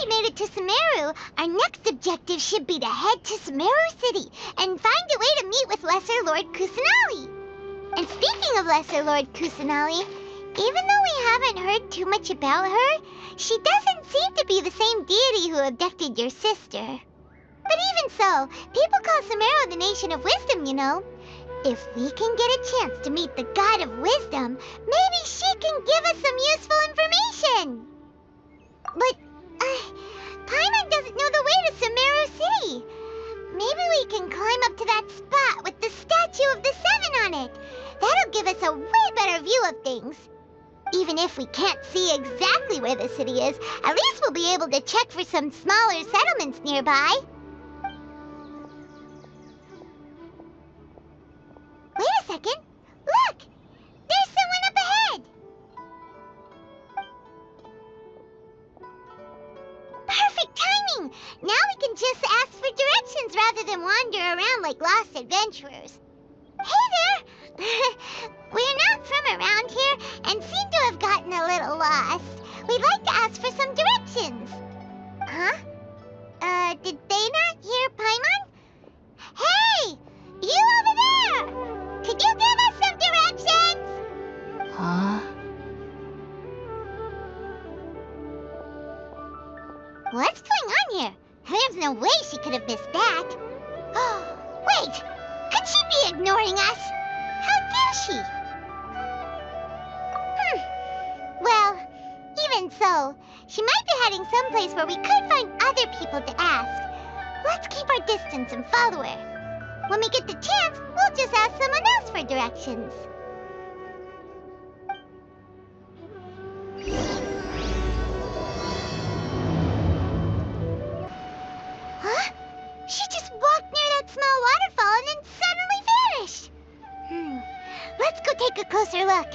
we made it to Sumeru, our next objective should be to head to Sumeru City and find a way to meet with Lesser Lord Kusanali. And speaking of Lesser Lord Kusanali, even though we haven't heard too much about her, she doesn't seem to be the same deity who abducted your sister. But even so, people call Sumeru the Nation of Wisdom, you know. If we can get a chance to meet the God of Wisdom, maybe she can give us some useful information. But, Paimon doesn't know the way to Sumeru City. Maybe we can climb up to that spot with the statue of the Seven on it. That'll give us a way better view of things. Even if we can't see exactly where the city is, at least we'll be able to check for some smaller settlements nearby. Wait a second. Look! There's someone up ahead! Perfect timing! Now we can just ask for directions rather than wander around like lost adventurers. Hey there! We're not from around here and seem to have gotten a little lost. We'd like to ask for some directions. Huh? Did they not hear Paimon? Hey! You over there! Could you give us some directions? Huh? What's going on here? There's no way she could have missed that. Oh, wait! Could she be ignoring us? How dare she? Well, even so, she might be heading someplace where we could find other people to ask. Let's keep our distance and follow her. When we get the chance, we'll just ask someone else for directions. Huh? She just walked near that small waterfall and then suddenly vanished. Let's go take a closer look.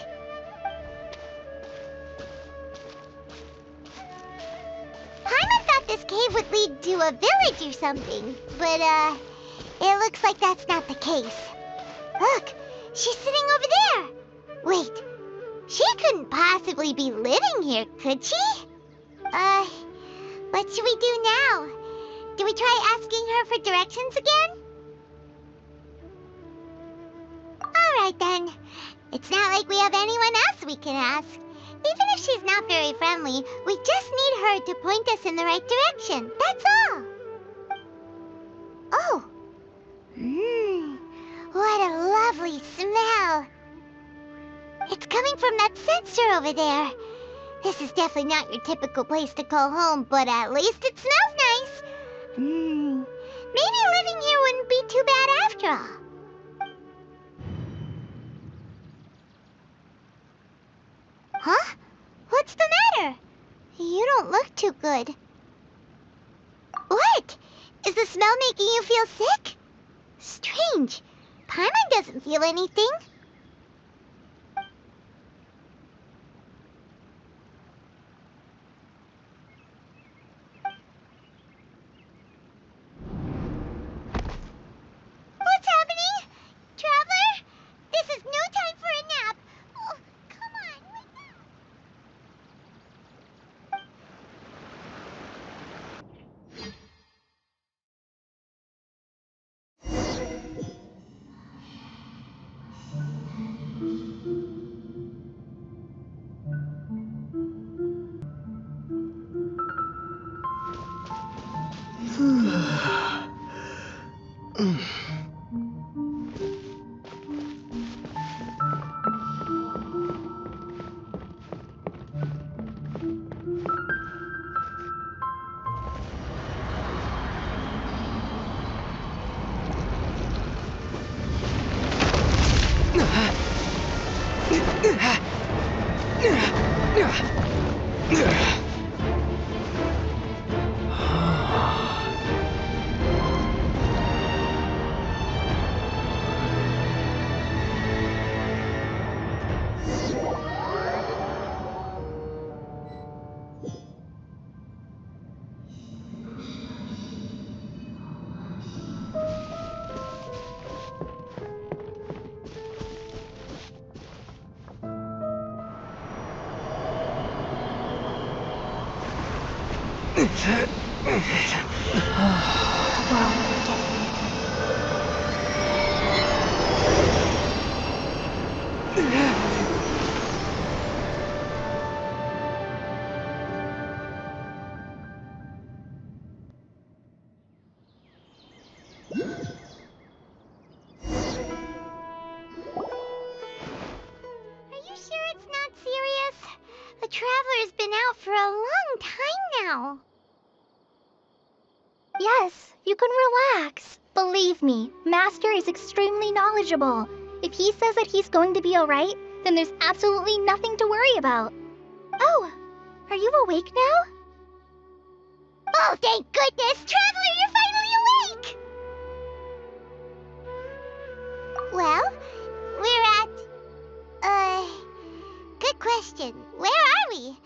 Paimon thought this cave would lead to a village or something, but, it looks like that's not the case. Look, she's sitting over there. Wait, she couldn't possibly be living here, could she? What should we do now? Do we try asking her for directions again? All right, then. It's not like we have anyone else we can ask. Even if she's not very friendly, we just need her to point us in the right direction. That's all. Oh. What a lovely smell. It's coming from that sensor over there. This is definitely not your typical place to call home, but at least it smells nice. Maybe living here wouldn't be too bad after all. Huh? What's the matter? You don't look too good. What? Is the smell making you feel sick? Strange. Paimon doesn't feel anything. What's happening? Traveler? This is no time for a nap. Oh, come on, wake up. Are you sure it's not serious? The Traveler's been out for a long time now. Yes, you can relax. Believe me, Master is extremely knowledgeable. If he says that he's going to be alright, then there's absolutely nothing to worry about. Oh, are you awake now? Oh, thank goodness! Traveler, you're finally awake! Well, we're at... Good question. Where are we?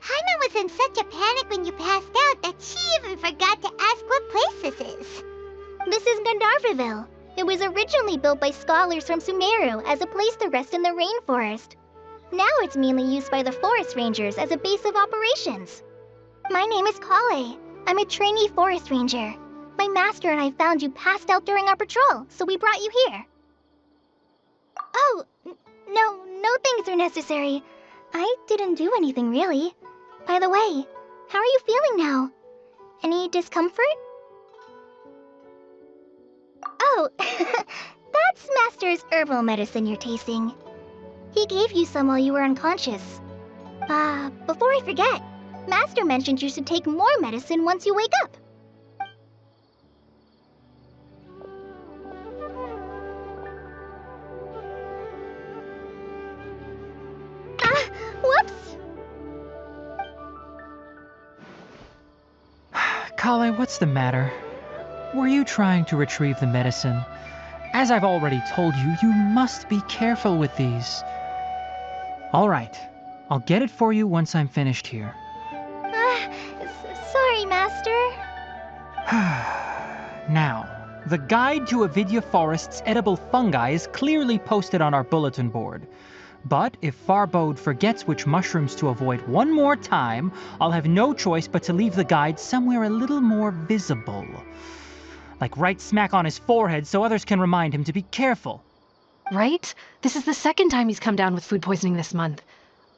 Haima was in such a panic when you passed out that she even forgot to ask what place this is. This is Gandharvaville. It was originally built by scholars from Sumeru as a place to rest in the rainforest. Now it's mainly used by the forest rangers as a base of operations. My name is Kale. I'm a trainee forest ranger. My master and I found you passed out during our patrol, so we brought you here. Oh, no thanks are necessary. I didn't do anything really. By the way, how are you feeling now? Any discomfort? Oh, that's Master's herbal medicine you're tasting. He gave you some while you were unconscious. Before I forget, Master mentioned you should take more medicine once you wake up. Whoops! Kale, what's the matter? Were you trying to retrieve the medicine? As I've already told you, you must be careful with these. All right, I'll get it for you once I'm finished here. Sorry, Master. Now, the guide to Avidya Forest's edible fungi is clearly posted on our bulletin board. But if Farbode forgets which mushrooms to avoid one more time, I'll have no choice but to leave the guide somewhere a little more visible. Like right smack on his forehead so others can remind him to be careful. Right? This is the second time he's come down with food poisoning this month.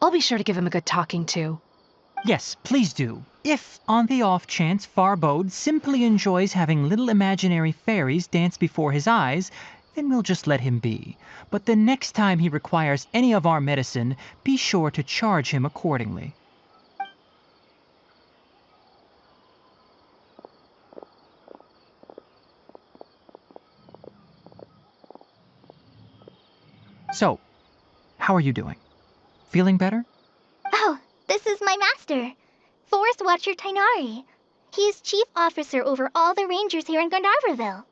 I'll be sure to give him a good talking to. Yes, please do. If, on the off chance, Farbode simply enjoys having little imaginary fairies dance before his eyes, then we'll just let him be. But the next time he requires any of our medicine, be sure to charge him accordingly. So, how are you doing? Feeling better? Oh, this is my master, Forest Watcher Tainari. He is chief officer over all the rangers here in Gandharvaville.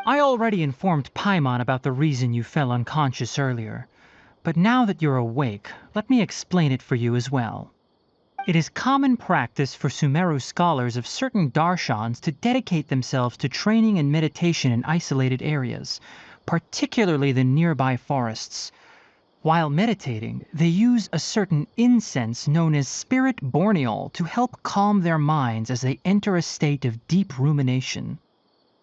I already informed Paimon about the reason you fell unconscious earlier. But now that you're awake, let me explain it for you as well. It is common practice for Sumeru scholars of certain darshans to dedicate themselves to training and meditation in isolated areas, particularly the nearby forests. While meditating, they use a certain incense known as spirit borneol to help calm their minds as they enter a state of deep rumination.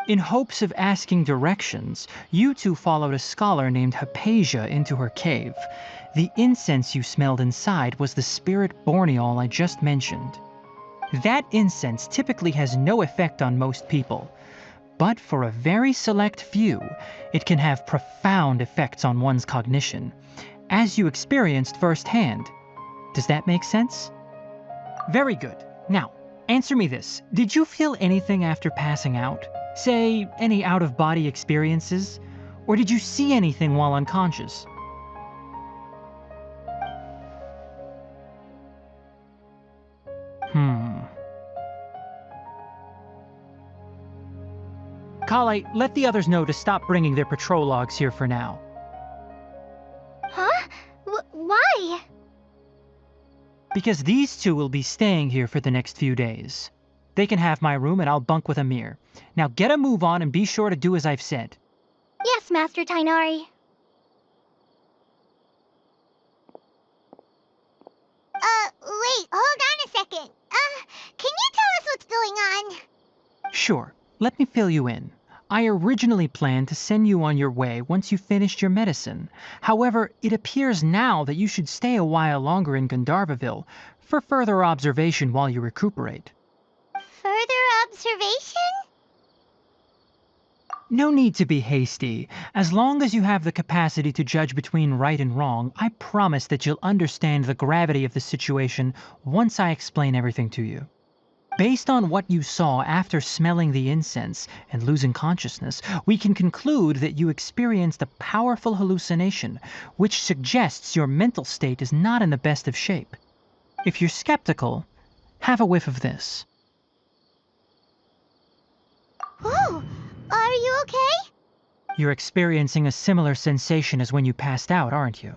In hopes of asking directions, you two followed a scholar named Hypatia into her cave. The incense you smelled inside was the spirit borneol I just mentioned. That incense typically has no effect on most people, but for a very select few, it can have profound effects on one's cognition, as you experienced firsthand. Does that make sense? Very good. Now, answer me this. Did you feel anything after passing out? Say, any out-of-body experiences? Or did you see anything while unconscious? Kale, let the others know to stop bringing their patrol logs here for now. Huh? Why? Because these two will be staying here for the next few days. They can have my room and I'll bunk with Amir. Now get a move on and be sure to do as I've said. Yes, Master Tainari. Wait, hold on a second. Can you tell us Sure, let me fill you in. I originally planned to send you on your way once you finished your medicine. However, it appears now that you should stay a while longer in Gandharvaville for further observation while you recuperate. Further observation? No need to be hasty. As long as you have the capacity to judge between right and wrong, I promise that you'll understand the gravity of the situation once I explain everything to you. Based on what you saw after smelling the incense and losing consciousness, we can conclude that you experienced a powerful hallucination, which suggests your mental state is not in the best of shape. If you're skeptical, have a whiff of this. Whoa! Are you okay? You're experiencing a similar sensation as when you passed out, aren't you?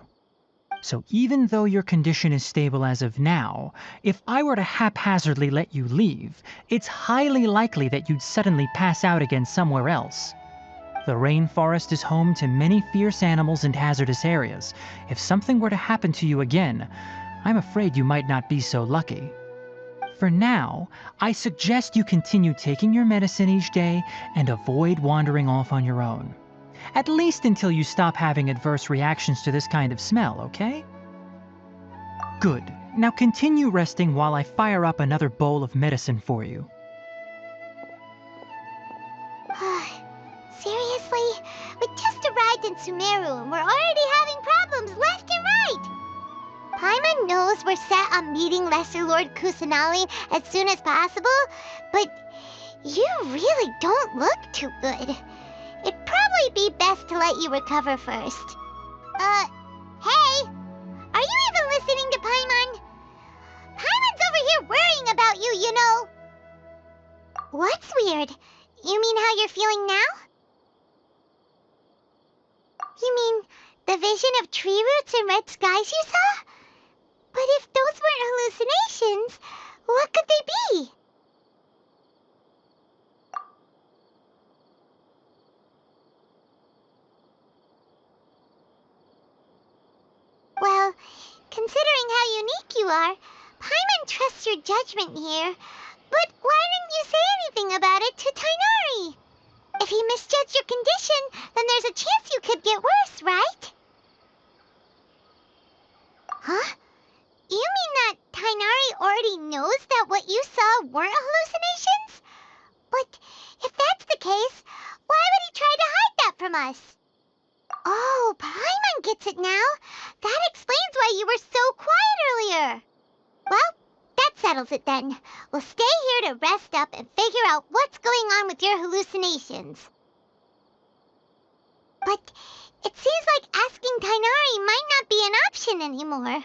So even though your condition is stable as of now, if I were to haphazardly let you leave, it's highly likely that you'd suddenly pass out again somewhere else. The rainforest is home to many fierce animals and hazardous areas. If something were to happen to you again, I'm afraid you might not be so lucky. For now, I suggest you continue taking your medicine each day and avoid wandering off on your own. At least until you stop having adverse reactions to this kind of smell, okay? Good. Now continue resting while I fire up another bowl of medicine for you. Seriously? We just arrived in Sumeru and we're already having problems left and right! Paimon knows we're set on meeting Lesser Lord Kusanali as soon as possible, but you really don't look too good. It'd probably be best to let you recover first. Hey! Are you even listening to Paimon? Paimon's over here worrying about you, you know! What's weird? You mean how you're feeling now? You mean the vision of tree roots and red skies you saw? But if those weren't hallucinations, what could they be? Well, considering how unique you are, Paimon trusts your judgment here. But why didn't you say anything about it to Tainari? If he misjudged your condition, then there's a chance you could get worse, right? Huh? You mean that Tainari already knows that what you saw weren't hallucinations? But if that's the case, why would he try to hide that from us? Oh, Paimon gets it now. That explains why you were so quiet earlier. Well, that settles it then. We'll stay here to rest up and figure out what's going on with your hallucinations. But it seems like asking Tainari might not be an option anymore.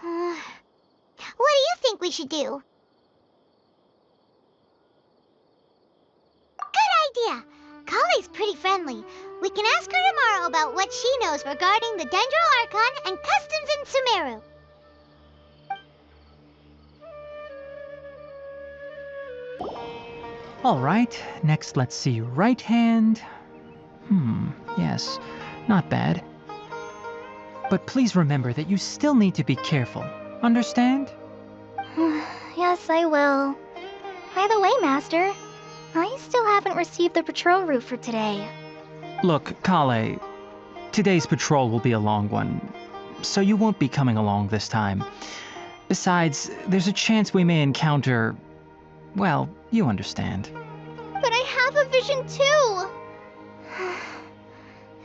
What do you think we should do? Good idea. Kale's pretty friendly. We can ask her tomorrow about what she knows regarding the Dendro Archon and customs in Sumeru. All right, next let's see your right hand. Yes, not bad. But please remember that you still need to be careful. Understand? Yes, I will. By the way, Master, I still haven't received the patrol route for today. Look, Kale, today's patrol will be a long one, so you won't be coming along this time. Besides, there's a chance we may encounter... well, you understand. But I have a vision too!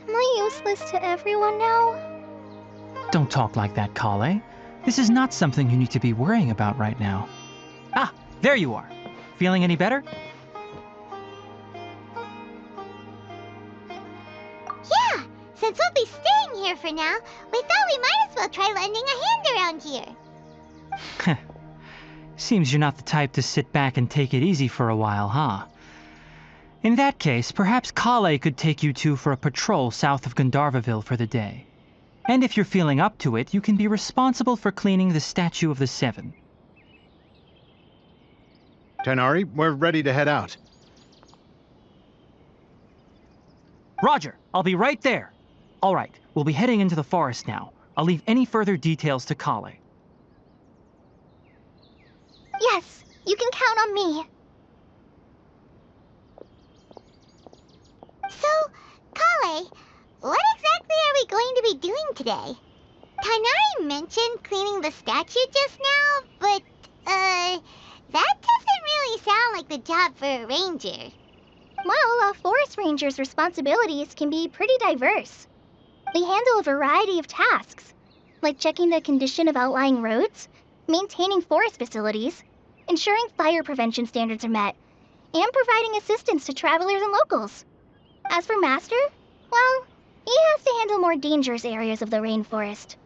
Am I useless to everyone now? Don't talk like that, Kale. This is not something you need to be worrying about right now. Ah, there you are. Feeling any better? Yeah, since we'll be staying here for now, we thought we might as well try lending a hand around here. Seems you're not the type to sit back and take it easy for a while, huh? In that case, perhaps Kale could take you two for a patrol south of Gandharvaville for the day. And if you're feeling up to it, you can be responsible for cleaning the Statue of the Seven. Tainari, we're ready to head out. Roger, I'll be right there. All right, we'll be heading into the forest now. I'll leave any further details to Kale. Yes, you can count on me. So, Kale, what exactly are we going to be doing today? Tainari mentioned cleaning the statue just now, but, that doesn't really sound like the job for a ranger. Well, a forest ranger's responsibilities can be pretty diverse. They handle a variety of tasks, like checking the condition of outlying roads, maintaining forest facilities, ensuring fire prevention standards are met, and providing assistance to travelers and locals. As for Master, well, he has to handle more dangerous areas of the rainforest.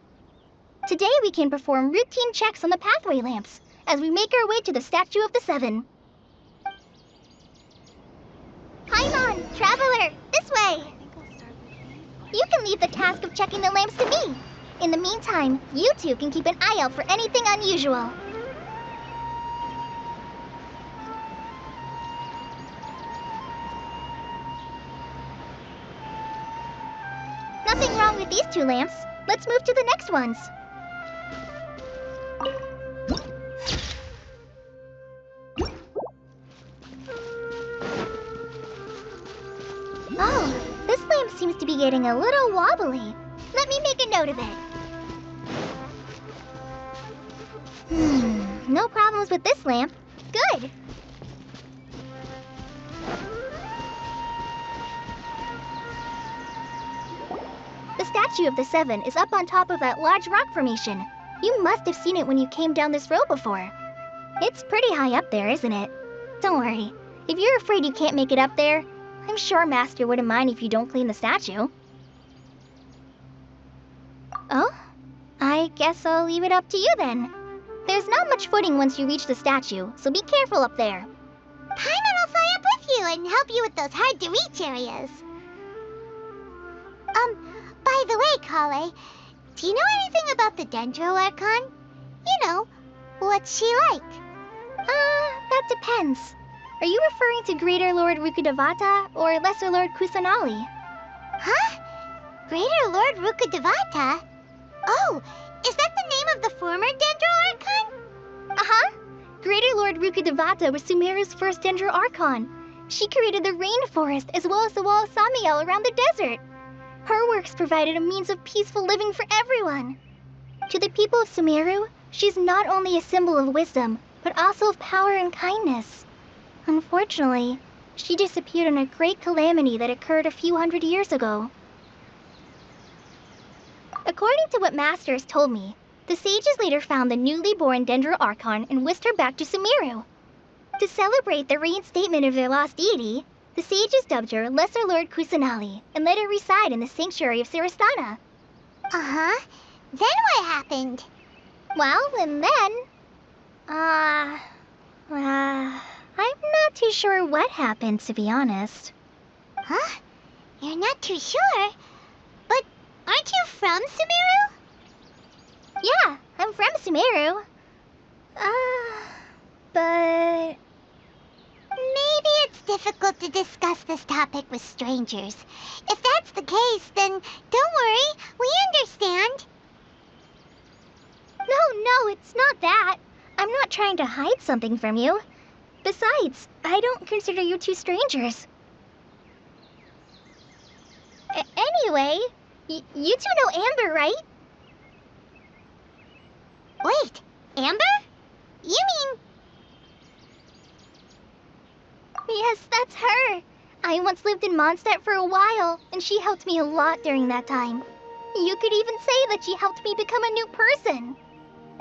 Today we can perform routine checks on the pathway lamps as we make our way to the Statue of the Seven. Paimon, traveler, this way! You can leave the task of checking the lamps to me. In the meantime, you two can keep an eye out for anything unusual. Nothing wrong with these two lamps. Let's move to the next ones. Oh, this lamp seems to be getting a little wobbly. Let me make a note of it. No problems with this lamp. Good. The Statue of the Seven is up on top of that large rock formation. You must have seen it when you came down this road before. It's pretty high up there, isn't it? Don't worry. If you're afraid you can't make it up there, I'm sure Master wouldn't mind if you don't clean the statue. Oh? I guess I'll leave it up to you then. There's not much footing once you reach the statue, so be careful up there. Paimon will fly up with you and help you with those hard-to-reach areas. By the way, Kale, do you know anything about the Dendro Archon? You know, what's she like? That depends. Are you referring to Greater Lord Rukkhadevata or Lesser Lord Kusanali? Huh? Greater Lord Rukkhadevata? Oh, is that the name of the former Dendro Archon? Uh-huh. Greater Lord Rukkhadevata was Sumeru's first Dendro Archon. She created the rainforest as well as the wall of Samiel around the desert. Her works provided a means of peaceful living for everyone. To the people of Sumeru, she's not only a symbol of wisdom, but also of power and kindness. Unfortunately, she disappeared in a great calamity that occurred a few hundred years ago. According to what Master has told me, the sages later found the newly born Dendro Archon and whisked her back to Sumeru. To celebrate the reinstatement of their lost deity, the sages dubbed her Lesser Lord Kusanali and let her reside in the sanctuary of Sirastana. Uh-huh. Then what happened? Well, and then... I'm not too sure what happened, to be honest. Huh? You're not too sure? But aren't you from Sumeru? Yeah, I'm from Sumeru. But... Maybe it's difficult to discuss this topic with strangers. If that's the case, then don't worry, we understand. No, it's not that. I'm not trying to hide something from you. Besides, I don't consider you two strangers. Anyway, you two know Amber, right? Wait, Amber? You mean... Yes, that's her. I once lived in Mondstadt for a while, and she helped me a lot during that time. You could even say that she helped me become a new person.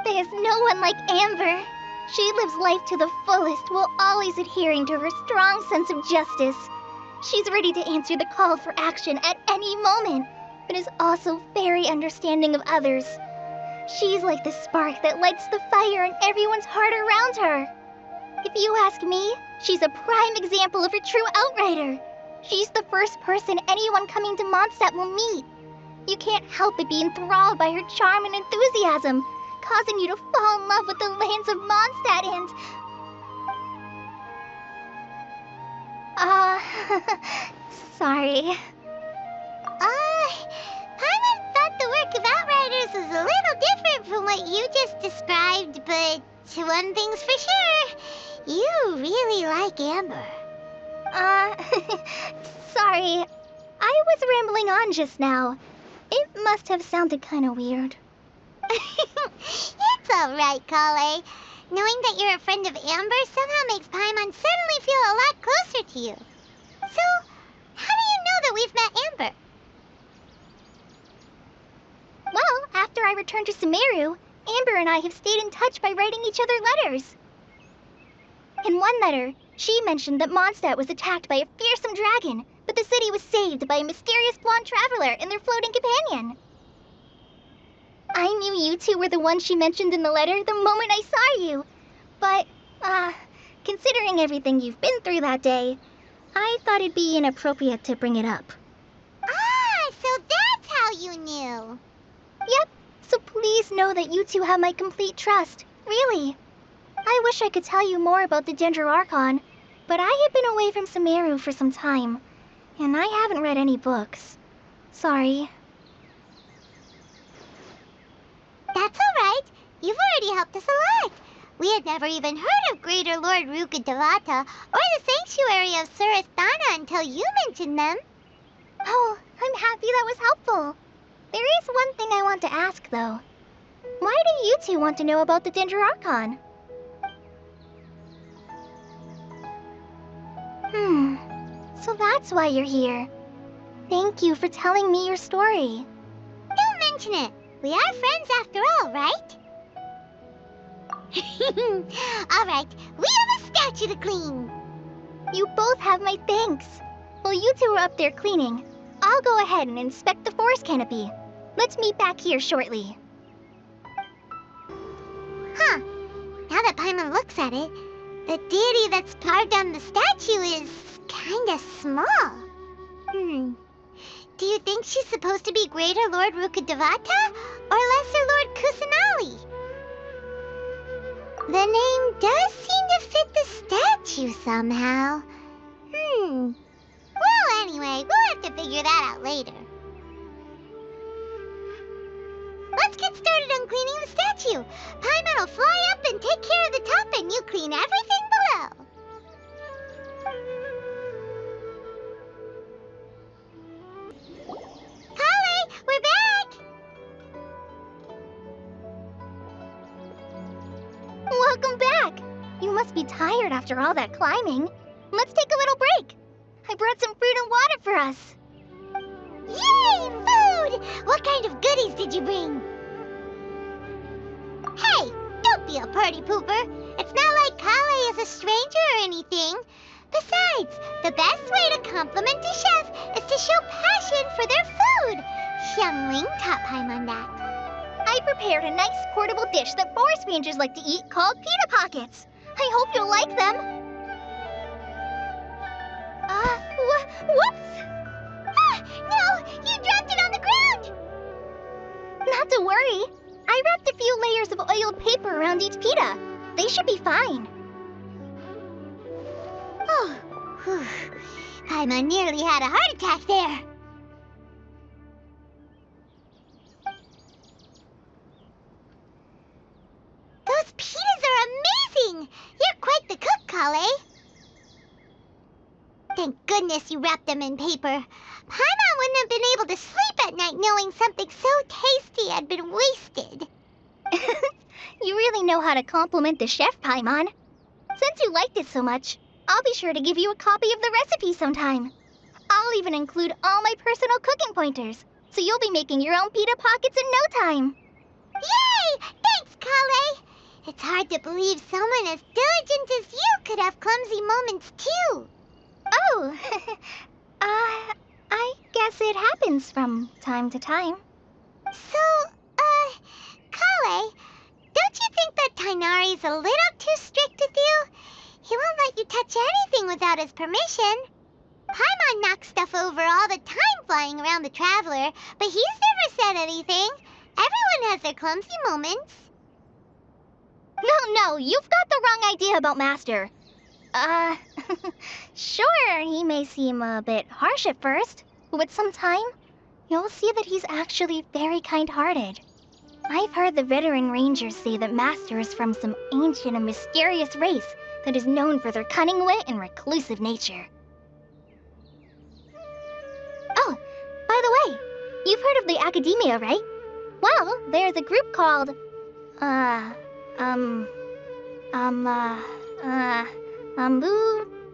There's no one like Amber. She lives life to the fullest while always adhering to her strong sense of justice. She's ready to answer the call for action at any moment, but is also very understanding of others. She's like the spark that lights the fire in everyone's heart around her. If you ask me, she's a prime example of a true outrider. She's the first person anyone coming to Mondstadt will meet. You can't help but be enthralled by her charm and enthusiasm, causing you to fall in love with the lands of Mondstadt and... sorry. Paimon thought the work of Outriders was a little different from what you just described, but one thing's for sure, you really like Amber. Sorry. I was rambling on just now. It must have sounded kind of weird. It's alright, Kale. Knowing that you're a friend of Amber somehow makes Paimon suddenly feel a lot closer to you. So, how do you know that we've met Amber? Well, after I returned to Sumeru, Amber and I have stayed in touch by writing each other letters. In one letter, she mentioned that Mondstadt was attacked by a fearsome dragon, but the city was saved by a mysterious blonde traveler and their floating companion. I knew you two were the ones she mentioned in the letter the moment I saw you. But, considering everything you've been through that day, I thought it'd be inappropriate to bring it up. Ah, so that's how you knew. Yep, so please know that you two have my complete trust, really. I wish I could tell you more about the Ginger Archon, but I have been away from Sumeru for some time, and I haven't read any books. Sorry. That's alright. You've already helped us a lot. We had never even heard of Greater Lord Rukkhadevata or the Sanctuary of Surasthana until you mentioned them. Oh, I'm happy that was helpful. There is one thing I want to ask, though. Why do you two want to know about the Ginger Archon? So that's why you're here. Thank you for telling me your story. Don't mention it. We are friends after all, right? Alright, we have a statue to clean. You both have my thanks. While you two are up there cleaning, I'll go ahead and inspect the forest canopy. Let's meet back here shortly. Huh. Now that Paimon looks at it, the deity that's carved on the statue is kinda small. Do you think she's supposed to be Greater Lord Rukkhadevata or Lesser Lord Kusanali? The name does seem to fit the statue somehow. Well, anyway, we'll have to figure that out later. Let's get started on cleaning the statue. Paimon will fly up and take care of the top, and you clean everything below. Kale, we're back! Welcome back! You must be tired after all that climbing. Let's take a little break. I brought some fruit and water for us. Yay, food! What kind of goodies did you bring? Hey, don't be a party pooper. It's not like Kale is a stranger or anything. Besides, the best way to compliment a chef is to show passion for their food. Xiangling taught Paimon that. I prepared a nice portable dish that forest rangers like to eat called pita pockets. I hope you'll like them. Whoops! Ah, no! You dropped it on the ground! Not to worry. I wrapped a few layers of oiled paper around each pita. They should be fine. Oh, whew. Paimon nearly had a heart attack there. Those pitas are amazing! You're quite the cook, Kale. Thank goodness you wrapped them in paper. Paimon wouldn't have been able to sleep at night knowing something so tasty had been wasted. You really know how to compliment the chef, Paimon. Since you liked it so much, I'll be sure to give you a copy of the recipe sometime. I'll even include all my personal cooking pointers, so you'll be making your own pita pockets in no time. Yay! Thanks, Kale! It's hard to believe someone as diligent as you could have clumsy moments, too. Oh, I guess it happens from time to time. So, Kale, don't you think that Tainari's a little too strict with you? He won't let you touch anything without his permission. Paimon knocks stuff over all the time flying around the Traveler, but he's never said anything. Everyone has their clumsy moments. No, you've got the wrong idea about Master. Sure, he may seem a bit harsh at first, but with some time, you'll see that he's actually very kind-hearted. I've heard the veteran rangers say that Master is from some ancient and mysterious race that is known for their cunning wit and reclusive nature. Oh, You've heard of the Academia, right? Well, there's a group called,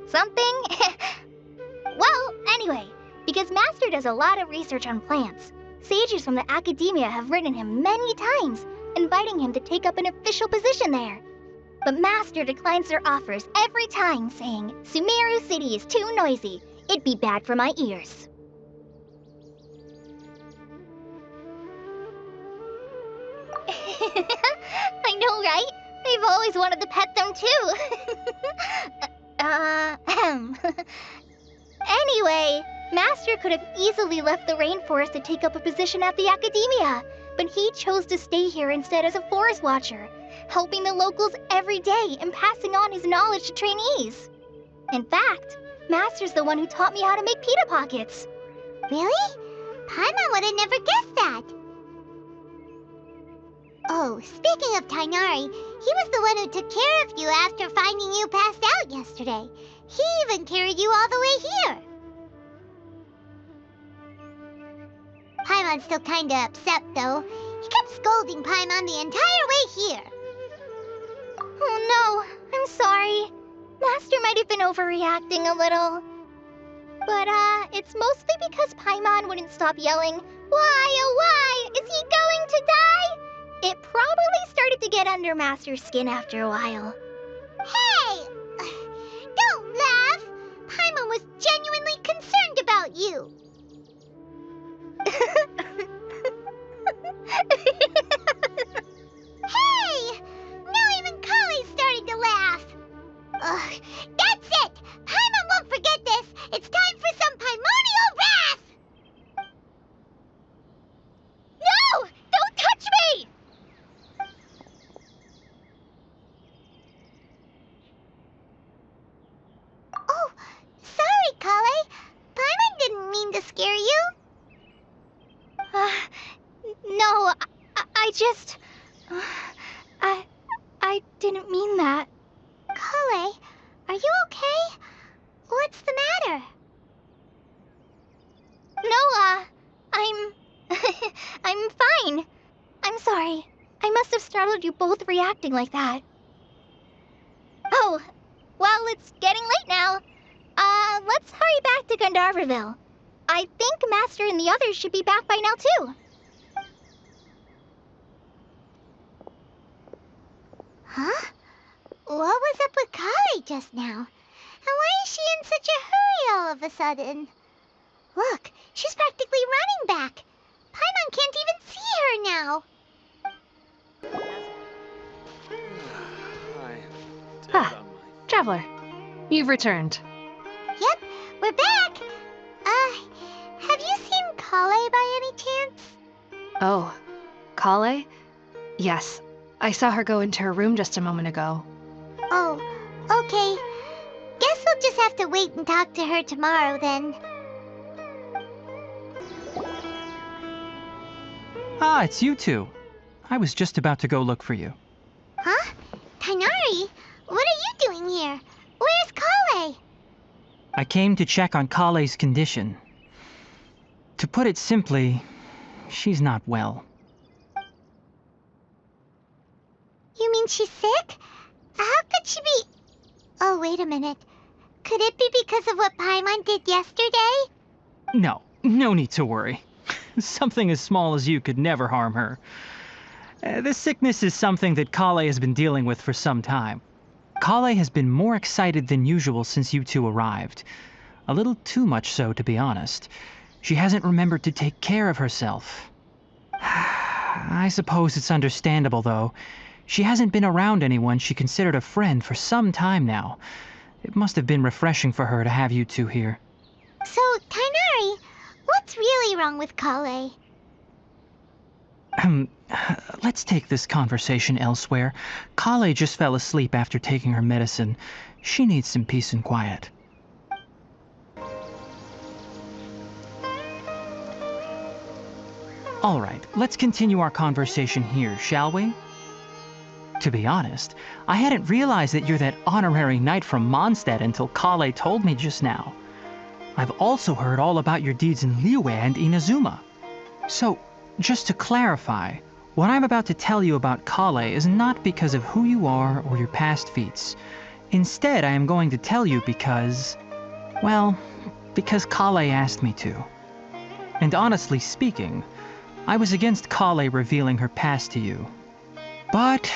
something? Well, anyway, because Master does a lot of research on plants, sages from the Academia have written him many times, inviting him to take up an official position there. But Master declines their offers every time, saying, Sumeru City is too noisy. It'd be bad for my ears. I know, right? I've always wanted to pet them too. Anyway, Master could have easily left the rainforest to take up a position at the Academia, but he chose to stay here instead as a forest watcher, helping the locals every day and passing on his knowledge to trainees. In fact, Master's the one who taught me how to make pita pockets. Really? Paimon would have never guessed that. Oh, speaking of Tainari, he was the one who took care of you after finding you passed out yesterday. He even carried you all the way here. Paimon's still kinda upset, though. He kept scolding Paimon the entire way here. Oh no, I'm sorry. Master might have been overreacting a little. But, it's mostly because Paimon wouldn't stop yelling, Why, oh why, is he going to die? It probably started to get under Master's skin after a while. Hey! Don't laugh! Paimon was genuinely concerned about you. Hey! Now even Kali's starting to laugh. Ugh, that's it! Paimon won't forget this! It's time for some Paimonial wrath! No! Don't touch me! Oh, sorry, Kale. Paimon didn't mean to scare you. No, I just... I didn't mean that. Kale, are you okay? What's the matter? No, I'm... I'm fine. I'm sorry. I must have startled you both reacting like that. Oh, well, it's getting late now. Let's hurry back to Gandharville. I think Master and the others should be back by now, too. Huh? What was up with Kale just now? And why is she in such a hurry all of a sudden? Look, she's practically running back. Paimon can't even see her now. Traveler, you've returned. Yep, we're back. Have you seen Kale by any chance? Oh, Kale? Yes, I saw her go into her room just a moment ago. Oh, okay. Guess we'll just have to wait and talk to her tomorrow then. Ah, it's you two. I was just about to go look for you. Huh? Tainari? What are you doing here? Where's Kale? I came to check on Kale's condition. To put it simply, she's not well. You mean she's sick? How could she be... Oh, wait a minute. Could it be because of what Paimon did yesterday? No need to worry. Something as small as you could never harm her. This sickness is something that Kale has been dealing with for some time. Kale has been more excited than usual since you two arrived. A little too much so, to be honest. She hasn't remembered to take care of herself. I suppose it's understandable, though. She hasn't been around anyone she considered a friend for some time now. It must have been refreshing for her to have you two here. So, Tainari, what's really wrong with Kale? Let's take this conversation elsewhere. Kale just fell asleep after taking her medicine. She needs some peace and quiet. All right, let's continue our conversation here, shall we? To be honest, I hadn't realized that you're that honorary knight from Mondstadt until Kale told me just now. I've also heard all about your deeds in Liyue and Inazuma. So, just to clarify, what I'm about to tell you about Kale is not because of who you are or your past feats. Instead, I am going to tell you because, well, because Kale asked me to. And honestly speaking, I was against Kale revealing her past to you. But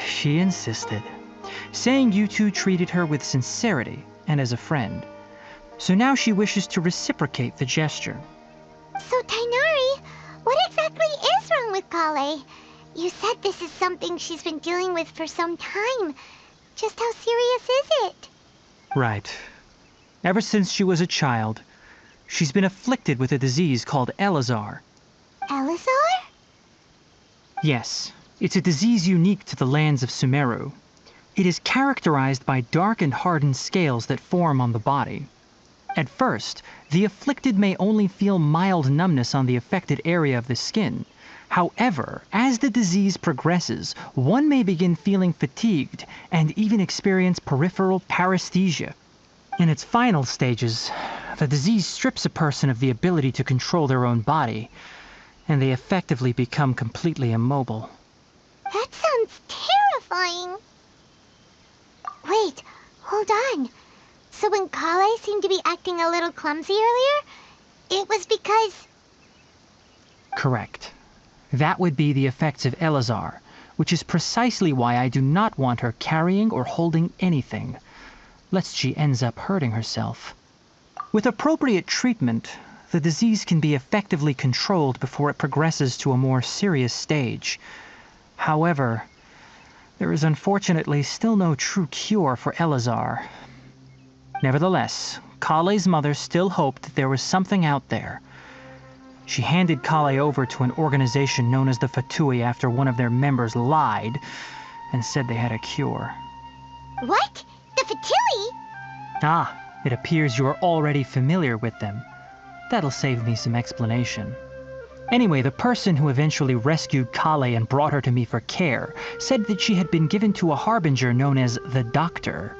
she insisted, saying you two treated her with sincerity and as a friend. So now she wishes to reciprocate the gesture. So, Tainari, what exactly is wrong with Kale? You said this is something she's been dealing with for some time. Just how serious is it? Right. Ever since she was a child, she's been afflicted with a disease called Elazar. Elazar? Yes, it's a disease unique to the lands of Sumeru. It is characterized by dark and hardened scales that form on the body. At first, the afflicted may only feel mild numbness on the affected area of the skin. However, as the disease progresses, one may begin feeling fatigued and even experience peripheral paresthesia. In its final stages, the disease strips a person of the ability to control their own body, and they effectively become completely immobile. That sounds terrifying. Wait, hold on. So when Kale seemed to be acting a little clumsy earlier, it was because... Correct. That would be the effects of Elazar, which is precisely why I do not want her carrying or holding anything, lest she ends up hurting herself. With appropriate treatment, the disease can be effectively controlled before it progresses to a more serious stage. However, there is unfortunately still no true cure for Elazar. Nevertheless, Kale's mother still hoped that there was something out there. She handed Kale over to an organization known as the Fatui after one of their members lied and said they had a cure. What? The Fatui? Ah, it appears you are already familiar with them. That'll save me some explanation. Anyway, the person who eventually rescued Kale and brought her to me for care said that she had been given to a harbinger known as the Doctor.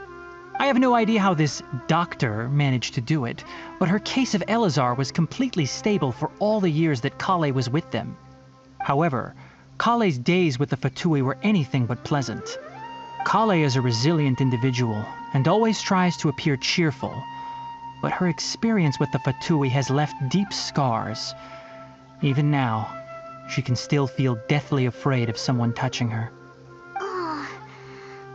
I have no idea how this doctor managed to do it, but her case of Elazar was completely stable for all the years that Kale was with them. However, Kale's days with the Fatui were anything but pleasant. Kale is a resilient individual and always tries to appear cheerful, but her experience with the Fatui has left deep scars. Even now, she can still feel deathly afraid of someone touching her. Oh,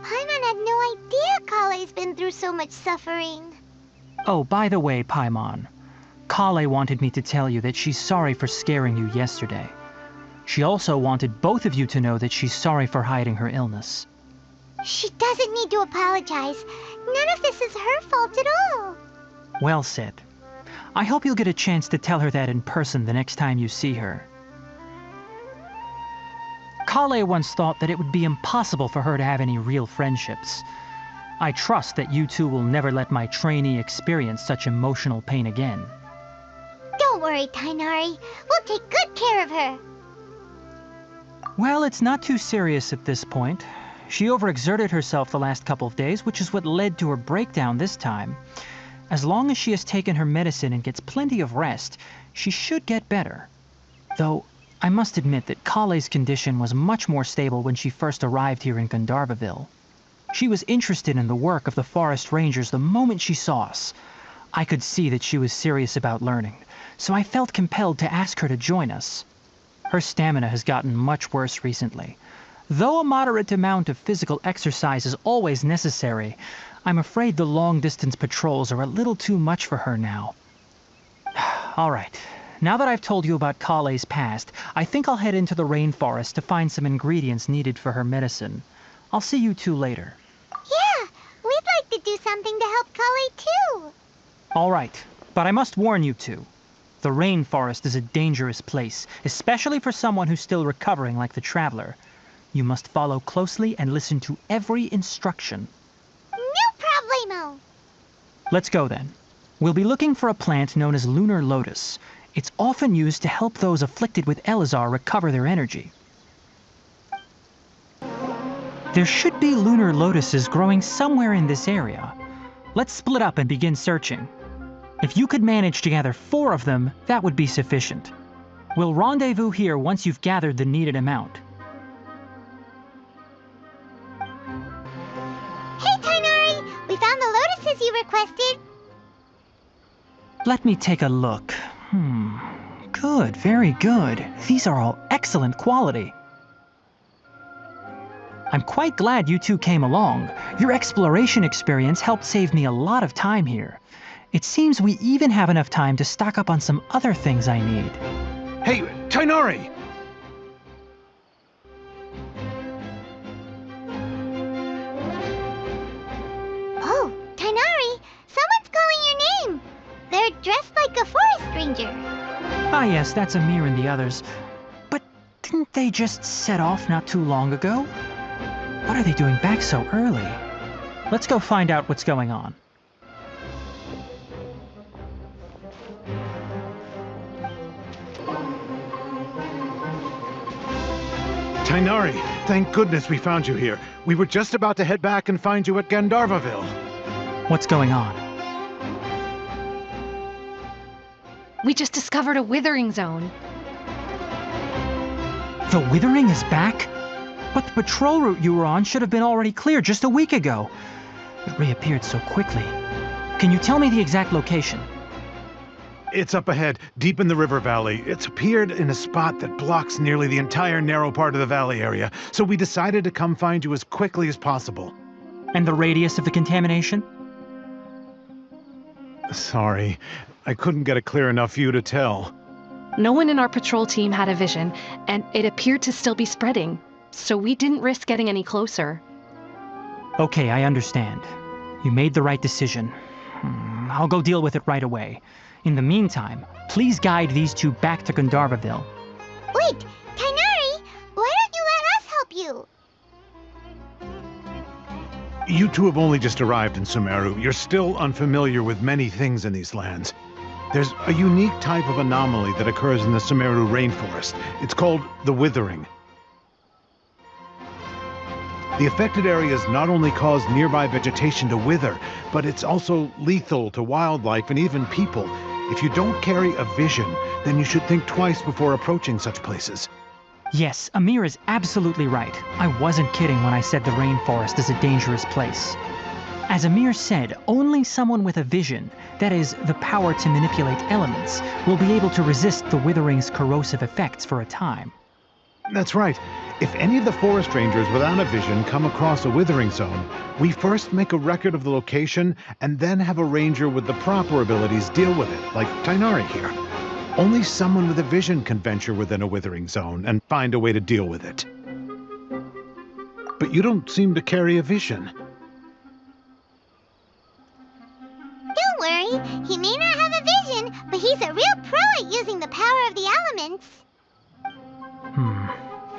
Paimon had no idea Kale's been through so much suffering. Oh, by the way, Paimon, Kale wanted me to tell you that she's sorry for scaring you yesterday. She also wanted both of you to know that she's sorry for hiding her illness. She doesn't need to apologize. None of this is her fault at all. Well said. I hope you'll get a chance to tell her that in person the next time you see her. Kale once thought that it would be impossible for her to have any real friendships. I trust that you two will never let my trainee experience such emotional pain again. Don't worry, Tainari. We'll take good care of her. Well, it's not too serious at this point. She overexerted herself the last couple of days, which is what led to her breakdown this time. As long as she has taken her medicine and gets plenty of rest, she should get better. Though, I must admit that Kale's condition was much more stable when she first arrived here in Gandharvaville. She was interested in the work of the forest rangers the moment she saw us. I could see that she was serious about learning, so I felt compelled to ask her to join us. Her stamina has gotten much worse recently. Though a moderate amount of physical exercise is always necessary, I'm afraid the long-distance patrols are a little too much for her now. All right, now that I've told you about Kale's past, I think I'll head into the rainforest to find some ingredients needed for her medicine. I'll see you two later. Yeah, we'd like to do something to help Kale too. All right, but I must warn you two. The rainforest is a dangerous place, especially for someone who's still recovering like the traveler. You must follow closely and listen to every instruction. No problemo. Let's go then. We'll be looking for a plant known as lunar lotus. It's often used to help those afflicted with Elazar recover their energy. There should be lunar lotuses growing somewhere in this area. Let's split up and begin searching. If you could manage to gather 4 of them, that would be sufficient. We'll rendezvous here once you've gathered the needed amount. Hey, Tainari! We found the lotuses you requested. Let me take a look. Good, very good. These are all excellent quality. I'm quite glad you two came along. Your exploration experience helped save me a lot of time here. It seems we even have enough time to stock up on some other things I need. Hey, Tainari! Oh, Tainari! Someone's calling your name! They're dressed like a forest ranger. Ah yes, that's Amir and the others. But didn't they just set off not too long ago? What are they doing back so early? Let's go find out what's going on. Tainari, thank goodness we found you here. We were just about to head back and find you at Gandharvaville. What's going on? We just discovered a withering zone. The Withering is back? But the patrol route you were on should have been already clear just a week ago. It reappeared so quickly. Can you tell me the exact location? It's up ahead, deep in the river valley. It's appeared in a spot that blocks nearly the entire narrow part of the valley area, so we decided to come find you as quickly as possible. And the radius of the contamination? Sorry, I couldn't get a clear enough view to tell. No one in our patrol team had a vision, and it appeared to still be spreading. So we didn't risk getting any closer. Okay, I understand. You made the right decision. I'll go deal with it right away. In the meantime, please guide these two back to Gandharvaville. Wait, Tainari! Why don't you let us help you? You two have only just arrived in Sumeru. You're still unfamiliar with many things in these lands. There's a unique type of anomaly that occurs in the Sumeru rainforest. It's called the Withering. The affected areas not only cause nearby vegetation to wither, but it's also lethal to wildlife and even people. If you don't carry a vision, then you should think twice before approaching such places. Yes, Amir is absolutely right. I wasn't kidding when I said the rainforest is a dangerous place. As Amir said, only someone with a vision, that is, the power to manipulate elements, will be able to resist the Withering's corrosive effects for a time. That's right. If any of the forest rangers without a vision come across a withering zone, we first make a record of the location and then have a ranger with the proper abilities deal with it, like Tainari here. Only someone with a vision can venture within a withering zone and find a way to deal with it. But you don't seem to carry a vision. Don't worry, he may not have a vision, but he's a real pro at using the power of the elements.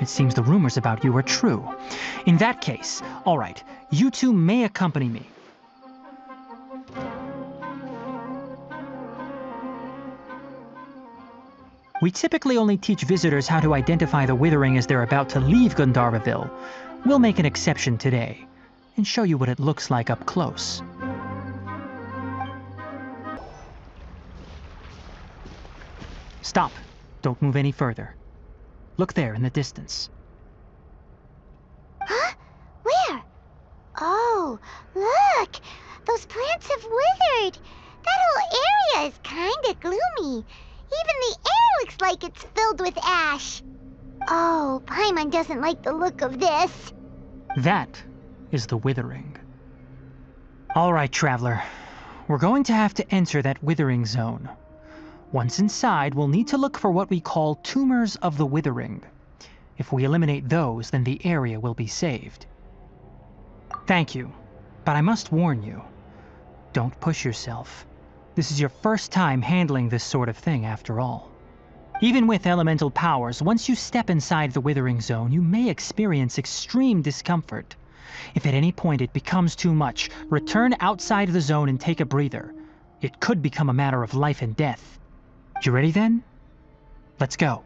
It seems the rumors about you are true. In that case, all right, you two may accompany me. We typically only teach visitors how to identify the Withering as they're about to leave Gandharvaville. We'll make an exception today, and show you what it looks like up close. Stop. Don't move any further. Look there in the distance. Huh? Where? Oh, look! Those plants have withered! That whole area is kinda gloomy. Even the air looks like it's filled with ash. Oh, Paimon doesn't like the look of this. That is the Withering. All right, traveler. We're going to have to enter that Withering zone. Once inside, we'll need to look for what we call tumors of the Withering. If we eliminate those, then the area will be saved. Thank you, but I must warn you. Don't push yourself. This is your first time handling this sort of thing, after all. Even with elemental powers, once you step inside the Withering zone, you may experience extreme discomfort. If at any point it becomes too much, return outside the zone and take a breather. It could become a matter of life and death. You ready then? Let's go.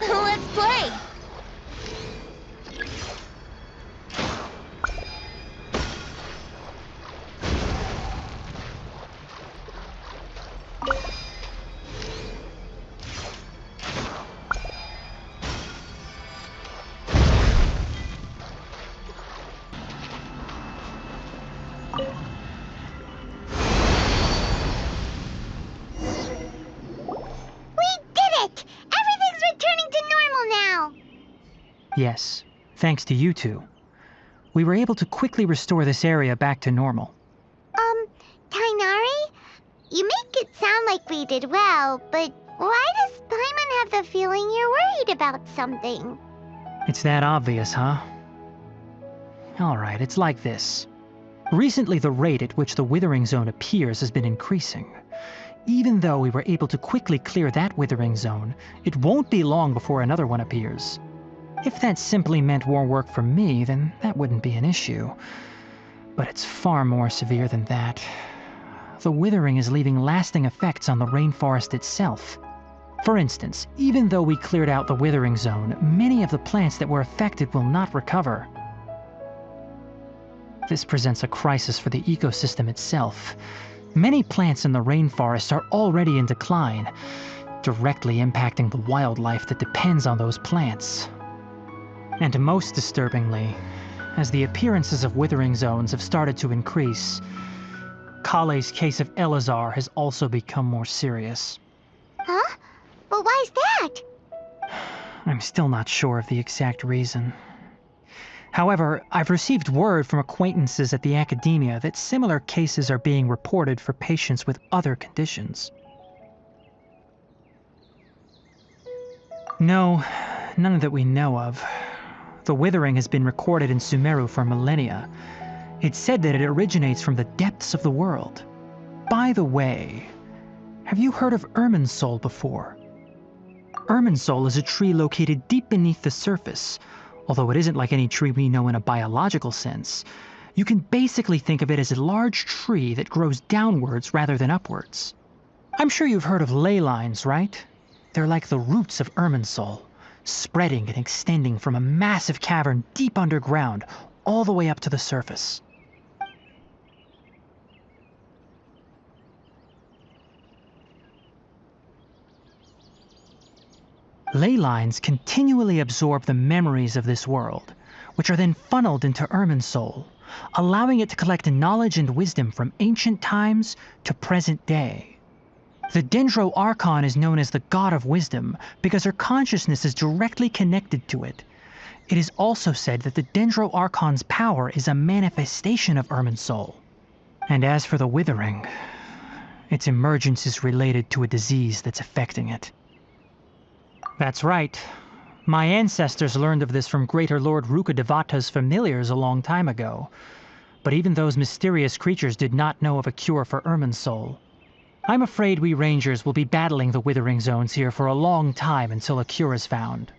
Let's We did it! Everything's returning to normal now! Yes, thanks to you two. We were able to quickly restore this area back to normal. Tainari? You make it sound like we did well, but why does Paimon have the feeling you're worried about something? It's that obvious, huh? Alright, it's like this. Recently, the rate at which the Withering Zone appears has been increasing. Even though we were able to quickly clear that Withering Zone, it won't be long before another one appears. If that simply meant more work for me, then that wouldn't be an issue. But it's far more severe than that. The withering is leaving lasting effects on the rainforest itself. For instance, even though we cleared out the Withering Zone, many of the plants that were affected will not recover. This presents a crisis for the ecosystem itself. Many plants in the rainforest are already in decline, directly impacting the wildlife that depends on those plants. And most disturbingly, as the appearances of Withering Zones have started to increase, Kale's case of Elazar has also become more serious. Huh? But why's that? I'm still not sure of the exact reason. However, I've received word from acquaintances at the academia that similar cases are being reported for patients with other conditions. No, none that we know of. The withering has been recorded in Sumeru for millennia. It's said that it originates from the depths of the world. By the way, have you heard of Irminsul before? Irminsul is a tree located deep beneath the surface. Although it isn't like any tree we know in a biological sense, you can basically think of it as a large tree that grows downwards rather than upwards. I'm sure you've heard of ley lines, right? They're like the roots of Irminsul, spreading and extending from a massive cavern deep underground all the way up to the surface. Ley lines continually absorb the memories of this world, which are then funneled into Irminsul, allowing it to collect knowledge and wisdom from ancient times to present day. The Dendro Archon is known as the God of Wisdom because her consciousness is directly connected to it. It is also said that the Dendro Archon's power is a manifestation of Irminsul. And as for the Withering, its emergence is related to a disease that's affecting it. That's right. My ancestors learned of this from Greater Lord Rukkhadevata's familiars a long time ago. But even those mysterious creatures did not know of a cure for Irminsul. I'm afraid we Rangers will be battling the Withering Zones here for a long time until a cure is found.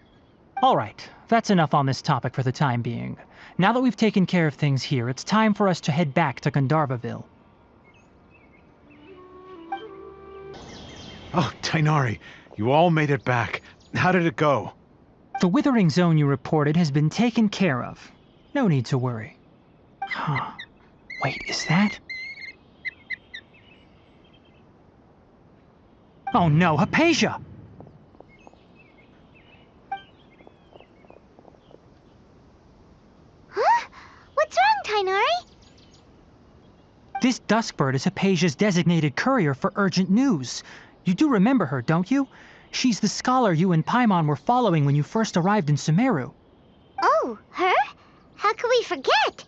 Alright, that's enough on this topic for the time being. Now that we've taken care of things here, it's time for us to head back to Gandharvaville. Oh, Tainari, you all made it back. How did it go? The Withering Zone you reported has been taken care of. No need to worry. Huh. Wait, is that? Oh no, Hypatia! Huh? What's wrong, Tainari? This Duskbird is Hypatia's designated courier for urgent news. You do remember her, don't you? She's the scholar you and Paimon were following when you first arrived in Sumeru. Oh, her? How could we forget?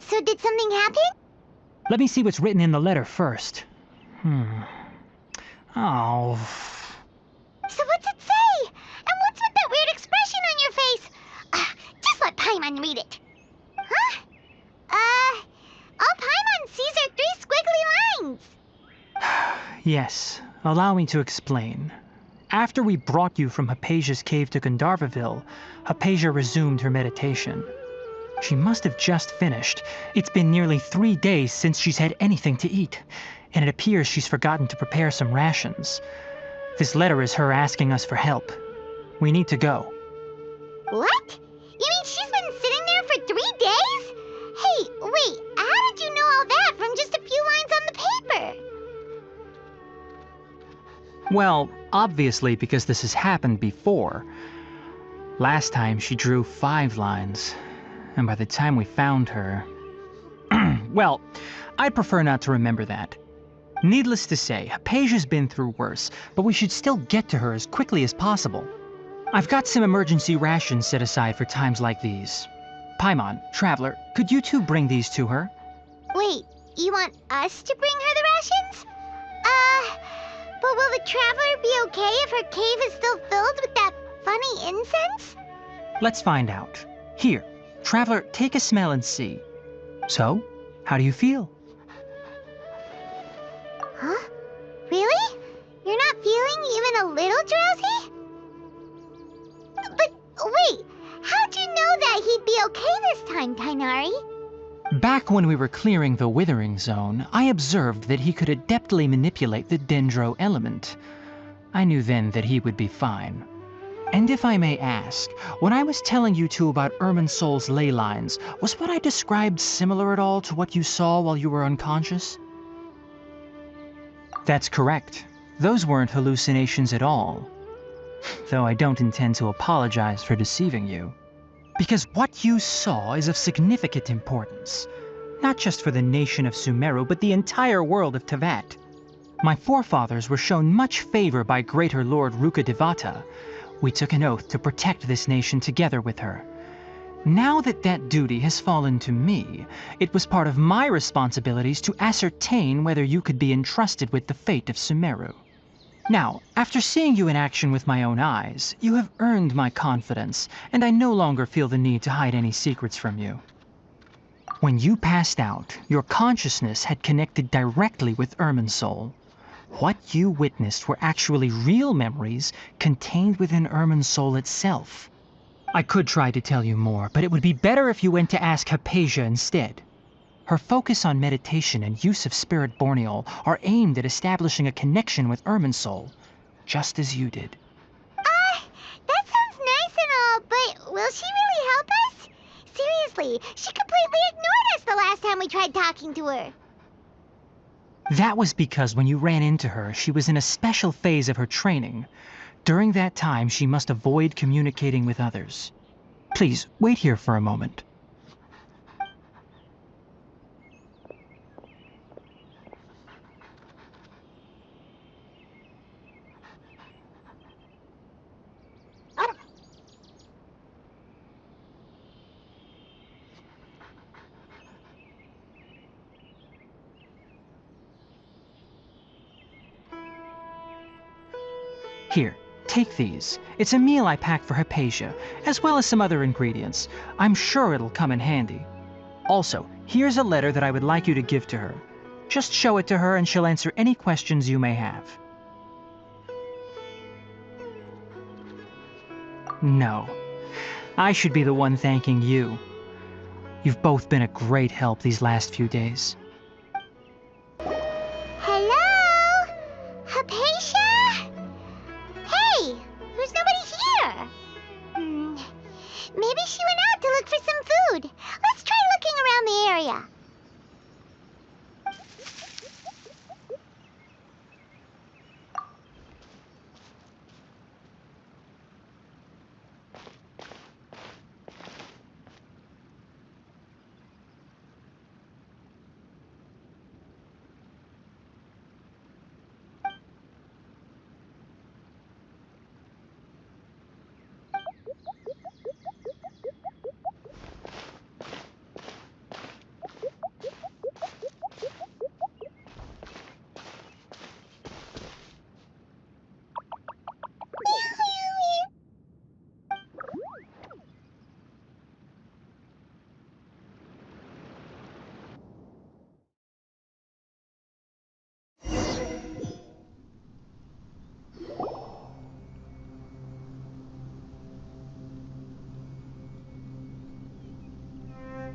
So did something happen? Let me see what's written in the letter first. Oh. So what's it say? And what's with that weird expression on your face? Just let Paimon read it. Huh? All Paimon sees are 3 squiggly lines. Yes, allow me to explain. After we brought you from Hypatia's cave to Gandharvaville, Hypatia resumed her meditation. She must have just finished. It's been nearly 3 days since she's had anything to eat, and it appears she's forgotten to prepare some rations. This letter is her asking us for help. We need to go. What? You mean she's been sitting there for 3 days? Hey, wait, how did you know all that from just a few lines on the paper? Well, obviously because this has happened before. Last time she drew 5 lines, and by the time we found her... Well, I'd prefer not to remember that. Needless to say, Hypatia's been through worse, but we should still get to her as quickly as possible. I've got some emergency rations set aside for times like these. Paimon, Traveler, could you two bring these to her? Wait, you want us to bring her the rations? But will the Traveler be okay if her cave is still filled with that funny incense? Let's find out. Here, Traveler, take a smell and see. So, how do you feel? Huh? Really? You're not feeling even a little drowsy? But wait, how'd you know that he'd be okay this time, Tainari? Back when we were clearing the Withering Zone, I observed that he could adeptly manipulate the Dendro element. I knew then that he would be fine. And if I may ask, when I was telling you two about Irminsul's ley lines, was what I described similar at all to what you saw while you were unconscious? That's correct. Those weren't hallucinations at all. Though I don't intend to apologize for deceiving you. Because what you saw is of significant importance. Not just for the nation of Sumeru, but the entire world of Tevat. My forefathers were shown much favor by Greater Lord Rukkhadevata. We took an oath to protect this nation together with her. Now that that duty has fallen to me, it was part of my responsibilities to ascertain whether you could be entrusted with the fate of Sumeru. Now, after seeing you in action with my own eyes, you have earned my confidence, and I no longer feel the need to hide any secrets from you. When you passed out, your consciousness had connected directly with Irminsul. What you witnessed were actually real memories contained within Irminsul itself. I could try to tell you more, but it would be better if you went to ask Hypatia instead. Her focus on meditation and use of Spirit Borneol are aimed at establishing a connection with Irminsul, just as you did. That sounds nice and all, but will she really help us? Seriously, she completely ignored us the last time we tried talking to her. That was because when you ran into her, she was in a special phase of her training. During that time, she must avoid communicating with others. Please, wait here for a moment. Here, take these. It's a meal I packed for Hypatia, as well as some other ingredients. I'm sure it'll come in handy. Also, here's a letter that I would like you to give to her. Just show it to her and she'll answer any questions you may have. No. I should be the one thanking you. You've both been a great help these last few days. Hello? Hypatia? Hey, there's nobody here. Maybe she went out to look for some food. Let's try looking around the area.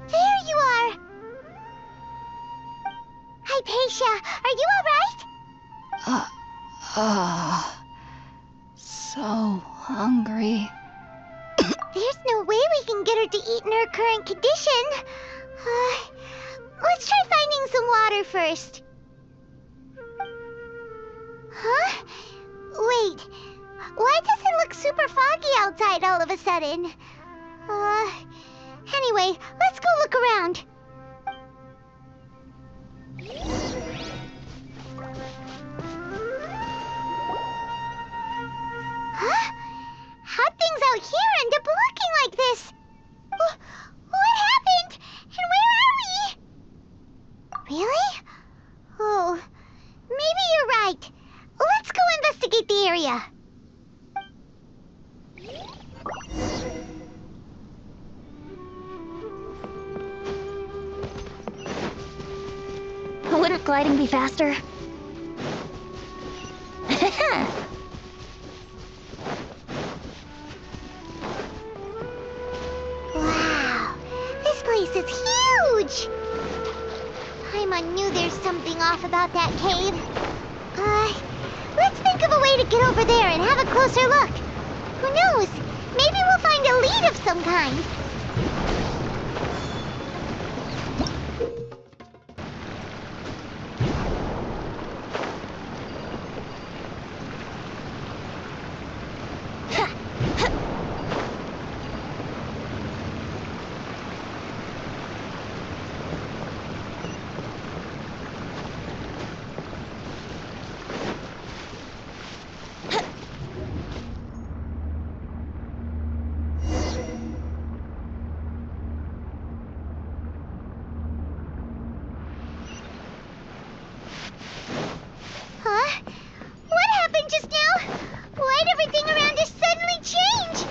There you are! Hypatia, are you alright? So hungry. There's no way we can get her to eat in her current condition. Let's try finding some water first. Huh? Wait, why does it look super foggy outside all of a sudden? Anyway, let's go look around. rock gliding be faster? Wow, this place is huge! Paimon knew there's something off about that cave. Let's think of a way to get over there and have a closer look. Who knows? Maybe we'll find a lead of some kind. Huh? What happened just now? Why'd everything around us suddenly change?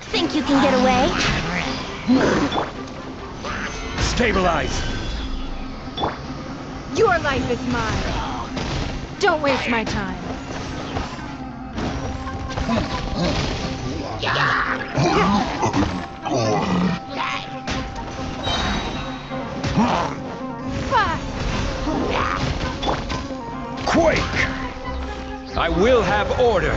Think you can get away? Stabilize! Your life is mine. Don't waste my time. Quake! I will have order!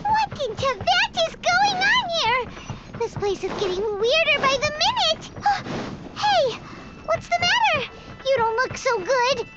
What in Tibet is going on here? This place is getting weirder by the minute. Hey, what's the matter? You don't look so good.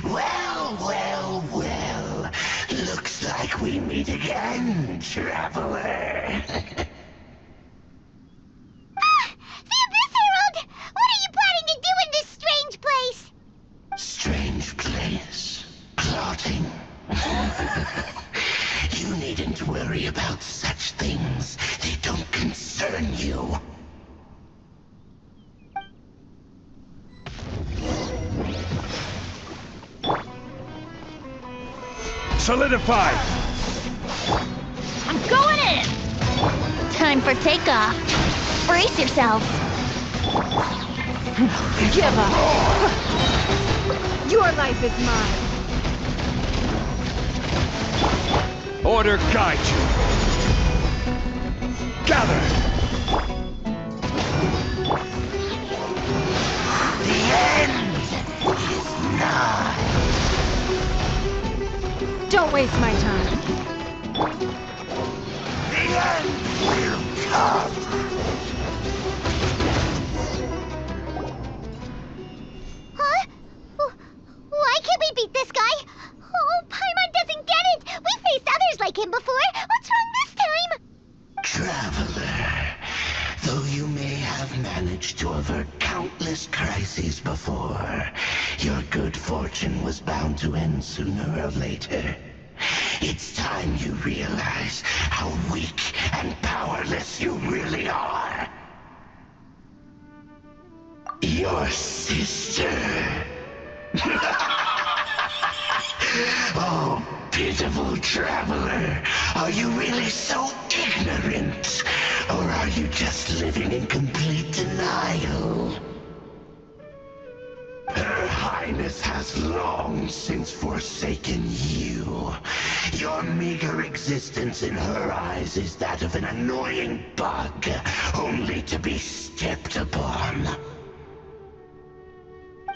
Well, well, well. Looks like we meet again, traveler. The Abyss Herald! What are you planning to do in this strange place? Strange place. Plotting. You needn't worry about such things. They don't concern you. Solidify! I'm going in! Time for takeoff. Brace yourselves. Give up. Your life is mine. Order guide you! Gather! The end is nigh. Don't waste my time. The end will come. Huh? Why can't we beat this guy? Oh, Paimon doesn't get it! We faced others like him before! What's wrong this time? Traveler, though you may have managed to avert countless crises before, your good fortune was bound to end sooner or later. It's time you realize how weak and powerless you really are. Your sister. Oh, pitiful traveler. Are you really so ignorant? Or are you just living in complete denial? Her Highness has long since forsaken you. Your meager existence in her eyes is that of an annoying bug, only to be stepped upon.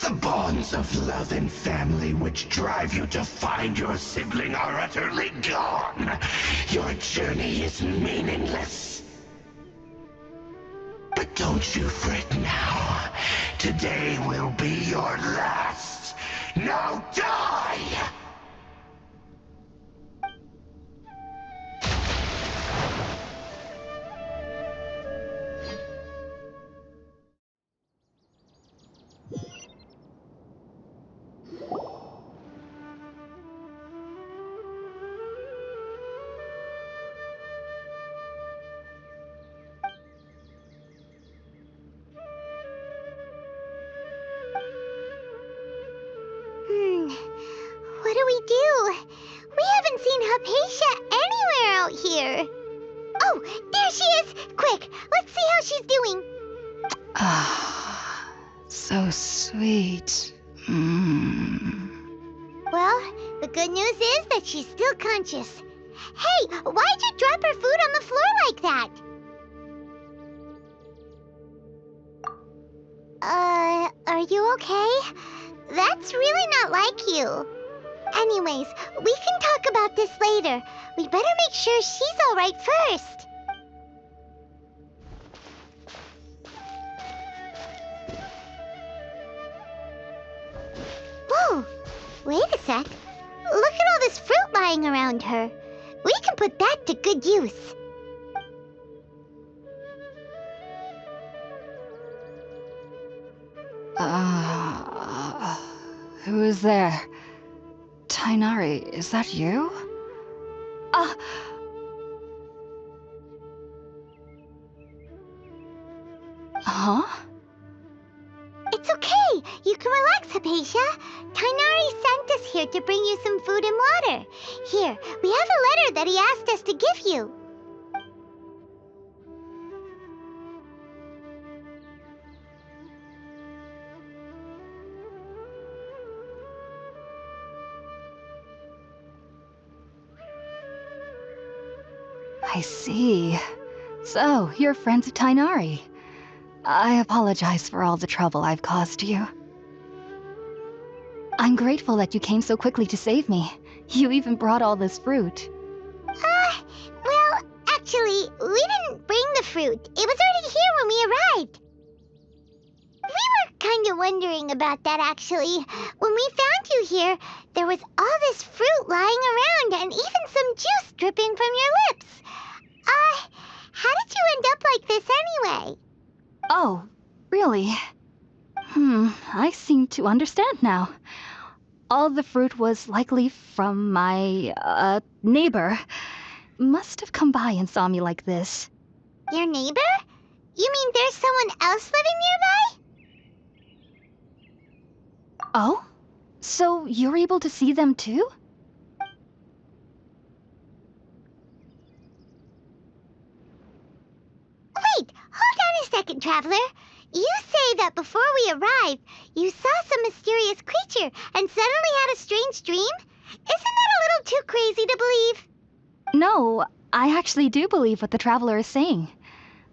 The bonds of love and family which drive you to find your sibling are utterly gone. Your journey is meaningless. But don't you fret now. Today will be your last. Now die! What do we do? We haven't seen Hypatia anywhere out here. Oh, there she is! Quick, let's see how she's doing. Ah, so sweet. Mm. Well, the good news is that she's still conscious. Hey, why'd you drop her food on the floor like that? Are you okay? That's really not like you. Anyways, we can talk about this later. We better make sure she's alright first. Whoa! Wait a sec. Look at all this fruit lying around her. We can put that to good use. Who is there? Tainari, is that you? Huh? It's okay. You can relax, Hypatia. Tainari sent us here to bring you some food and water. Here, we have a letter that he asked us to give you. I see. So, you're friends of Tainari. I apologize for all the trouble I've caused you. I'm grateful that you came so quickly to save me. You even brought all this fruit. Well, actually, we didn't bring the fruit. It was already here when we arrived. We were kinda wondering about that, actually. When we found you here, there was all this fruit lying around and even some juice dripping from your lips. How did you end up like this anyway? Oh, really? I seem to understand now. All the fruit was likely from my, neighbor. Must have come by and saw me like this. Your neighbor? You mean there's someone else living nearby? Oh? So you're able to see them too? Wait, hold on a second, Traveler. You say that before we arrived, you saw some mysterious creature and suddenly had a strange dream? Isn't that a little too crazy to believe? No, I actually do believe what the traveler is saying.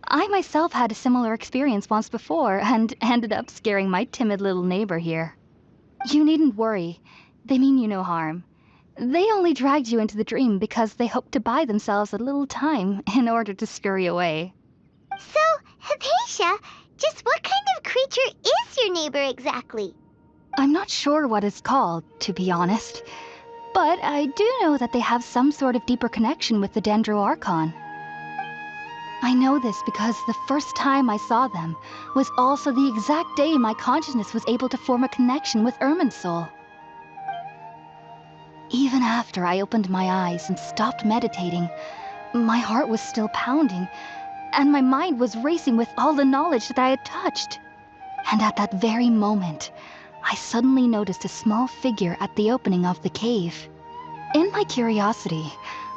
I myself had a similar experience once before and ended up scaring my timid little neighbor here. You needn't worry. They mean you no harm. They only dragged you into the dream because they hoped to buy themselves a little time in order to scurry away. So, Hypatia, just what kind of creature is your neighbor exactly? I'm not sure what it's called, to be honest. But I do know that they have some sort of deeper connection with the Dendro Archon. I know this because the first time I saw them was also the exact day my consciousness was able to form a connection with Irminsul. Even after I opened my eyes and stopped meditating, my heart was still pounding, and my mind was racing with all the knowledge that I had touched. And at that very moment, I suddenly noticed a small figure at the opening of the cave. In my curiosity,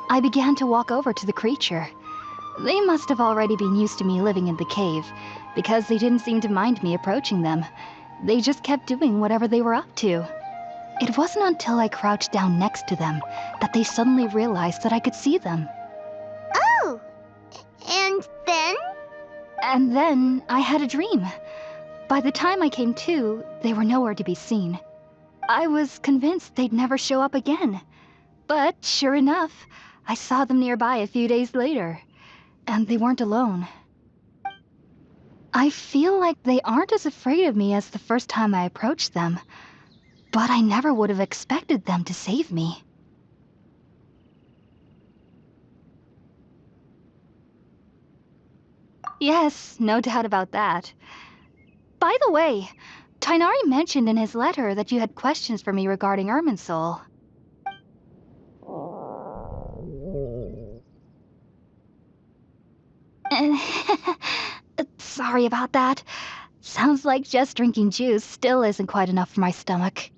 I began to walk over to the creature. They must have already been used to me living in the cave, because they didn't seem to mind me approaching them. They just kept doing whatever they were up to. It wasn't until I crouched down next to them that they suddenly realized that I could see them. Oh, and then? And then I had a dream. By the time I came to, they were nowhere to be seen. I was convinced they'd never show up again. But sure enough, I saw them nearby a few days later. And they weren't alone. I feel like they aren't as afraid of me as the first time I approached them. But I never would have expected them to save me. Yes, no doubt about that. By the way, Tainari mentioned in his letter that you had questions for me regarding Irminsul. Sorry about that. Sounds like just drinking juice still isn't quite enough for my stomach.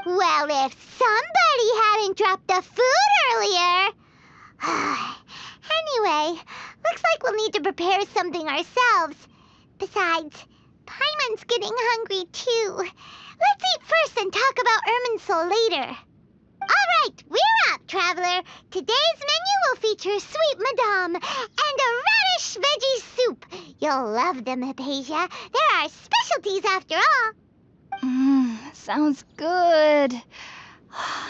Well, if somebody hadn't dropped the food earlier... Anyway, looks like we'll need to prepare something ourselves. Besides, Paimon's getting hungry too. Let's eat first and talk about Irminsul later. Alright, we're up, Traveler. Today's menu will feature sweet madame and a radish veggie soup. You'll love them, Hypatia. They're our specialties after all. Sounds good.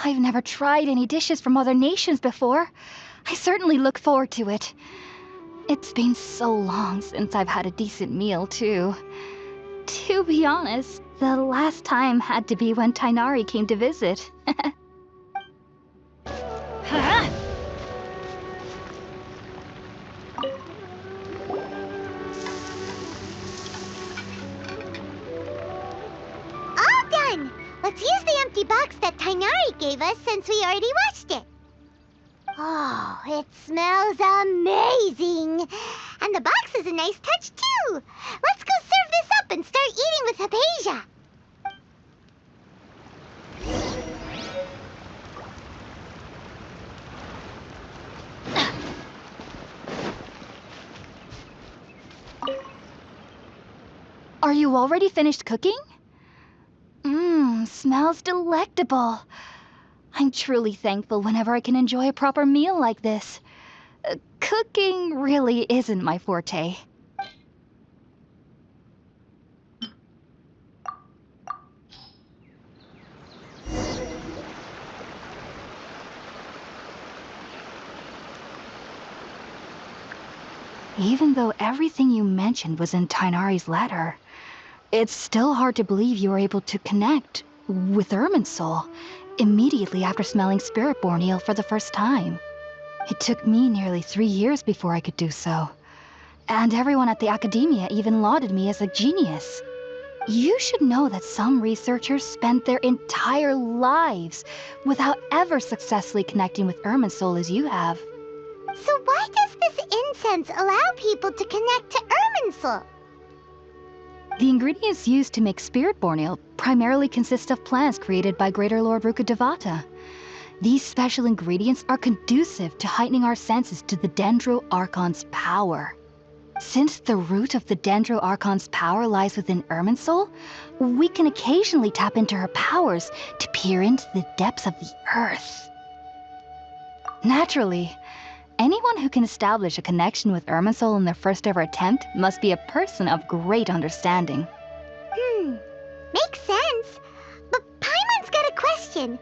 I've never tried any dishes from other nations before. I certainly look forward to it. It's been so long since I've had a decent meal, too. To be honest, the last time had to be when Tainari came to visit. Huh? All done! Let's use the empty box that Tainari gave us since we already watched it. Oh, it smells amazing! And the box is a nice touch, too! Let's go serve this up and start eating with Hypatia! Are you already finished cooking? Smells delectable. I'm truly thankful whenever I can enjoy a proper meal like this. Cooking really isn't my forte. Even though everything you mentioned was in Tainari's letter, It's still hard to believe you were able to connect with Irminsul immediately after smelling Spiritborn Ale for the first time. It took me nearly 3 years before I could do so. And everyone at the Academia even lauded me as a genius. You should know that some researchers spent their entire lives without ever successfully connecting with Irminsul as you have. So why does this incense allow people to connect to Irminsul? The ingredients used to make Spiritborn Ale primarily consist of plants created by Greater Lord Rukkhadevata. These special ingredients are conducive to heightening our senses to the Dendro Archon's power. Since the root of the Dendro Archon's power lies within Irminsul, we can occasionally tap into her powers to peer into the depths of the earth. Naturally, anyone who can establish a connection with Irminsul in their first ever attempt must be a person of great understanding. Makes sense. But Paimon's got a question.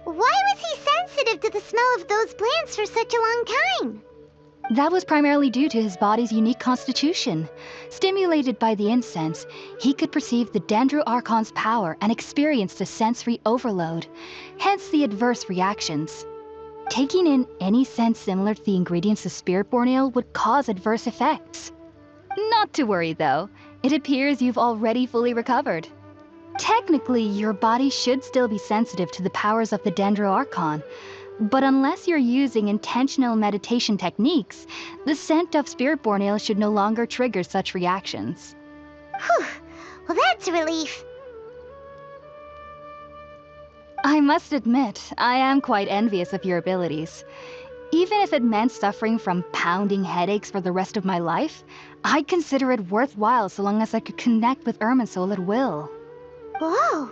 Why was he sensitive to the smell of those plants for such a long time? That was primarily due to his body's unique constitution. Stimulated by the incense, he could perceive the Dendro Archon's power and experienced a sensory overload, hence the adverse reactions. Taking in any scent similar to the ingredients of Spiritborn Ale would cause adverse effects. Not to worry though, it appears you've already fully recovered. Technically, your body should still be sensitive to the powers of the Dendro Archon, but unless you're using intentional meditation techniques, the scent of Spiritborn Ale should no longer trigger such reactions. Whew. Well, that's a relief. I must admit, I am quite envious of your abilities. Even if it meant suffering from pounding headaches for the rest of my life, I'd consider it worthwhile so long as I could connect with Irminsul at will. Whoa,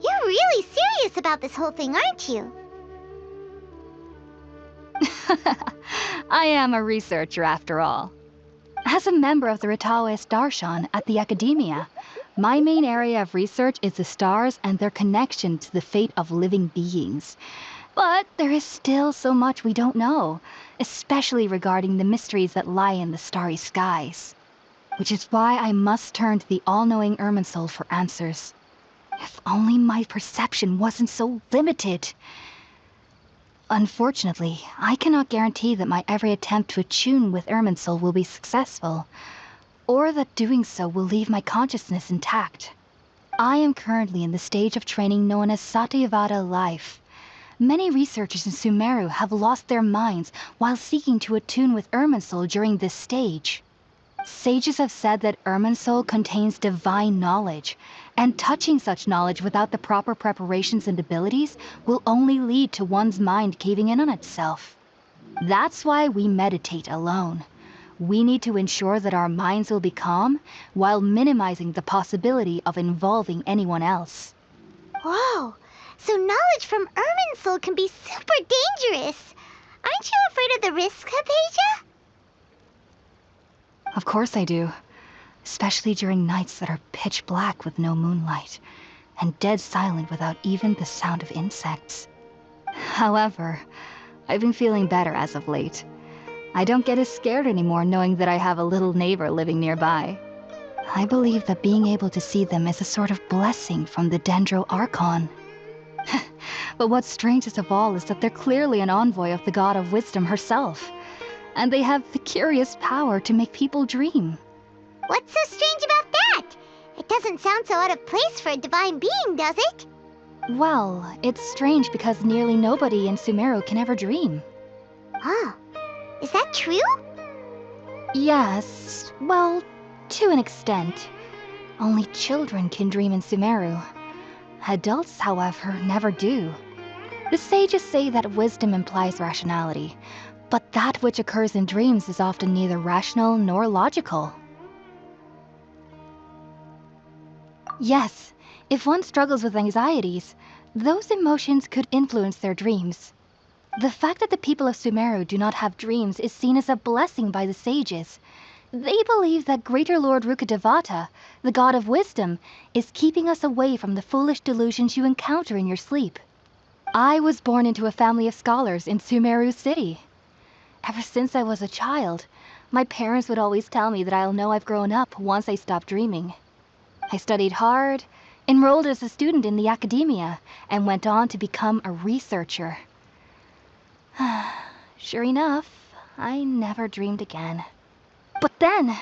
you're really serious about this whole thing, aren't you? I am a researcher after all. As a member of the Ritaoist Archon at the Academia, my main area of research is the stars and their connection to the fate of living beings. But there is still so much we don't know, especially regarding the mysteries that lie in the starry skies. Which is why I must turn to the all-knowing Irminsul for answers. If only my perception wasn't so limited. Unfortunately, I cannot guarantee that my every attempt to attune with Irminsul will be successful, or that doing so will leave my consciousness intact. I am currently in the stage of training known as Satyavada life. Many researchers in Sumeru have lost their minds while seeking to attune with Irminsul during this stage. Sages have said that Irminsul contains divine knowledge, and touching such knowledge without the proper preparations and abilities will only lead to one's mind caving in on itself. That's why we meditate alone. We need to ensure that our minds will be calm while minimizing the possibility of involving anyone else. Whoa, so knowledge from Irminsul can be super dangerous. Aren't you afraid of the risks, Hypatia? Of course I do. Especially during nights that are pitch black with no moonlight, and dead silent without even the sound of insects. However, I've been feeling better as of late. I don't get as scared anymore knowing that I have a little neighbor living nearby. I believe that being able to see them is a sort of blessing from the Dendro Archon. But what's strangest of all is that they're clearly an envoy of the God of Wisdom herself, and they have the curious power to make people dream. What's so strange about that? It doesn't sound so out of place for a divine being, does it? Well, it's strange because nearly nobody in Sumeru can ever dream. Oh, is that true? Yes, well, to an extent. Only children can dream in Sumeru. Adults, however, never do. The sages say that wisdom implies rationality, but that which occurs in dreams is often neither rational nor logical. Yes, if one struggles with anxieties, those emotions could influence their dreams. The fact that the people of Sumeru do not have dreams is seen as a blessing by the sages. They believe that Greater Lord Rukkhadevata, the God of Wisdom, is keeping us away from the foolish delusions you encounter in your sleep. I was born into a family of scholars in Sumeru City. Ever since I was a child, my parents would always tell me that I'll know I've grown up once I stop dreaming. I studied hard, enrolled as a student in the academia, and went on to become a researcher. Sure enough, I never dreamed again. But then,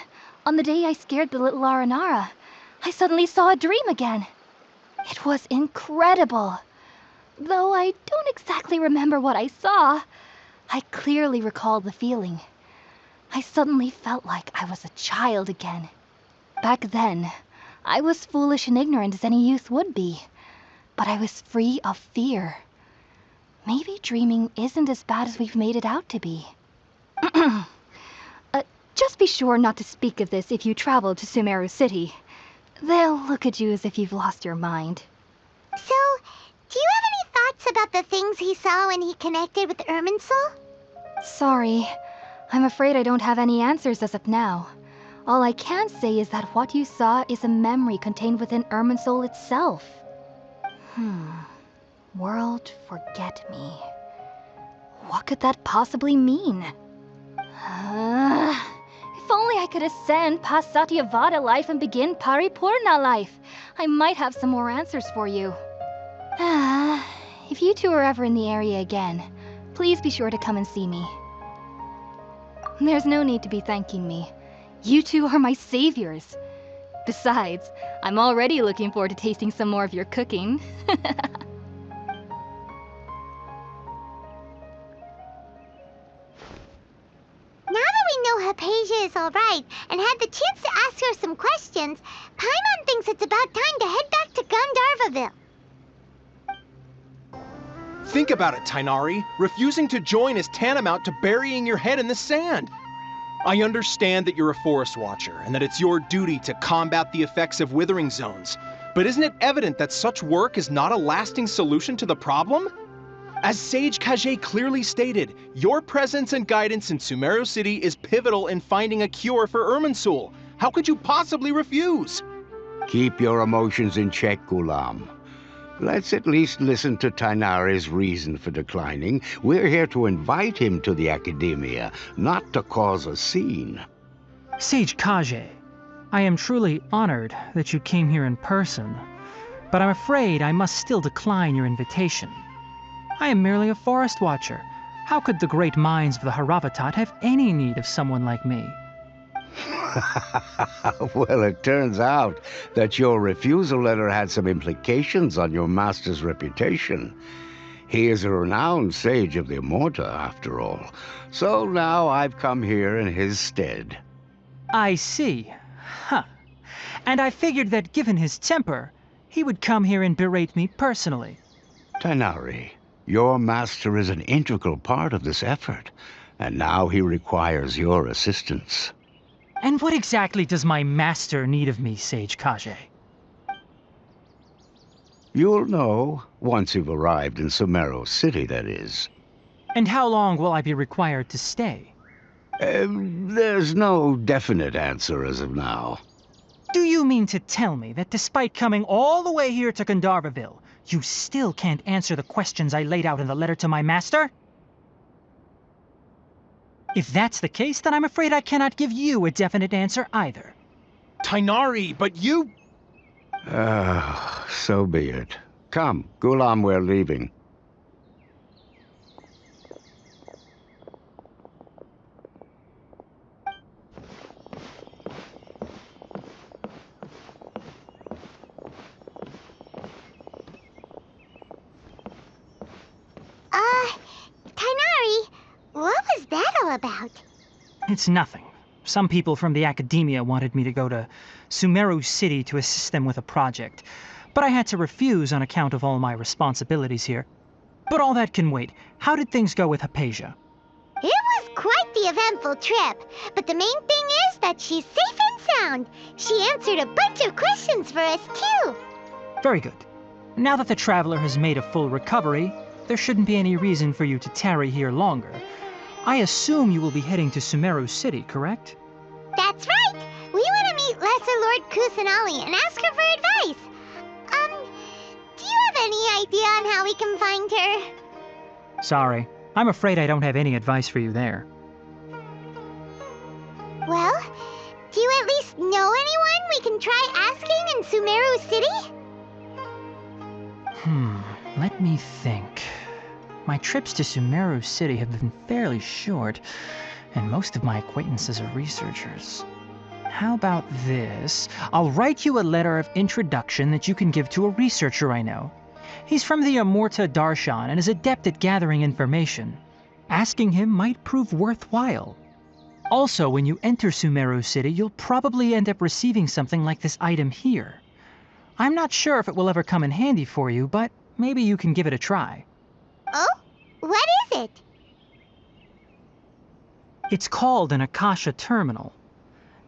on the day I scared the little Aranara, I suddenly saw a dream again. It was incredible. Though I don't exactly remember what I saw, I clearly recall the feeling. I suddenly felt like I was a child again. Back then, I was foolish and ignorant as any youth would be, but I was free of fear. Maybe dreaming isn't as bad as we've made it out to be. Just be sure not to speak of this if you travel to Sumeru City. They'll look at you as if you've lost your mind. So, do you have any thoughts about the things he saw when he connected with Irminsul? Sorry, I'm afraid I don't have any answers as of now. All I can say is that what you saw is a memory contained within Irminsul itself. World forget me. What could that possibly mean? If only I could ascend past Satyavada life and begin Paripurna life, I might have some more answers for you. If you two are ever in the area again, please be sure to come and see me. There's no need to be thanking me. You two are my saviors. Besides, I'm already looking forward to tasting some more of your cooking. Now that we know Hypatia is alright and had the chance to ask her some questions, Paimon thinks it's about time to head back to Gandharvaville. Think about it, Tainari. Refusing to join is tantamount to burying your head in the sand. I understand that you're a forest watcher and that it's your duty to combat the effects of withering zones. But isn't it evident that such work is not a lasting solution to the problem? As Sage Kage clearly stated, your presence and guidance in Sumeru City is pivotal in finding a cure for Irminsul. How could you possibly refuse? Keep your emotions in check, Ghulam. Let's at least listen to Tainari's reason for declining. We're here to invite him to the Academia, not to cause a scene. Sage Kage, I am truly honored that you came here in person, but I'm afraid I must still decline your invitation. I am merely a forest watcher. How could the great minds of the Haravatat have any need of someone like me? Well, it turns out that your refusal letter had some implications on your master's reputation. He is a renowned sage of the Immorta, after all. So now I've come here in his stead. I see. Huh. And I figured that given his temper, he would come here and berate me personally. Tainari, your master is an integral part of this effort, and now he requires your assistance. And what exactly does my master need of me, Sage Kage? You'll know, once you've arrived in Sumeru City, that is. And how long will I be required to stay? There's no definite answer as of now. Do you mean to tell me that despite coming all the way here to Gandharvaville, you still can't answer the questions I laid out in the letter to my master? If that's the case, then I'm afraid I cannot give you a definite answer either. Tainari, but you... So be it. Come, Ghulam, we're leaving. Tainari, what was that all about? It's nothing. Some people from the academia wanted me to go to Sumeru City to assist them with a project, but I had to refuse on account of all my responsibilities here. But all that can wait. How did things go with Hypatia? It was quite the eventful trip, but the main thing is that she's safe and sound. She answered a bunch of questions for us, too. Very good. Now that the traveler has made a full recovery, there shouldn't be any reason for you to tarry here longer. I assume you will be heading to Sumeru City, correct? That's right. We want to meet Lesser Lord Kusanali and ask her for advice. Do you have any idea on how we can find her? Sorry. I'm afraid I don't have any advice for you there. Well, do you at least know anyone we can try asking in Sumeru City? Let me think. My trips to Sumeru City have been fairly short, and most of my acquaintances are researchers. How about this? I'll write you a letter of introduction that you can give to a researcher I know. He's from the Amorta Darshan and is adept at gathering information. Asking him might prove worthwhile. Also, when you enter Sumeru City, you'll probably end up receiving something like this item here. I'm not sure if it will ever come in handy for you, but maybe you can give it a try. Oh? What is it? It's called an Akasha Terminal.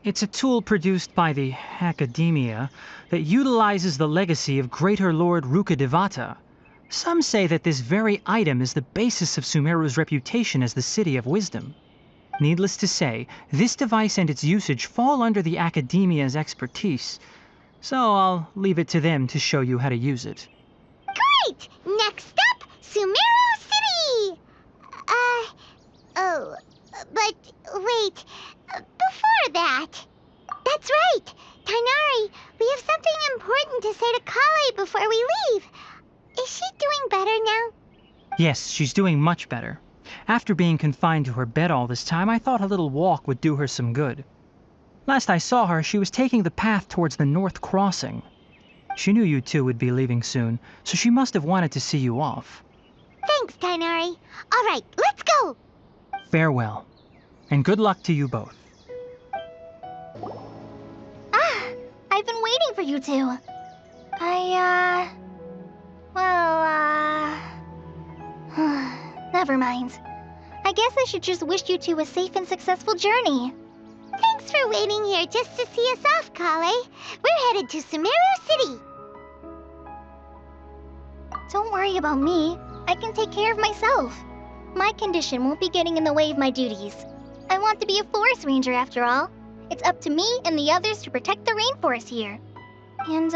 It's a tool produced by the Academia that utilizes the legacy of Greater Lord Rukkhadevata. Some say that this very item is the basis of Sumeru's reputation as the City of Wisdom. Needless to say, this device and its usage fall under the Academia's expertise, so I'll leave it to them to show you how to use it. Great! Next up, Sumeru City! But wait, before that. That's right! Tainari, we have something important to say to Kale before we leave. Is she doing better now? Yes, she's doing much better. After being confined to her bed all this time, I thought a little walk would do her some good. Last I saw her, she was taking the path towards the North Crossing. She knew you two would be leaving soon, so she must have wanted to see you off. Thanks, Tainari. All right, let's go! Farewell, and good luck to you both. I've been waiting for you two. Never mind. I guess I should just wish you two a safe and successful journey. Thanks for waiting here just to see us off, Kale. We're headed to Sumeru City. Don't worry about me. I can take care of myself. My condition won't be getting in the way of my duties. I want to be a forest ranger after all. It's up to me and the others to protect the rainforest here. And,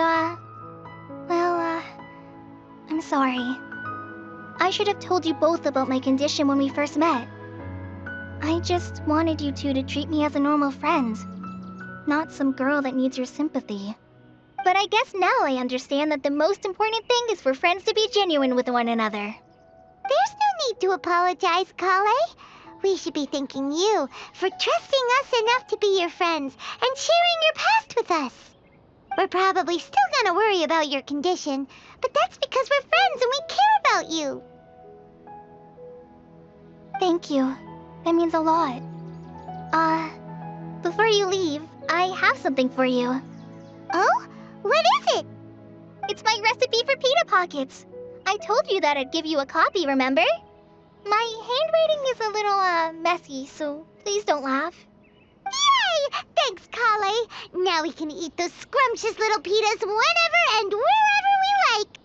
I'm sorry. I should have told you both about my condition when we first met. I just wanted you two to treat me as a normal friend, not some girl that needs your sympathy. But I guess now I understand that the most important thing is for friends to be genuine with one another. There's no need to apologize, Kale. We should be thanking you for trusting us enough to be your friends and sharing your past with us. We're probably still gonna worry about your condition, but that's because we're friends and we care about you. Thank you. That means a lot. Before you leave, I have something for you. Oh? What is it? It's my recipe for pita pockets. I told you that I'd give you a copy, remember? My handwriting is a little, messy, so please don't laugh. Yay! Thanks, Kale. Now we can eat those scrumptious little pitas whenever and wherever we like.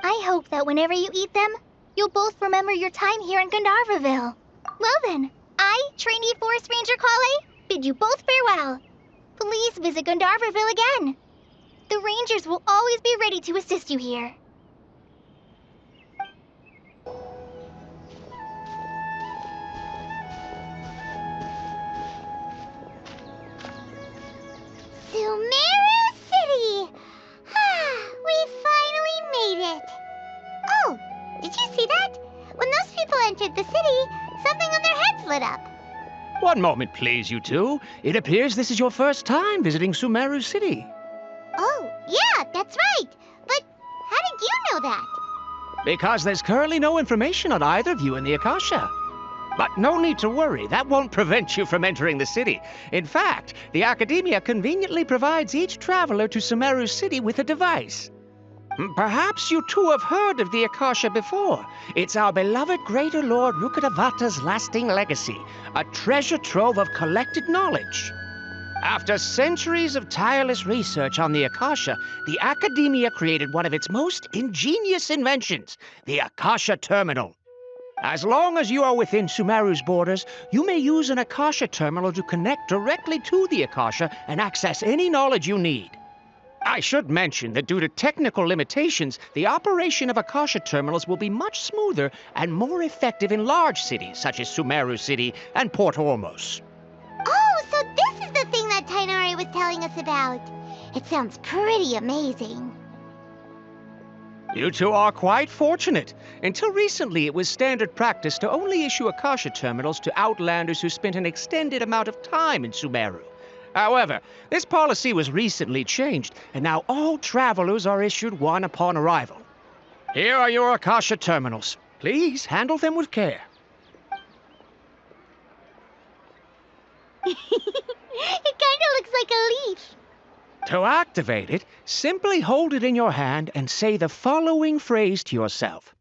I hope that whenever you eat them, you'll both remember your time here in Gandharvaville. Well then, I, trainee Forest Ranger Kale, bid you both farewell. Please visit Gandharvaville again. The Rangers will always be ready to assist you here. Sumeru City! We finally made it. Oh, did you see that? When those people entered the city, something on their heads lit up. One moment, please, you two. It appears this is your first time visiting Sumeru City. Oh, yeah, that's right. But how did you know that? Because there's currently no information on either of you in the Akasha. But no need to worry, that won't prevent you from entering the city. In fact, the Academia conveniently provides each traveler to Sumeru City with a device. Perhaps you two have heard of the Akasha before. It's our beloved Greater Lord Rukkhadevata's lasting legacy, a treasure trove of collected knowledge. After centuries of tireless research on the Akasha, the Academia created one of its most ingenious inventions, the Akasha Terminal. As long as you are within Sumeru's borders, you may use an Akasha Terminal to connect directly to the Akasha and access any knowledge you need. I should mention that due to technical limitations, the operation of Akasha Terminals will be much smoother and more effective in large cities such as Sumeru City and Port Ormos. Oh, so this is the thing that Tainari was telling us about. It sounds pretty amazing. You two are quite fortunate. Until recently, it was standard practice to only issue Akasha terminals to outlanders who spent an extended amount of time in Sumeru. However, this policy was recently changed, and now all travelers are issued one upon arrival. Here are your Akasha terminals. Please handle them with care. It kinda looks like a leaf. To activate it, simply hold it in your hand and say the following phrase to yourself.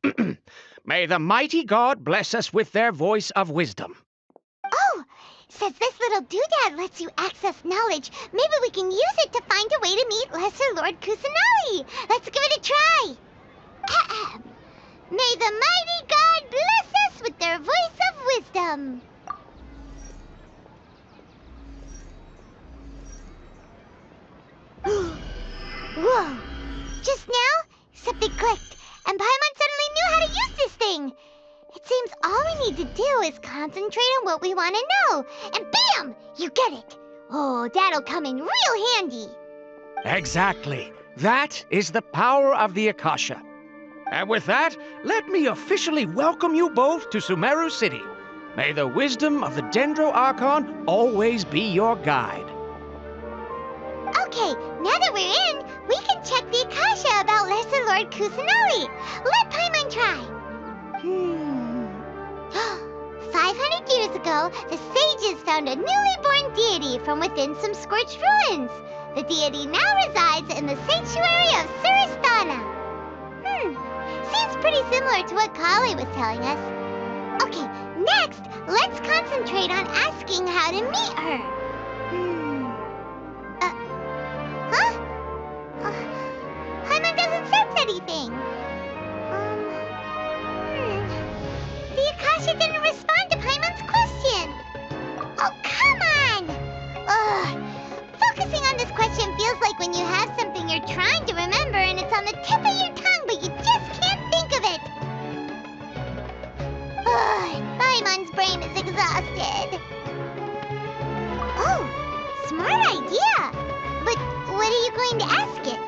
May the mighty God bless us with their voice of wisdom. Oh, since this little doodad lets you access knowledge, maybe we can use it to find a way to meet Lesser Lord Kusanali. Let's give it a try. Ahem. May the mighty God bless us with their voice of wisdom. Whoa! Just now, something clicked, and Paimon suddenly knew how to use this thing. It seems all we need to do is concentrate on what we want to know, and bam! You get it. Oh, that'll come in real handy. Exactly. That is the power of the Akasha. And with that, let me officially welcome you both to Sumeru City. May the wisdom of the Dendro Archon always be your guide. Okay, now that we're in, we can check the Akasha about Lesser Lord Kusanali. Let Paimon try. 500 years ago, the sages found a newly born deity from within some scorched ruins. The deity now resides in the sanctuary of Suristana. Seems pretty similar to what Kali was telling us. Okay, next, let's concentrate on asking how to meet her. Paimon doesn't sense anything. The Akasha didn't respond to Paimon's question. Oh, come on! Ugh. Focusing on this question feels like when you have something you're trying to remember and it's on the tip of your tongue, but you just can't think of it. Ugh. Paimon's brain is exhausted. Oh, smart idea. But what are you going to ask it?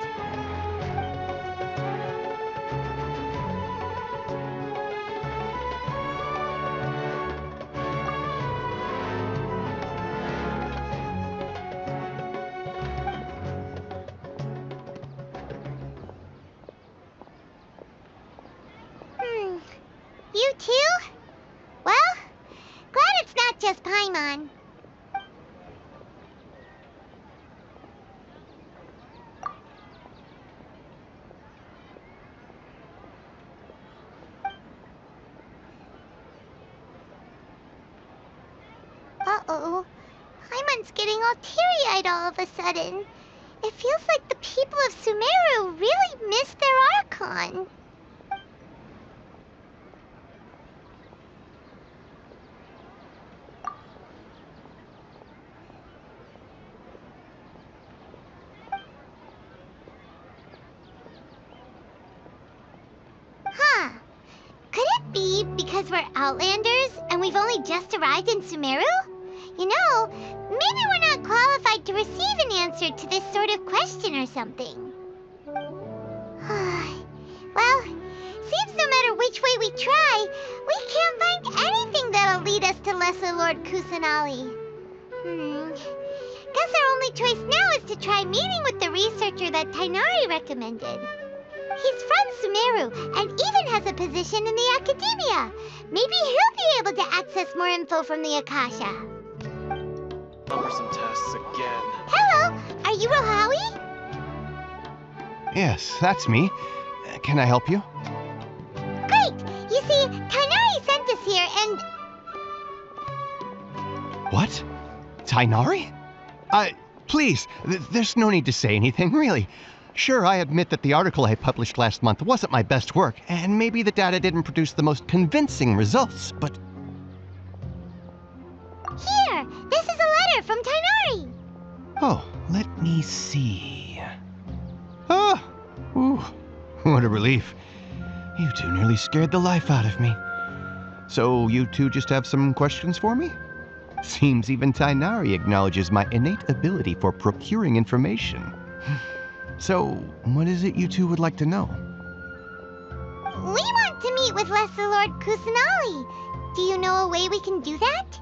You too? Well, glad it's not just Paimon. Uh-oh. Paimon's getting all teary-eyed all of a sudden. It feels like the people of Sumeru really miss their Archon. Huh. Could it be because we're Outlanders and we've only just arrived in Sumeru? You know, maybe we're not qualified to receive an answer to this sort of question or something. Well, seems no matter which way we try, we can't find anything that'll lead us to Lesser Lord Kusanali. Guess our only choice now is to try meeting with the researcher that Tainari recommended. He's from Sumeru and even has a position in the Academia. Maybe he'll be able to access more info from the Akasha. Some tests again. Hello, are you Rohawi? Yes, that's me. Can I help you? Great! You see, Tainari sent us here and... What? Tainari? Please, there's no need to say anything, really. Sure, I admit that the article I published last month wasn't my best work, and maybe the data didn't produce the most convincing results, but... Here! This is a letter from Tainari! Oh, let me see... Oh! Ooh, what a relief. You two nearly scared the life out of me. So you two just have some questions for me? Seems even Tainari acknowledges my innate ability for procuring information. So, what is it you two would like to know? We want to meet with Lesser Lord Kusanali. Do you know a way we can do that?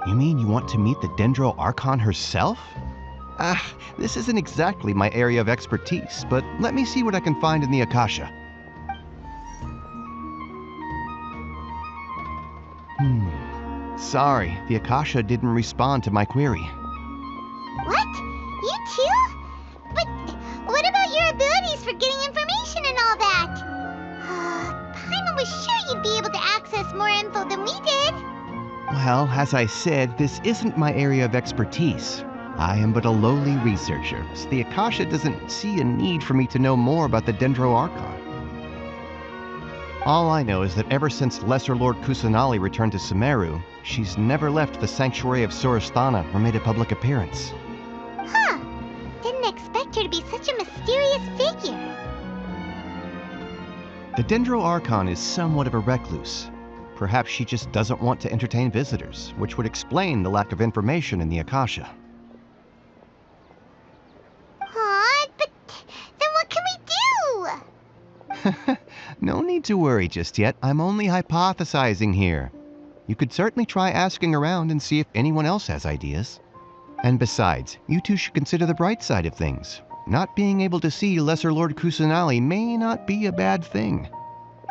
You mean you want to meet the Dendro Archon herself? This isn't exactly my area of expertise, but let me see what I can find in the Akasha. Sorry, the Akasha didn't respond to my query. What? You too? But what about your abilities for getting information and all that? Paimon was sure you'd be able to access more info than we did. Well, as I said, this isn't my area of expertise. I am but a lowly researcher, so the Akasha doesn't see a need for me to know more about the Dendro Archon. All I know is that ever since Lesser Lord Kusanali returned to Sumeru, she's never left the Sanctuary of Sorasthana or made a public appearance. Huh. Didn't expect her to be such a mysterious figure. The Dendro Archon is somewhat of a recluse. Perhaps she just doesn't want to entertain visitors, which would explain the lack of information in the Akasha. But then what can we do? No need to worry just yet. I'm only hypothesizing here. You could certainly try asking around and see if anyone else has ideas. And besides, you two should consider the bright side of things. Not being able to see Lesser Lord Kusanali may not be a bad thing.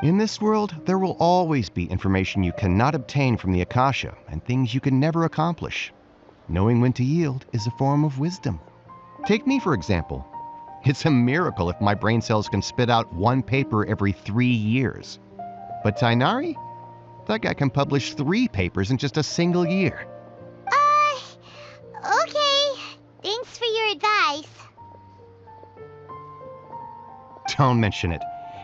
In this world, there will always be information you cannot obtain from the Akasha and things you can never accomplish. Knowing when to yield is a form of wisdom. Take me, for example. It's a miracle if my brain cells can spit out one paper every 3 years. But Tainari? That guy can publish 3 papers in just a single year. Okay. Thanks for your advice. Don't mention it.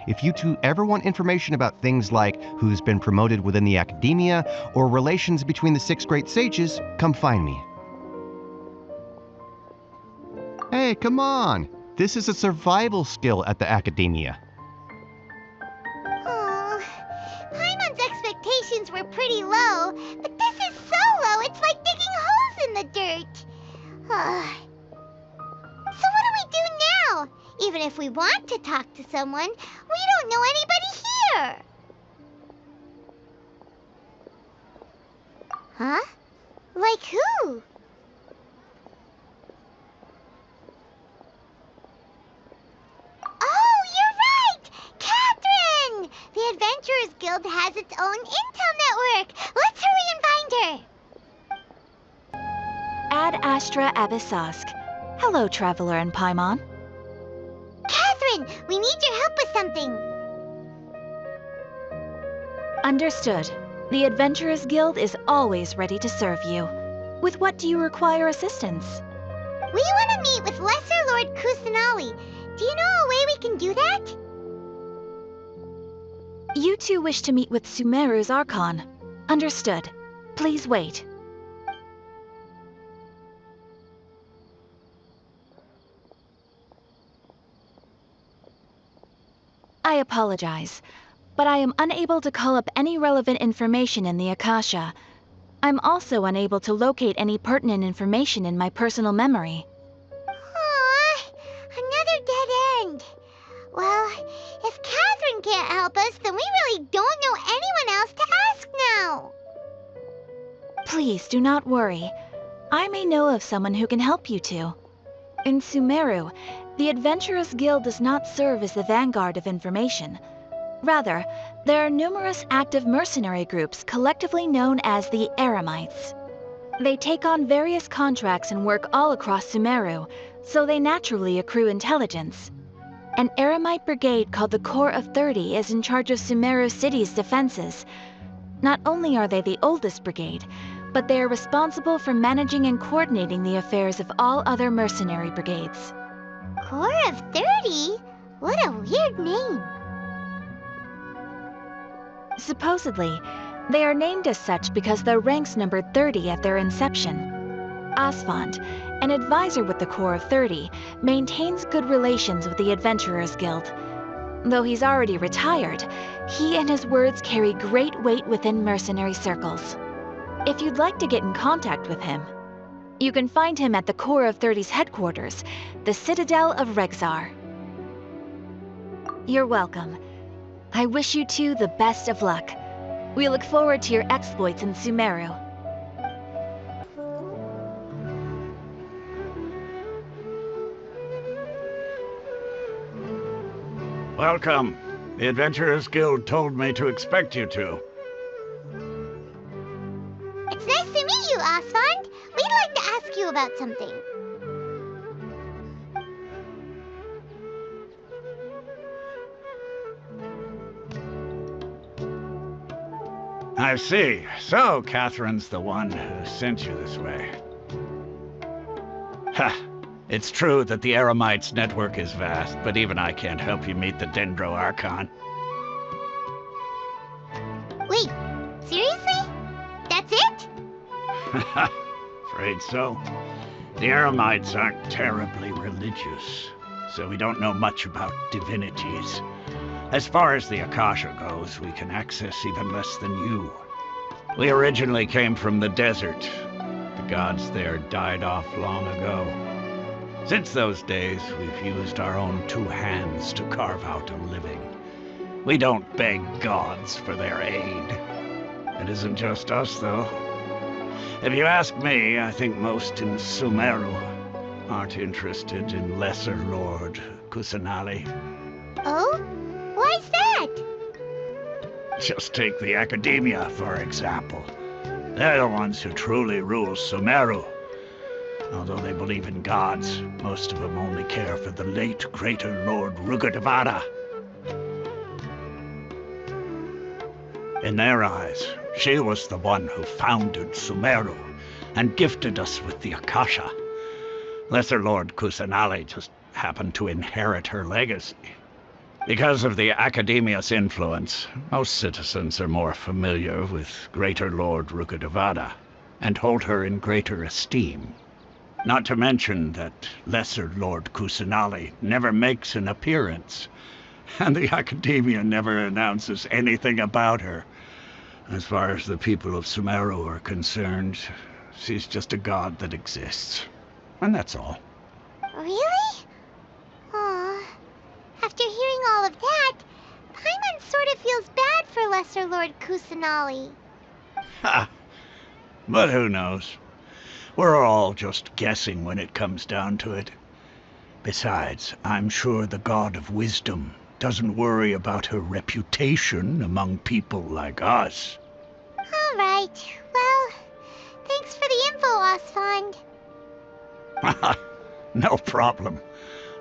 If you two ever want information about things like who's been promoted within the academia or relations between the 6 great sages, come find me. Hey, come on! This is a survival skill at the academia. Paimon's expectations were pretty low, but this is so low, it's like digging holes in the dirt. So what do we do now? Even if we want to talk to someone, we don't know anybody here. Huh? Like who? Oh, you're right! Catherine! The Adventurers Guild has its own intel network. Let's hurry and find her. Ad Astra Abyssosk. Hello, Traveler and Paimon. Catherine, we need your help with something. Understood. The Adventurers Guild is always ready to serve you. With what do you require assistance? We want to meet with Lesser Lord Kusanali. Do you know a way we can do that? You two wish to meet with Sumeru's Archon. Understood. Please wait. I apologize, but I am unable to call up any relevant information in the Akasha. I'm also unable to locate any pertinent information in my personal memory. Another dead end. Well, if Catherine can't help us, then we really don't know anyone else to ask now. Please do not worry. I may know of someone who can help you two. In Sumeru, the Adventurers Guild does not serve as the vanguard of information. Rather, there are numerous active mercenary groups collectively known as the Eremites. They take on various contracts and work all across Sumeru, so they naturally accrue intelligence. An Eremite brigade called the Corps of 30 is in charge of Sumeru City's defenses. Not only are they the oldest brigade, but they are responsible for managing and coordinating the affairs of all other mercenary brigades. Corps of 30? What a weird name. Supposedly, they are named as such because their ranks numbered 30 at their inception. Asfand, an advisor with the Corps of 30, maintains good relations with the Adventurers Guild. Though he's already retired, he and his words carry great weight within mercenary circles. If you'd like to get in contact with him... You can find him at the core of 30's headquarters, the Citadel of Rexar. You're welcome. I wish you two the best of luck. We look forward to your exploits in Sumeru. Welcome. The Adventurers Guild told me to expect you two. It's nice to meet you, Osfond. We'd like to ask you about something. I see. So, Catherine's the one who sent you this way. Ha! It's true that the Eremites' network is vast, but even I can't help you meet the Dendro Archon. Wait, seriously? That's it? Afraid so. The Eremites aren't terribly religious, so we don't know much about divinities. As far as the Akasha goes, we can access even less than you. We originally came from the desert. The gods there died off long ago. Since those days, we've used our own two hands to carve out a living. We don't beg gods for their aid. It isn't just us, though. If you ask me, I think most in Sumeru aren't interested in Lesser Lord Kusanali. Oh? Why's that? Just take the Academia, for example. They're the ones who truly rule Sumeru. Although they believe in gods, most of them only care for the late Greater Lord Rugadavada. In their eyes, she was the one who founded Sumeru and gifted us with the Akasha. Lesser Lord Kusanali just happened to inherit her legacy. Because of the Academia's influence, most citizens are more familiar with Greater Lord Rugadavada and hold her in greater esteem. Not to mention that Lesser Lord Kusanali never makes an appearance, and the Academia never announces anything about her. As far as the people of Sumeru are concerned, she's just a god that exists. And that's all. Really? Aw. After hearing all of that, Paimon sort of feels bad for Lesser Lord Kusanali. Ha! But who knows? We're all just guessing when it comes down to it. Besides, I'm sure the God of Wisdom doesn't worry about her reputation among people like us. All right. Well, thanks for the info, Osfond. No problem.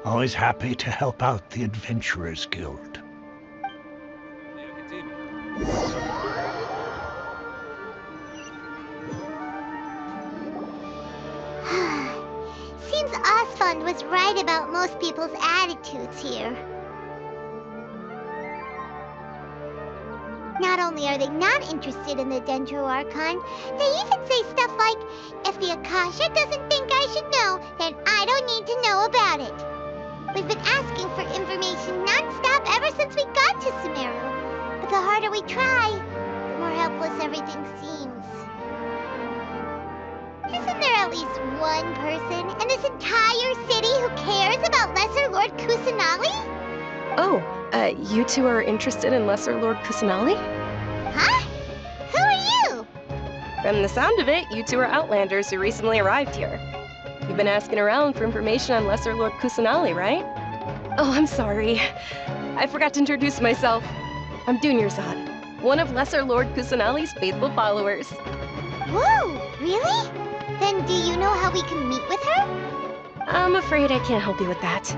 Always happy to help out the Adventurers Guild. Seems Osfond was right about most people's attitudes here. Not only are they not interested in the Dendro Archon, they even say stuff like, if the Akasha doesn't think I should know, then I don't need to know about it. We've been asking for information non-stop ever since we got to Sumeru. But the harder we try, the more helpless everything seems. Isn't there at least one person in this entire city who cares about Lesser Lord Kusanali? Oh, you two are interested in Lesser Lord Kusanali? Huh? Who are you? From the sound of it, you two are Outlanders who recently arrived here. You've been asking around for information on Lesser Lord Kusanali, right? Oh, I'm sorry. I forgot to introduce myself. I'm Dunyarzad, one of Lesser Lord Kusanali's faithful followers. Whoa, really? Then do you know how we can meet with her? I'm afraid I can't help you with that.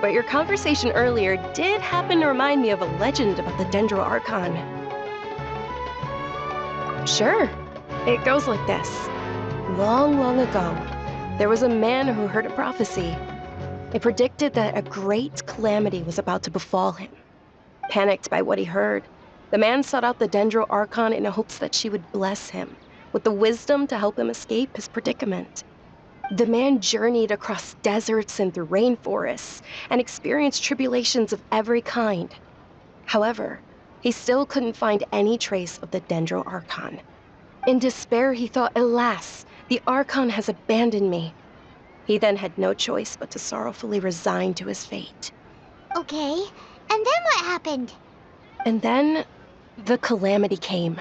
But your conversation earlier did happen to remind me of a legend about the Dendro Archon. Sure. It goes like this. Long, long ago, there was a man who heard a prophecy. It predicted that a great calamity was about to befall him. Panicked by what he heard, the man sought out the Dendro Archon in hopes that she would bless him with the wisdom to help him escape his predicament. The man journeyed across deserts and through rainforests and experienced tribulations of every kind. However, he still couldn't find any trace of the Dendro Archon. In despair, he thought, alas, The Archon has abandoned me. He then had no choice but to sorrowfully resign to his fate. Okay, and then what happened? And then, the calamity came.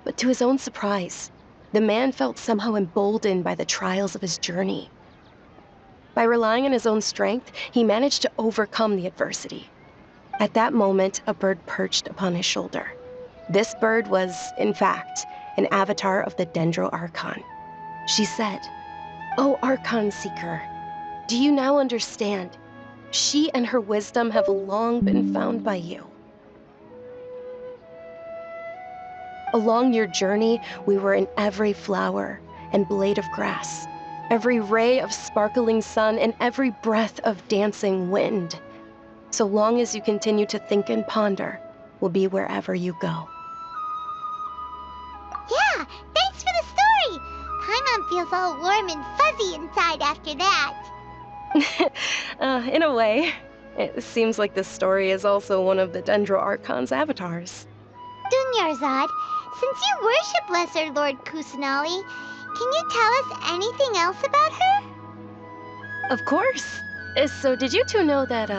But to his own surprise, the man felt somehow emboldened by the trials of his journey. By relying on his own strength, he managed to overcome the adversity. At that moment, a bird perched upon his shoulder. This bird was, in fact, an avatar of the Dendro Archon. She said, "O Archon Seeker, do you now understand? She and her wisdom have long been found by you. Along your journey, we were in every flower and blade of grass, every ray of sparkling sun, and every breath of dancing wind. So long as you continue to think and ponder, we'll be wherever you go." Yeah, thanks for the story! Paimon feels all warm and fuzzy inside after that. In a way. It seems like this story is also one of the Dendro Archon's avatars. Dunyarzad, since you worship Lesser Lord Kusanali, can you tell us anything else about her? Of course. So did you two know that,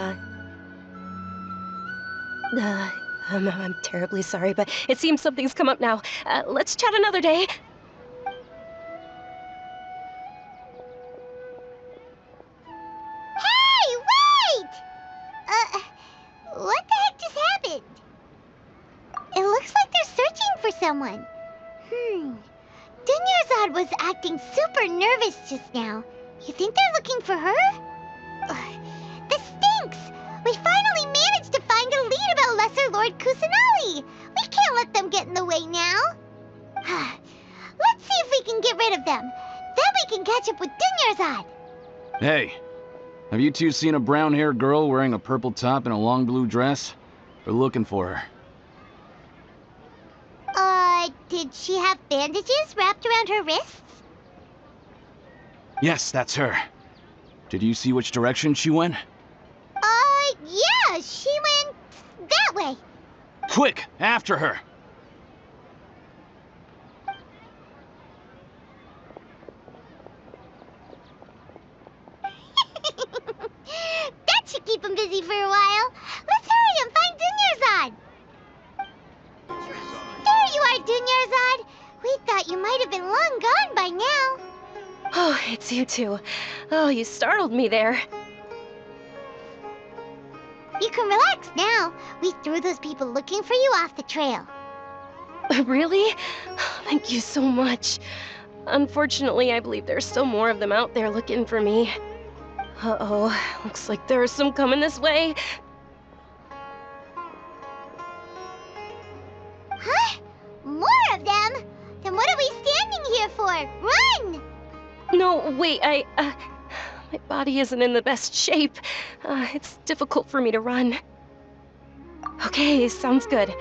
I'm terribly sorry, but it seems something's come up now. Let's chat another day. Hey, wait! What the heck just happened? It looks like they're searching for someone. Dunyarzad was acting super nervous just now. You think they're looking for her? This stinks! We finally managed to find a lead about Lesser Lord Kusanali! We can't let them get in the way now. Let's see if we can get rid of them. Then we can catch up with Dunyarzad. Hey, have you two seen a brown-haired girl wearing a purple top and a long blue dress? We're looking for her. Did she have bandages wrapped around her wrists? Yes, that's her. Did you see which direction she went? Yeah, she went that way. Quick, after her! That should keep him busy for a while. Let's hurry and find Dunyarzad. There you are, Dunyarzad. We thought you might have been long gone by now. Oh, it's you two. Oh, you startled me there. You can relax now. We threw those people looking for you off the trail. Really? Thank you so much. Unfortunately, I believe there's still more of them out there looking for me. Uh-oh, looks like there's some coming this way. Huh? More of them? Then what are we standing here for? Run! No, wait, my body isn't in the best shape. It's difficult for me to run. Okay, sounds good.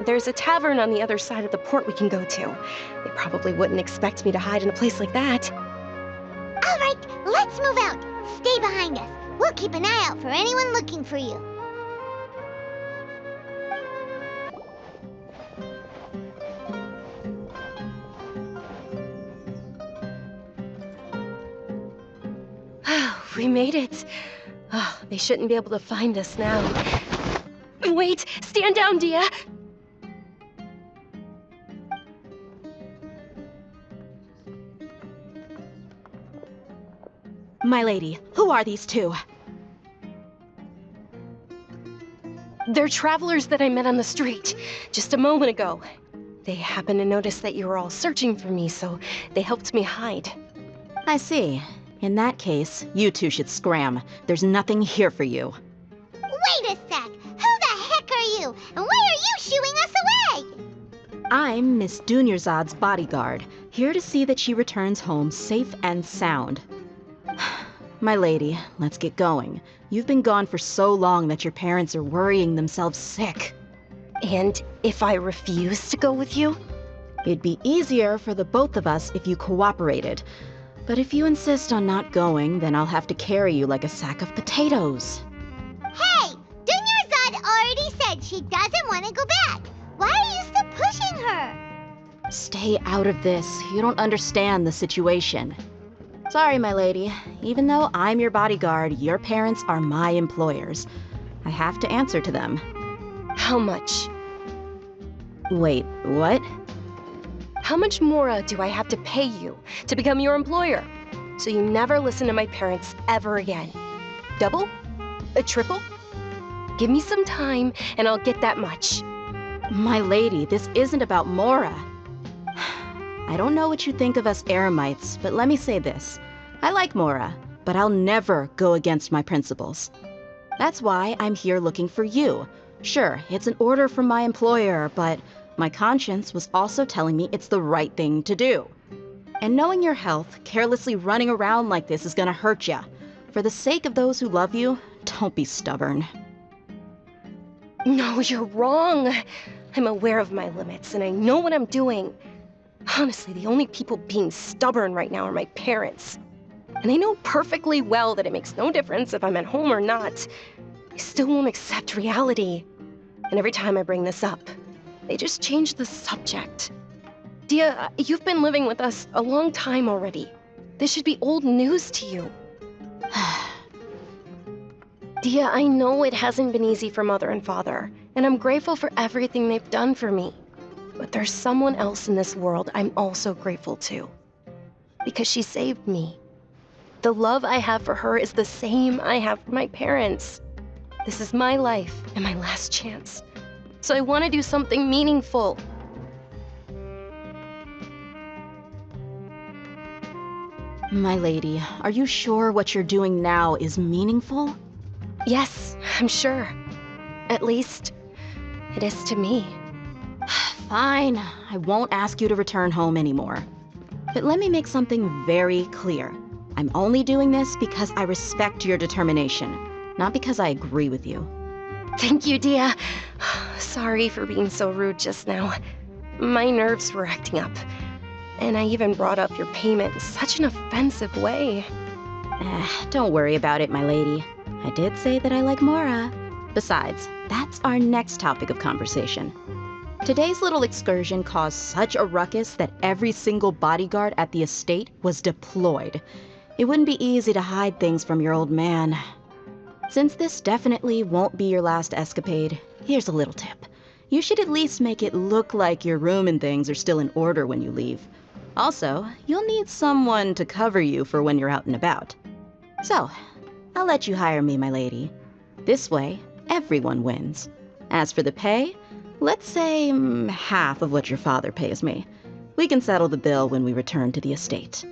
There's a tavern on the other side of the port we can go to. They probably wouldn't expect me to hide in a place like that. All right, let's move out. Stay behind us. We'll keep an eye out for anyone looking for you. We made it. Oh, they shouldn't be able to find us now. Wait, stand down, Dia. My lady, who are these two? They're travelers that I met on the street just a moment ago. They happened to notice that you were all searching for me, so they helped me hide. I see. In that case, you two should scram. There's nothing here for you. Wait a sec! Who the heck are you? And why are you shooing us away? I'm Miss Dunyarzad's bodyguard, here to see that she returns home safe and sound. My lady, let's get going. You've been gone for so long that your parents are worrying themselves sick. And if I refuse to go with you? It'd be easier for the both of us if you cooperated. But if you insist on not going, then I'll have to carry you like a sack of potatoes. Hey! Dunyarzad already said she doesn't want to go back. Why are you still pushing her? Stay out of this. You don't understand the situation. Sorry, my lady. Even though I'm your bodyguard, your parents are my employers. I have to answer to them. How much? Wait, what? How much more do I have to pay you to become your employer? So you never listen to my parents ever again. Double? A triple? Give me some time and I'll get that much. My lady, this isn't about Mora. I don't know what you think of us Eremites, but let me say this. I like Mora, but I'll never go against my principles. That's why I'm here looking for you. Sure, it's an order from my employer, but my conscience was also telling me it's the right thing to do. And knowing your health, carelessly running around like this is gonna hurt ya. For the sake of those who love you, don't be stubborn. No, you're wrong. I'm aware of my limits and I know what I'm doing. Honestly, the only people being stubborn right now are my parents. And they know perfectly well that it makes no difference if I'm at home or not. They still won't accept reality. And every time I bring this up, they just change the subject. Dia, you've been living with us a long time already. This should be old news to you. Dia, I know it hasn't been easy for Mother and Father, and I'm grateful for everything they've done for me. But there's someone else in this world I'm also grateful to. Because she saved me. The love I have for her is the same I have for my parents. This is my life and my last chance. So I want to do something meaningful. My lady, are you sure what you're doing now is meaningful? Yes, I'm sure. At least, it is to me. Fine, I won't ask you to return home anymore. But let me make something very clear. I'm only doing this because I respect your determination, not because I agree with you. Thank you, Dia. Sorry for being so rude just now. My nerves were acting up. And I even brought up your payment in such an offensive way. Don't worry about it, my lady. I did say that I like Mora. Besides, that's our next topic of conversation. Today's little excursion caused such a ruckus that every single bodyguard at the estate was deployed. It wouldn't be easy to hide things from your old man. Since this definitely won't be your last escapade, here's a little tip. You should at least make it look like your room and things are still in order when you leave. Also, you'll need someone to cover you for when you're out and about. So, I'll let you hire me, my lady. This way, everyone wins. As for the pay, let's say half of what your father pays me. We can settle the bill when we return to the estate.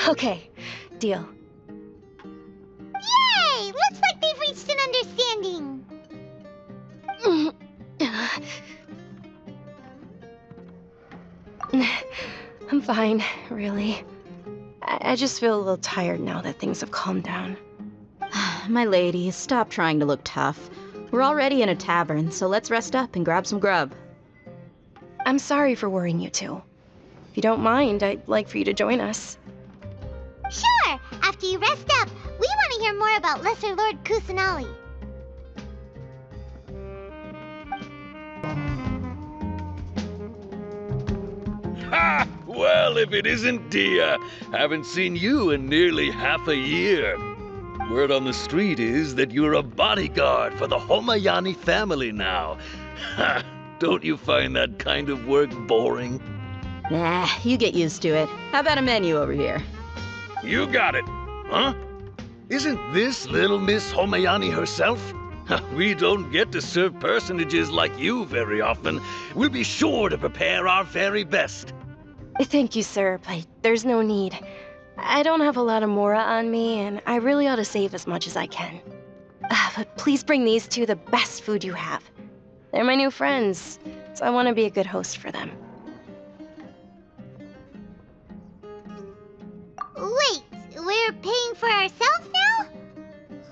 Okay, deal. Yay! Looks like they've reached an understanding. I'm fine, really. I just feel a little tired now that things have calmed down. My lady, stop trying to look tough. We're already in a tavern, so let's rest up and grab some grub. I'm sorry for worrying you two. If you don't mind, I'd like for you to join us. Sure! After you rest up, we want to hear more about Lesser Lord Kusanali. Ha! Well, if it isn't Dia. Haven't seen you in nearly half a year. Word on the street is that you're a bodyguard for the Homayani family now. Ha! Don't you find that kind of work boring? Nah, you get used to it. How about a menu over here? You got it. Huh? Isn't this little Miss Homayani herself? We don't get to serve personages like you very often. We'll be sure to prepare our very best. Thank you, sir, but there's no need. I don't have a lot of Mora on me, and I really ought to save as much as I can. But please bring these two the best food you have. They're my new friends, so I want to be a good host for them. Wait, we're paying for ourselves now?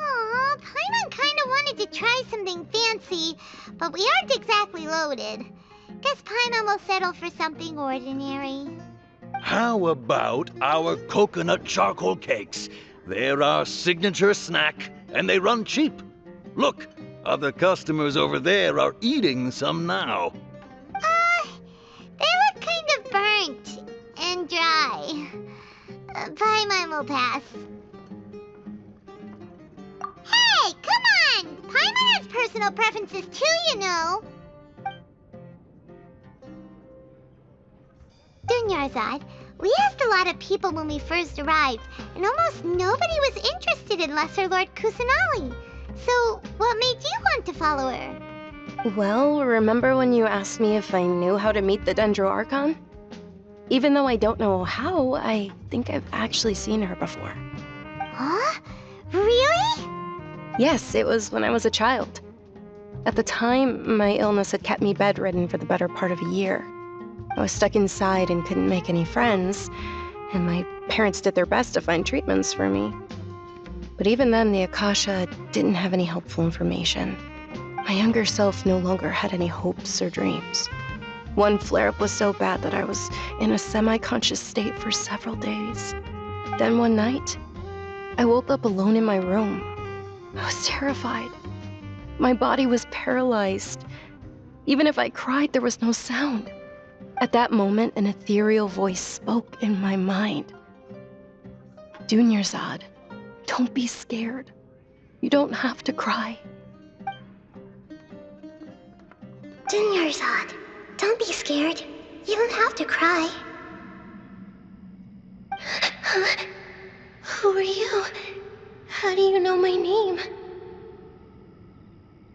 Aw, Paimon kinda wanted to try something fancy, but we aren't exactly loaded. Guess Paimon will settle for something ordinary. How about our coconut charcoal cakes? They're our signature snack, and they run cheap. Look, other customers over there are eating some now. They look kind of Paimon will pass. Hey, come on! Paimon has personal preferences too, you know. Dunyarzad, we asked a lot of people when we first arrived, and almost nobody was interested in Lesser Lord Kusanali. So, what made you want to follow her? Well, remember when you asked me if I knew how to meet the Dendro Archon? Even though I don't know how, I think I've actually seen her before. Huh? Really? Yes, it was when I was a child. At the time, my illness had kept me bedridden for the better part of a year. I was stuck inside and couldn't make any friends, and my parents did their best to find treatments for me. But even then, the Akasha didn't have any helpful information. My younger self no longer had any hopes or dreams. One flare-up was so bad that I was in a semi-conscious state for several days. Then one night, I woke up alone in my room. I was terrified. My body was paralyzed. Even if I cried, there was no sound. At that moment, an ethereal voice spoke in my mind. Dunyarzad, don't be scared. You don't have to cry. Dunyarzad, don't be scared. You don't have to cry. Who are you? How do you know my name?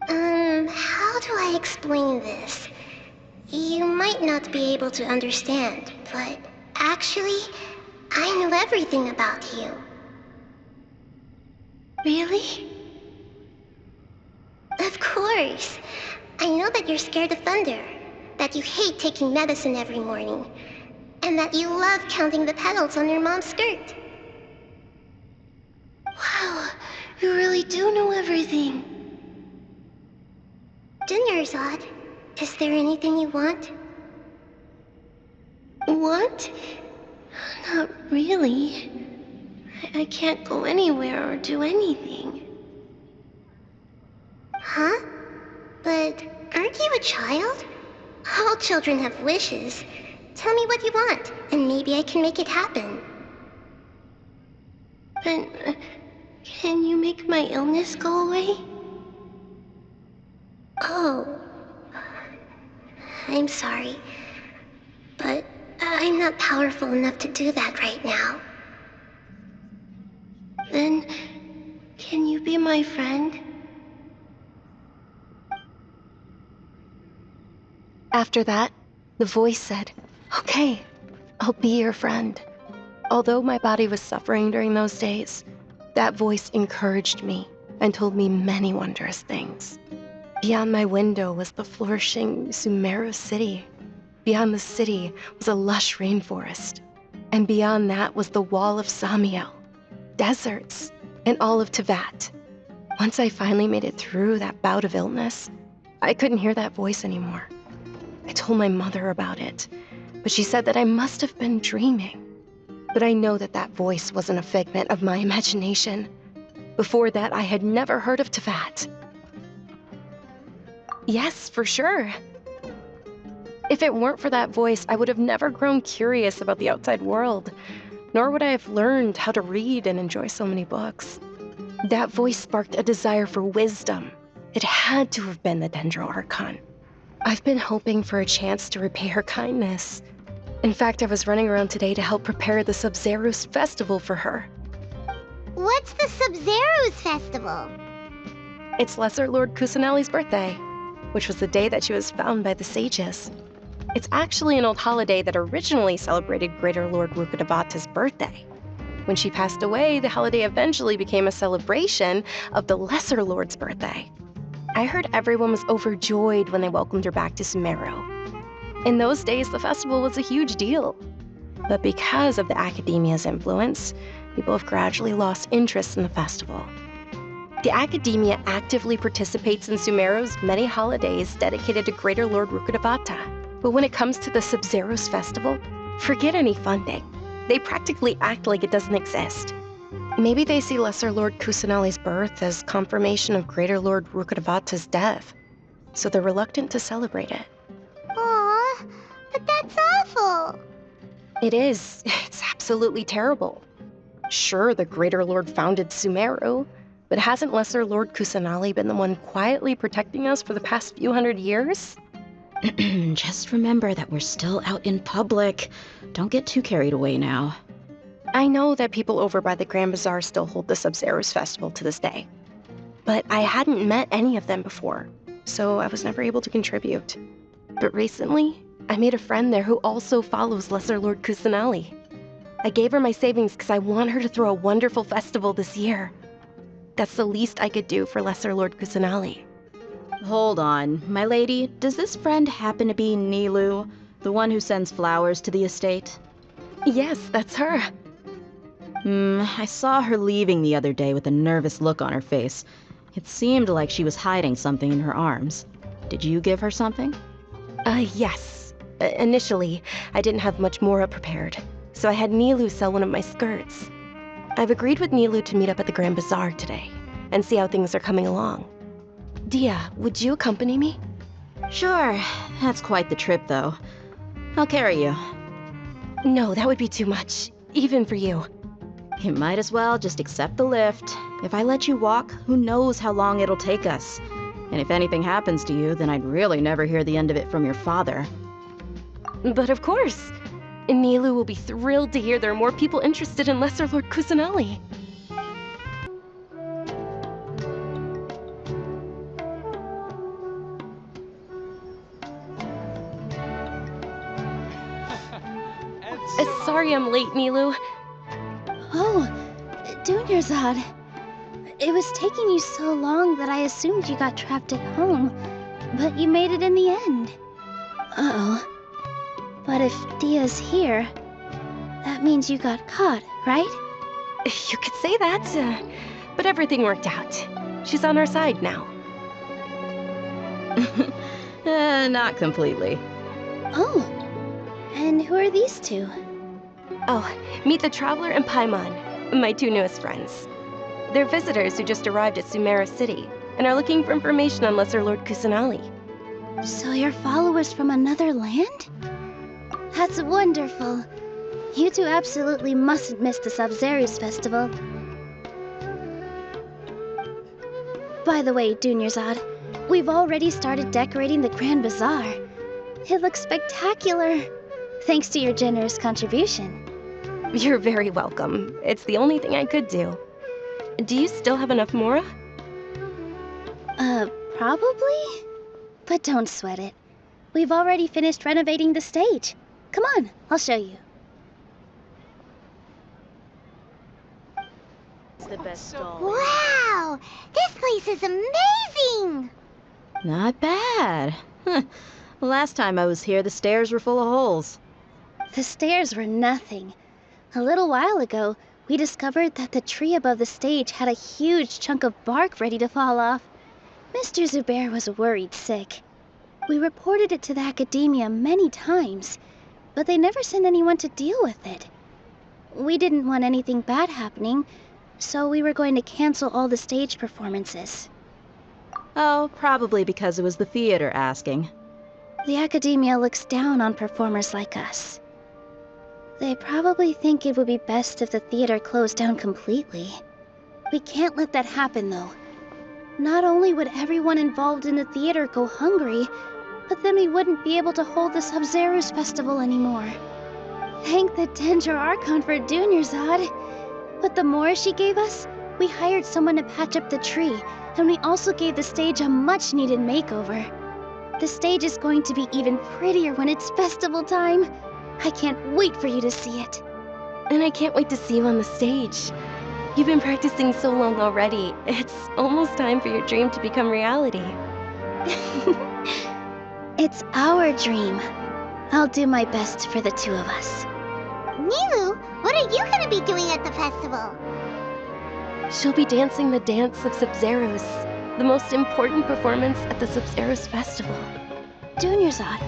How do I explain this? You might not be able to understand, but actually, I know everything about you. Really? Of course. I know that you're scared of thunder, that you hate taking medicine every morning, and that you love counting the petals on your mom's skirt. Wow, you really do know everything. Dunyarzad, is there anything you want? Want? Not really. I can't go anywhere or do anything. Huh? But aren't you a child? All children have wishes. Tell me what you want, and maybe I can make it happen. But can you make my illness go away? Oh. I'm sorry. But I'm not powerful enough to do that right now. Then, can you be my friend? After that, the voice said, "Okay, I'll be your friend." Although my body was suffering during those days, that voice encouraged me and told me many wondrous things. Beyond my window was the flourishing Sumeru city. Beyond the city was a lush rainforest. And beyond that was the wall of Samiel, deserts, and all of Tevat. Once I finally made it through that bout of illness, I couldn't hear that voice anymore. I told my mother about it, but she said that I must have been dreaming. But I know that that voice wasn't a figment of my imagination. Before that, I had never heard of Tevat. Yes, for sure. If it weren't for that voice, I would have never grown curious about the outside world, nor would I have learned how to read and enjoy so many books. That voice sparked a desire for wisdom. It had to have been the Dendro Archon. I've been hoping for a chance to repay her kindness. In fact, I was running around today to help prepare the Sub-Zerus festival for her. What's the Sub-Zerus festival? It's Lesser Lord Kusanali's birthday, which was the day that she was found by the sages. It's actually an old holiday that originally celebrated Greater Lord Rukkhadevata's birthday. When she passed away, the holiday eventually became a celebration of the Lesser Lord's birthday. I heard everyone was overjoyed when they welcomed her back to Sumeru. In those days, the festival was a huge deal. But because of the Academia's influence, people have gradually lost interest in the festival. The Academia actively participates in Sumeru's many holidays dedicated to Greater Lord Rukkhadevata. But when it comes to the Sub-Zerus festival, forget any funding. They practically act like it doesn't exist. Maybe they see Lesser Lord Kusanali's birth as confirmation of Greater Lord Rukkhadevata's death, so they're reluctant to celebrate it. Aw, but that's awful. It is. It's absolutely terrible. Sure, the Greater Lord founded Sumeru, but hasn't Lesser Lord Kusanali been the one quietly protecting us for the past few hundred years? Just remember that we're still out in public. Don't get too carried away now. I know that people over by the Grand Bazaar still hold the Sub-Zeros Festival to this day, but I hadn't met any of them before, so I was never able to contribute. But recently, I made a friend there who also follows Lesser Lord Kusanali. I gave her my savings because I want her to throw a wonderful festival this year. That's the least I could do for Lesser Lord Kusanali. Hold on, my lady. Does this friend happen to be Nilu, the one who sends flowers to the estate? Yes, that's her. I saw her leaving the other day with a nervous look on her face. It seemed like she was hiding something in her arms. Did you give her something? Yes. Initially, I didn't have much Mora prepared, so I had Nilu sell one of my skirts. I've agreed with Nilu to meet up at the Grand Bazaar today, and see how things are coming along. Dia, would you accompany me? Sure. That's quite the trip, though. I'll carry you. No, that would be too much, even for you. You might as well just accept the lift. If I let you walk, who knows how long it'll take us. And if anything happens to you, then I'd really never hear the end of it from your father. But of course! Nilu will be thrilled to hear there are more people interested in Lesser Lord Kusanali. Sorry I'm late, Nilu. Oh, Dunyarzad. It was taking you so long that I assumed you got trapped at home, but you made it in the end. Uh-oh. But if Dia's here, that means you got caught, right? You could say that, but everything worked out. She's on our side now. Not completely. Oh, and who are these two? Oh, meet the Traveler and Paimon, my two newest friends. They're visitors who just arrived at Sumeru City and are looking for information on Lesser Lord Kusanali. So you're followers from another land? That's wonderful. You two absolutely mustn't miss the Sub-Zeros Festival. By the way, Dunyarzad, we've already started decorating the Grand Bazaar. It looks spectacular, thanks to your generous contribution. You're very welcome. It's the only thing I could do. Do you still have enough Mora? Probably? But don't sweat it. We've already finished renovating the stage. Come on, I'll show you. The best doll. Wow! This place is amazing! Not bad. Last time I was here, the stairs were full of holes. The stairs were nothing. A little while ago, we discovered that the tree above the stage had a huge chunk of bark ready to fall off. Mr. Zubair was worried sick. We reported it to the academia many times, but they never sent anyone to deal with it. We didn't want anything bad happening, so we were going to cancel all the stage performances. Oh, probably because it was the theater asking. The academia looks down on performers like us. They probably think it would be best if the theater closed down completely. We can't let that happen, though. Not only would everyone involved in the theater go hungry, but then we wouldn't be able to hold the Sub-Zeros Festival anymore. Thank the Dendra Archon for Dunyarzad. With the Mora she gave us, we hired someone to patch up the tree, and we also gave the stage a much-needed makeover. The stage is going to be even prettier when it's festival time. I can't wait for you to see it. And I can't wait to see you on the stage. You've been practicing so long already. It's almost time for your dream to become reality. It's our dream. I'll do my best for the two of us. Nilu, what are you gonna be doing at the festival? She'll be dancing the dance of Sub-Zeros, the most important performance at the Sub-Zeros Festival. Dunyarzad,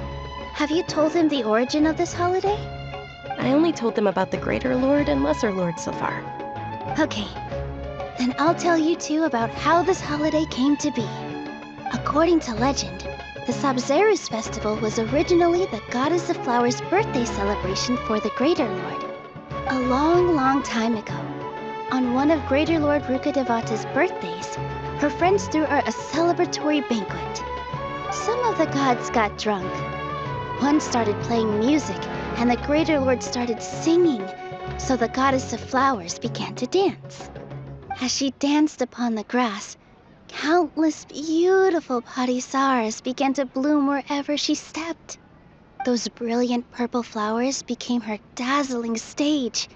have you told him the origin of this holiday? I only told them about the Greater Lord and Lesser Lord so far. Okay, then I'll tell you two about how this holiday came to be. According to legend, the Sub-Zeros Festival was originally the Goddess of Flowers' birthday celebration for the Greater Lord. A long, long time ago, On one of Greater Lord Rukkhadevata's birthdays, her friends threw her a celebratory banquet. Some of the gods got drunk. One started playing music, and the Greater Lord started singing, so the goddess of flowers began to dance. As she danced upon the grass, countless beautiful parisaras began to bloom wherever she stepped. Those brilliant purple flowers became her dazzling stage.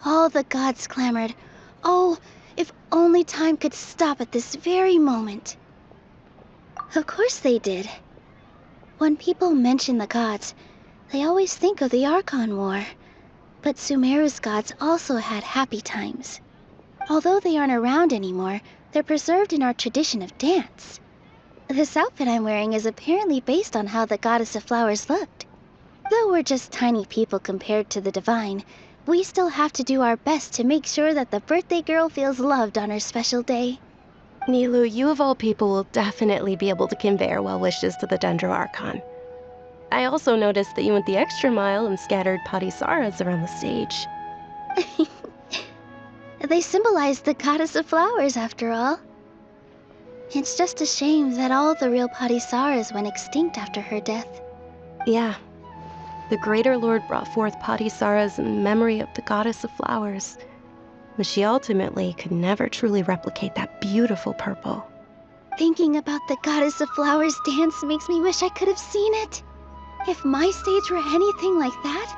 All the gods clamored, "Oh, if only time could stop at this very moment." Of course they did. When people mention the gods, they always think of the Archon War. But Sumeru's gods also had happy times. Although they aren't around anymore, they're preserved in our tradition of dance. This outfit I'm wearing is apparently based on how the goddess of flowers looked. Though we're just tiny people compared to the divine, we still have to do our best to make sure that the birthday girl feels loved on her special day. Nilu, you of all people will definitely be able to convey our well wishes to the Dendro Archon. I also noticed that you went the extra mile and scattered parisaras around the stage. They symbolize the goddess of flowers, after all. It's just a shame that all the real parisaras went extinct after her death. Yeah. The Greater Lord brought forth parisaras in memory of the goddess of flowers, but she ultimately could never truly replicate that beautiful purple. Thinking about the goddess of flowers dance makes me wish I could have seen it. If my stage were anything like that,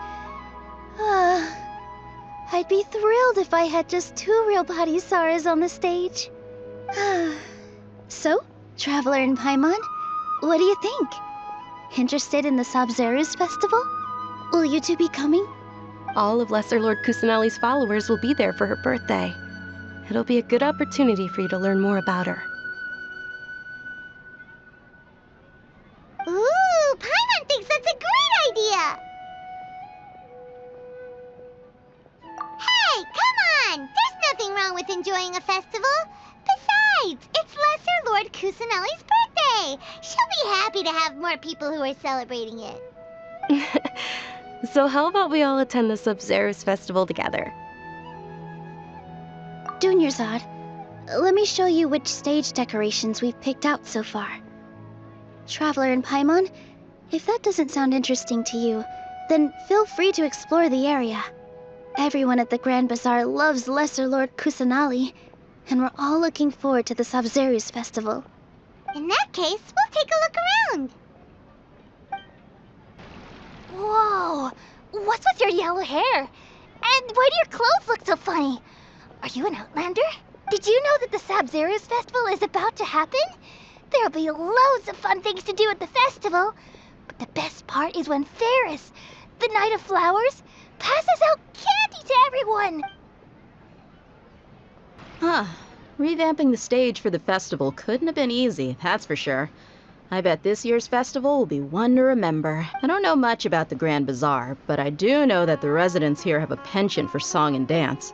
I'd be thrilled if I had just 2 real parisaras on the stage. So, Traveler and Paimon, what do you think? Interested in the Sabzeruz festival? Will you two be coming? All of Lesser Lord Kusanali's followers will be there for her birthday. It'll be a good opportunity for you to learn more about her. Ooh, Paimon thinks that's a great idea! Hey, come on! There's nothing wrong with enjoying a festival. Besides, it's Lesser Lord Kusanali's birthday. She'll be happy to have more people who are celebrating it. So how about we all attend the Sabzeruz festival together? Dunyarzad, let me show you which stage decorations we've picked out so far. Traveler and Paimon, if that doesn't sound interesting to you, then feel free to explore the area. Everyone at the Grand Bazaar loves Lesser Lord Kusanali, and we're all looking forward to the Sabzeruz festival. In that case, we'll take a look around. Whoa! What's with your yellow hair? And why do your clothes look so funny? Are you an Outlander? Did you know that the Sabzeruz festival is about to happen? There'll be loads of fun things to do at the festival. But the best part is when Ferris, the Knight of Flowers, passes out candy to everyone! Huh. Revamping the stage for the festival couldn't have been easy, that's for sure. I bet this year's festival will be one to remember. I don't know much about the Grand Bazaar, but I do know that the residents here have a penchant for song and dance.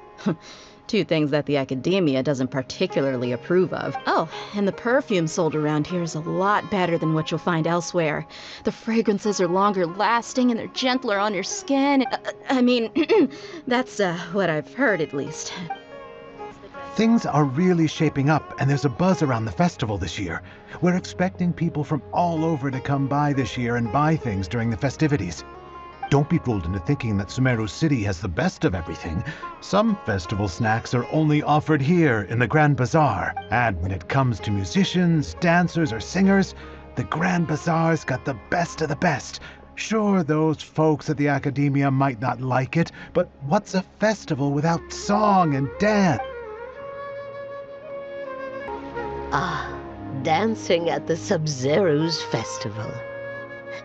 2 things that the academia doesn't particularly approve of. Oh, and the perfume sold around here is a lot better than what you'll find elsewhere. The fragrances are longer lasting and they're gentler on your skin. That's what I've heard at least. Things are really shaping up, and there's a buzz around the festival this year. We're expecting people from all over to come by this year and buy things during the festivities. Don't be fooled into thinking that Sumeru City has the best of everything. Some festival snacks are only offered here in the Grand Bazaar. And when it comes to musicians, dancers, or singers, the Grand Bazaar's got the best of the best. Sure, those folks at the academia might not like it, but what's a festival without song and dance? Ah, dancing at the Sabzeruz festival.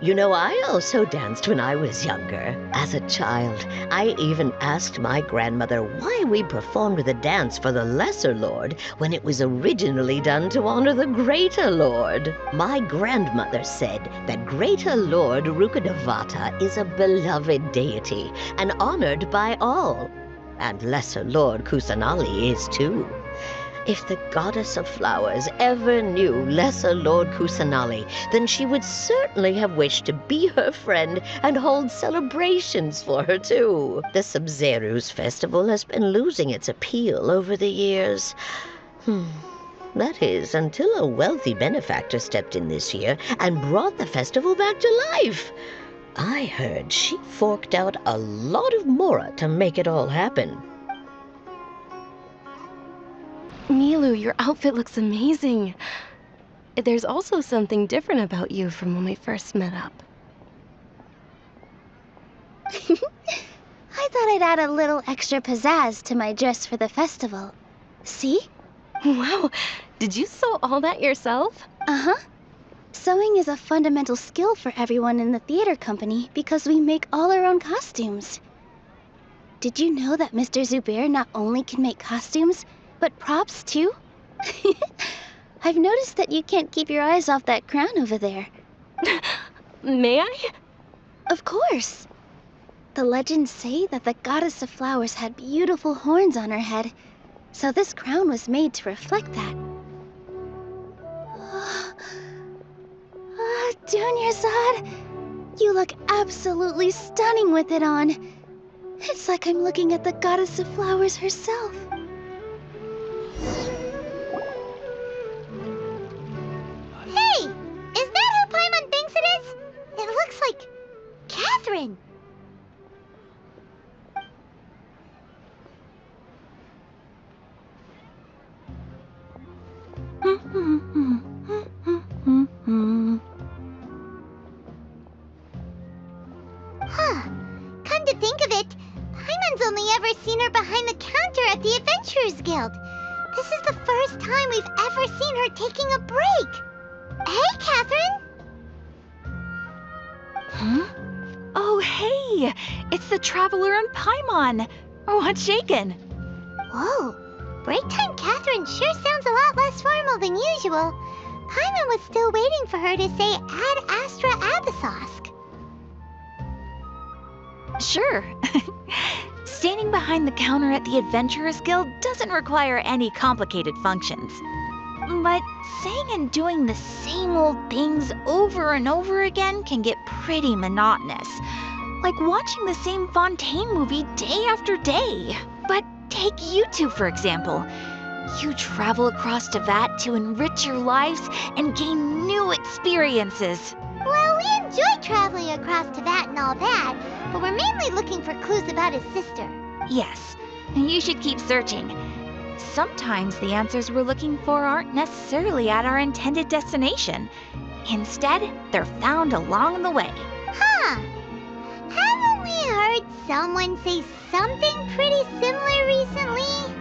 You know, I also danced when I was younger. As a child, I even asked my grandmother why we performed the dance for the Lesser Lord when it was originally done to honor the Greater Lord. My grandmother said that Greater Lord Rukkhadevata is a beloved deity and honored by all. And Lesser Lord Kusanali is too. If the goddess of flowers ever knew Lesser Lord Kusanali, then she would certainly have wished to be her friend and hold celebrations for her, too. The Sabzeruz festival has been losing its appeal over the years. That is, until a wealthy benefactor stepped in this year and brought the festival back to life. I heard she forked out a lot of mora to make it all happen. Milu, your outfit looks amazing. There's also something different about you from when we first met up. I thought I'd add a little extra pizzazz to my dress for the festival. See? Wow, did you sew all that yourself? Uh-huh. Sewing is a fundamental skill for everyone in the theater company because we make all our own costumes. Did you know that Mr. Zubair not only can make costumes, but props too? I've noticed that you can't keep your eyes off that crown over there. May I? Of course. The legends say that the goddess of flowers had beautiful horns on her head, so this crown was made to reflect that. Dunyarzad, you look absolutely stunning with it on. It's like I'm looking at the goddess of flowers herself. Hey! Is that who Paimon thinks it is? It looks like Catherine. Come to think of it, Paimon's only ever seen her behind the counter at the Adventurers Guild. This is the first time we've ever seen her taking a break. Hey, Catherine! Huh? Oh, hey! It's the Traveler and Paimon! What's shaken? Whoa, break time Catherine sure sounds a lot less formal than usual. Paimon was still waiting for her to say Ad Astra Abyssosk. Sure. Standing behind the counter at the Adventurers Guild doesn't require any complicated functions. But saying and doing the same old things over and over again can get pretty monotonous. Like watching the same Fontaine movie day after day. But take you two, for example. You travel across Teyvat to enrich your lives and gain new experiences. Well, we enjoy traveling across Teyvat and all that, but we're mainly looking for clues about his sister. Yes, you should keep searching. Sometimes the answers we're looking for aren't necessarily at our intended destination. Instead, they're found along the way. Huh. Haven't we heard someone say something pretty similar recently?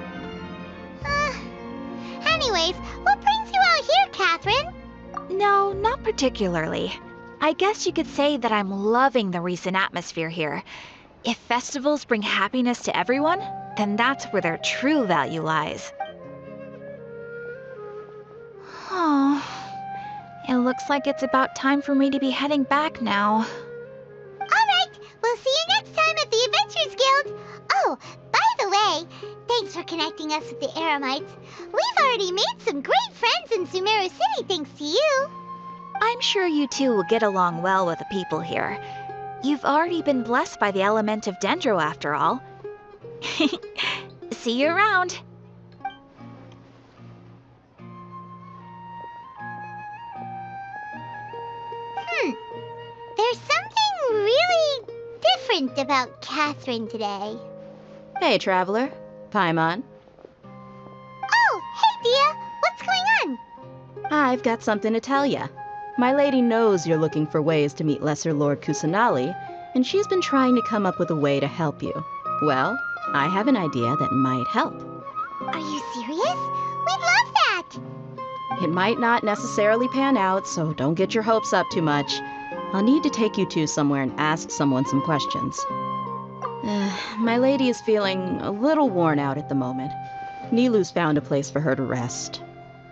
Anyways, what brings you out here, Catherine? No, not particularly. I guess you could say that I'm loving the recent atmosphere here. If festivals bring happiness to everyone, then that's where their true value lies. Oh, it looks like it's about time for me to be heading back now. Alright, we'll see you next time at the Adventurers Guild. Oh, by the way, thanks for connecting us with the Eremites. We've already made some great friends in Sumeru City thanks to you. I'm sure you two will get along well with the people here. You've already been blessed by the element of Dendro after all. See you around. There's something really different about Catherine today. Hey, Traveler. Paimon. Oh, hey, Dia. What's going on? I've got something to tell ya. My lady knows you're looking for ways to meet Lesser Lord Kusanali, and she's been trying to come up with a way to help you. Well, I have an idea that might help. Are you serious? We'd love that! It might not necessarily pan out, so don't get your hopes up too much. I'll need to take you two somewhere and ask someone some questions. My lady is feeling a little worn out at the moment. Nilu's found a place for her to rest.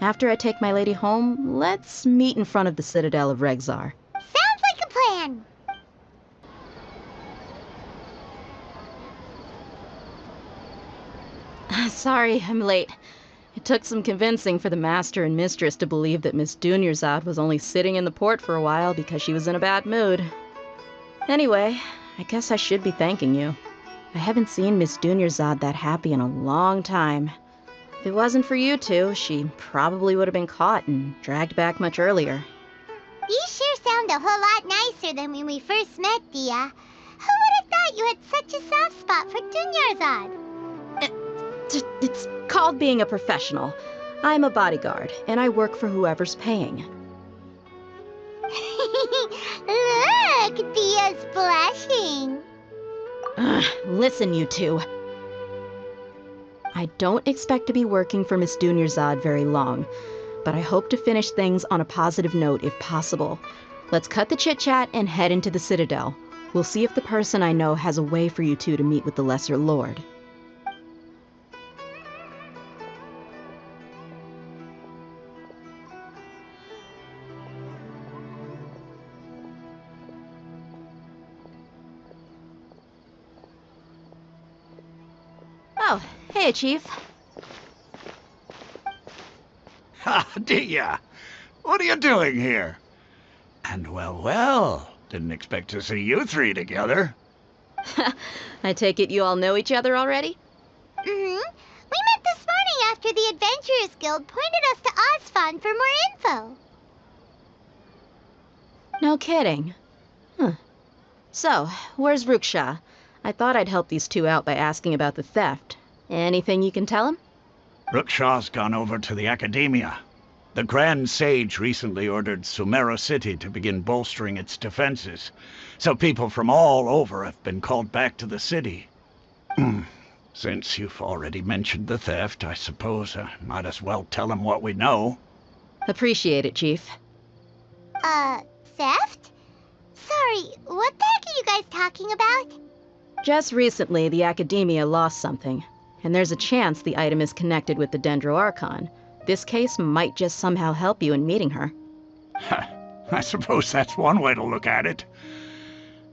After I take my lady home, let's meet in front of the Citadel of Regzar. Sounds like a plan! Sorry, I'm late. It took some convincing for the master and mistress to believe that Miss Dunyarzad was only sitting in the port for a while because she was in a bad mood. Anyway, I guess I should be thanking you. I haven't seen Miss Dunyarzad that happy in a long time. If it wasn't for you two, she probably would have been caught and dragged back much earlier. You sure sound a whole lot nicer than when we first met, Dia. Who would have thought you had such a soft spot for Dunyarzad? It's called being a professional. I'm a bodyguard, and I work for whoever's paying. Look, Dia's blushing. Listen, you two. I don't expect to be working for Miss Dunyarzad very long, but I hope to finish things on a positive note if possible. Let's cut the chit-chat and head into the Citadel. We'll see if the person I know has a way for you two to meet with the Lesser Lord. Oh, hey, Chief. Ha, Dia! What are you doing here? And well, didn't expect to see you three together. I take it you all know each other already? Mm-hmm. We met this morning after the Adventurers Guild pointed us to Osfon for more info. No kidding. Huh. So, where's Ruksha? I thought I'd help these two out by asking about the theft. Anything you can tell him? Ruksha's gone over to the Academia. The Grand Sage recently ordered Sumeru City to begin bolstering its defenses, so people from all over have been called back to the city. Since you've already mentioned the theft, I suppose I might as well tell him what we know. Appreciate it, Chief. Theft? Sorry, what the heck are you guys talking about? Just recently, the Academia lost something, and there's a chance the item is connected with the Dendro Archon. This case might just somehow help you in meeting her. I suppose that's one way to look at it.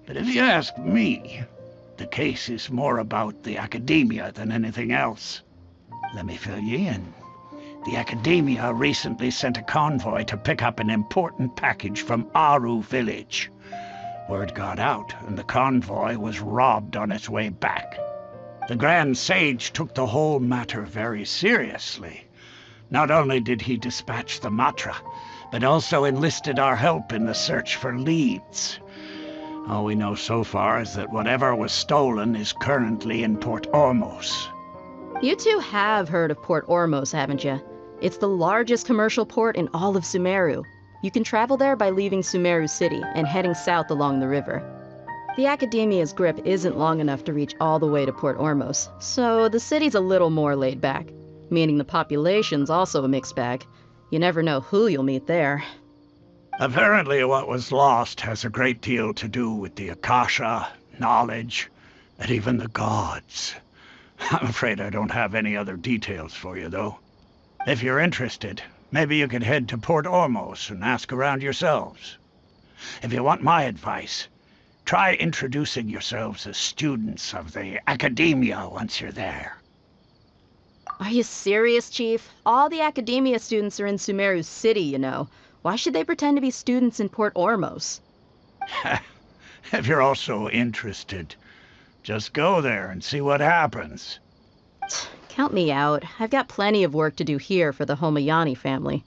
But if you ask me, the case is more about the Academia than anything else. Let me fill you in. The Academia recently sent a convoy to pick up an important package from Aru village. Word got out, and the convoy was robbed on its way back. The Grand Sage took the whole matter very seriously. Not only did he dispatch the Matra, but also enlisted our help in the search for leads. All we know so far is that whatever was stolen is currently in Port Ormos. You two have heard of Port Ormos, haven't you? It's the largest commercial port in all of Sumeru. You can travel there by leaving Sumeru City and heading south along the river. The Academia's grip isn't long enough to reach all the way to Port Ormos, so the city's a little more laid back, meaning the population's also a mixed bag. You never know who you'll meet there. Apparently what was lost has a great deal to do with the Akasha, knowledge, and even the gods. I'm afraid I don't have any other details for you, though. If you're interested, maybe you could head to Port Ormos and ask around yourselves. If you want my advice, try introducing yourselves as students of the Academia once you're there. Are you serious, Chief? All the Academia students are in Sumeru City, you know. Why should they pretend to be students in Port Ormos? If you're also interested, just go there and see what happens. Count me out. I've got plenty of work to do here for the Homayani family.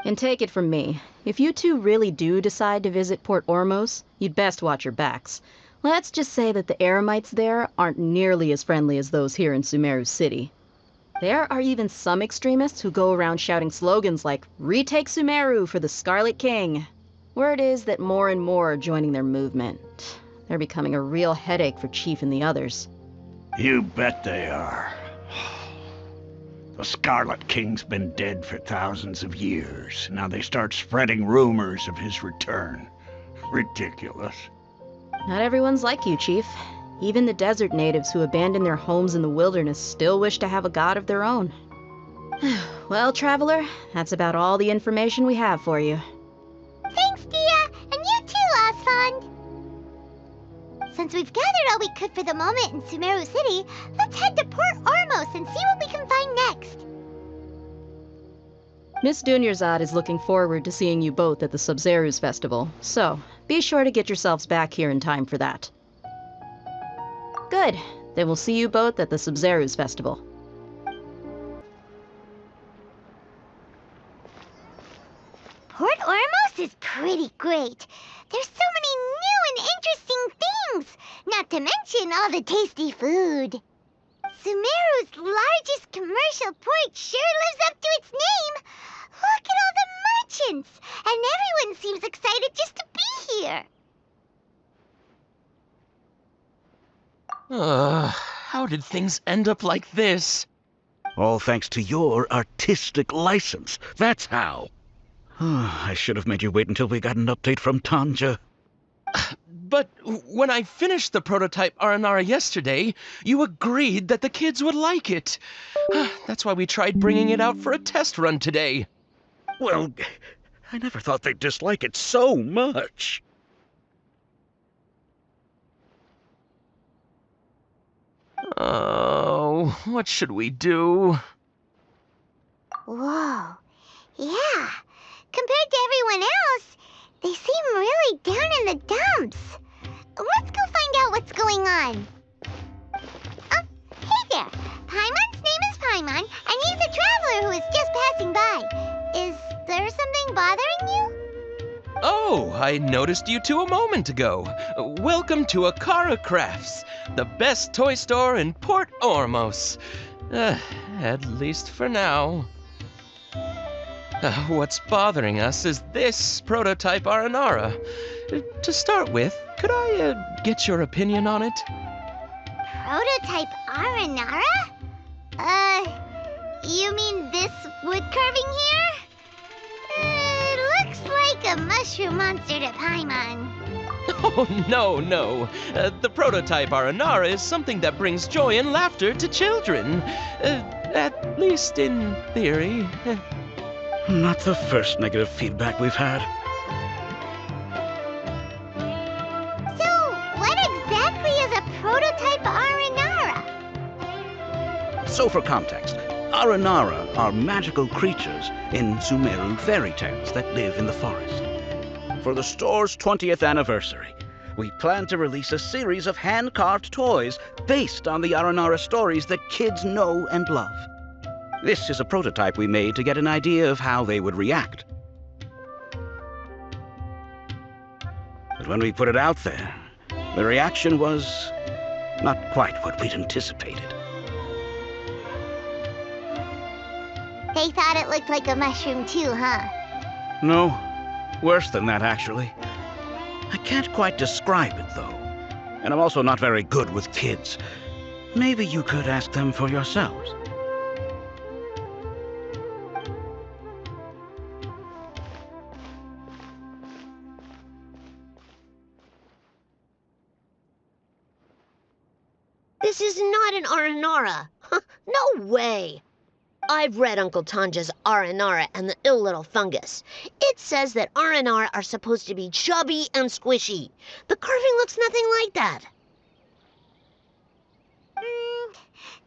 And take it from me, if you two really do decide to visit Port Ormos, you'd best watch your backs. Let's just say that the Eremites there aren't nearly as friendly as those here in Sumeru City. There are even some extremists who go around shouting slogans like, "Retake Sumeru for the Scarlet King." Word is that more and more are joining their movement. They're becoming a real headache for Chief and the others. You bet they are. The Scarlet King's been dead for thousands of years. Now they start spreading rumors of his return. Ridiculous. Not everyone's like you, Chief. Even the desert natives who abandoned their homes in the wilderness still wish to have a god of their own. Well, Traveler, that's about all the information we have for you. Thanks, Dia, and you too, Osfond. Since we've gathered all we could for the moment in Sumeru City, let's head to Port Ormos and see what we can find next. Miss Dunyarzad is looking forward to seeing you both at the Sub-Zeru's festival, so be sure to get yourselves back here in time for that. Good. Then we'll see you both at the Sub-Zeru's festival. Port Ormos is pretty great. There's so many new and interesting things, not to mention all the tasty food. Sumeru's largest commercial port sure lives up to its name. Look at all the merchants, and everyone seems excited just to be here. How did things end up like this? All thanks to your artistic license. That's how. I should have made you wait until we got an update from Tanja. But when I finished the prototype Aranara yesterday, you agreed that the kids would like it. That's why we tried bringing it out for a test run today. Well, I never thought they'd dislike it so much. Oh, what should we do? Whoa. Yeah. Compared to everyone else, they seem really down in the dumps. Let's go find out what's going on. Oh, hey there. Paimon's name is Paimon, and he's a traveler who is just passing by. Is there something bothering you? Oh, I noticed you two a moment ago. Welcome to Akara Crafts, the best toy store in Port Ormos. At least for now. What's bothering us is this prototype Aranara. To start with, could I get your opinion on it? Prototype Aranara? You mean this wood carving here? It looks like a mushroom monster to Paimon. Oh, no. The prototype Aranara is something that brings joy and laughter to children. At least in theory. Not the first negative feedback we've had. So, what exactly is a prototype Aranara? So for context, Aranara are magical creatures in Sumeru fairy tales that live in the forest. For the store's 20th anniversary, we plan to release a series of hand-carved toys based on the Aranara stories that kids know and love. This is a prototype we made to get an idea of how they would react. But when we put it out there, the reaction was not quite what we'd anticipated. They thought it looked like a mushroom too, huh? No, worse than that, actually. I can't quite describe it, though. And I'm also not very good with kids. Maybe you could ask them for yourselves. This is not an Aranara. No way. I've read Uncle Tanja's Aranara and the Ill Little Fungus. It says that Aranara are supposed to be chubby and squishy. The carving looks nothing like that.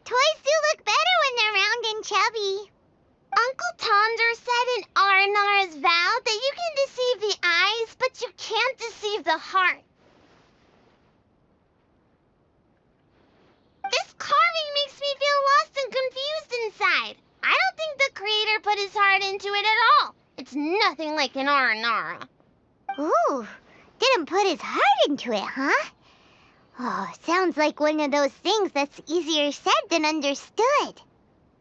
Toys do look better when they're round and chubby. Uncle Tonder said in Aranara's vow that you can deceive the eyes, but you can't deceive the heart. This carving makes me feel lost and confused inside. I don't think the creator put his heart into it at all. It's nothing like an Aranara. Ooh, didn't put his heart into it, huh? Oh, sounds like one of those things that's easier said than understood.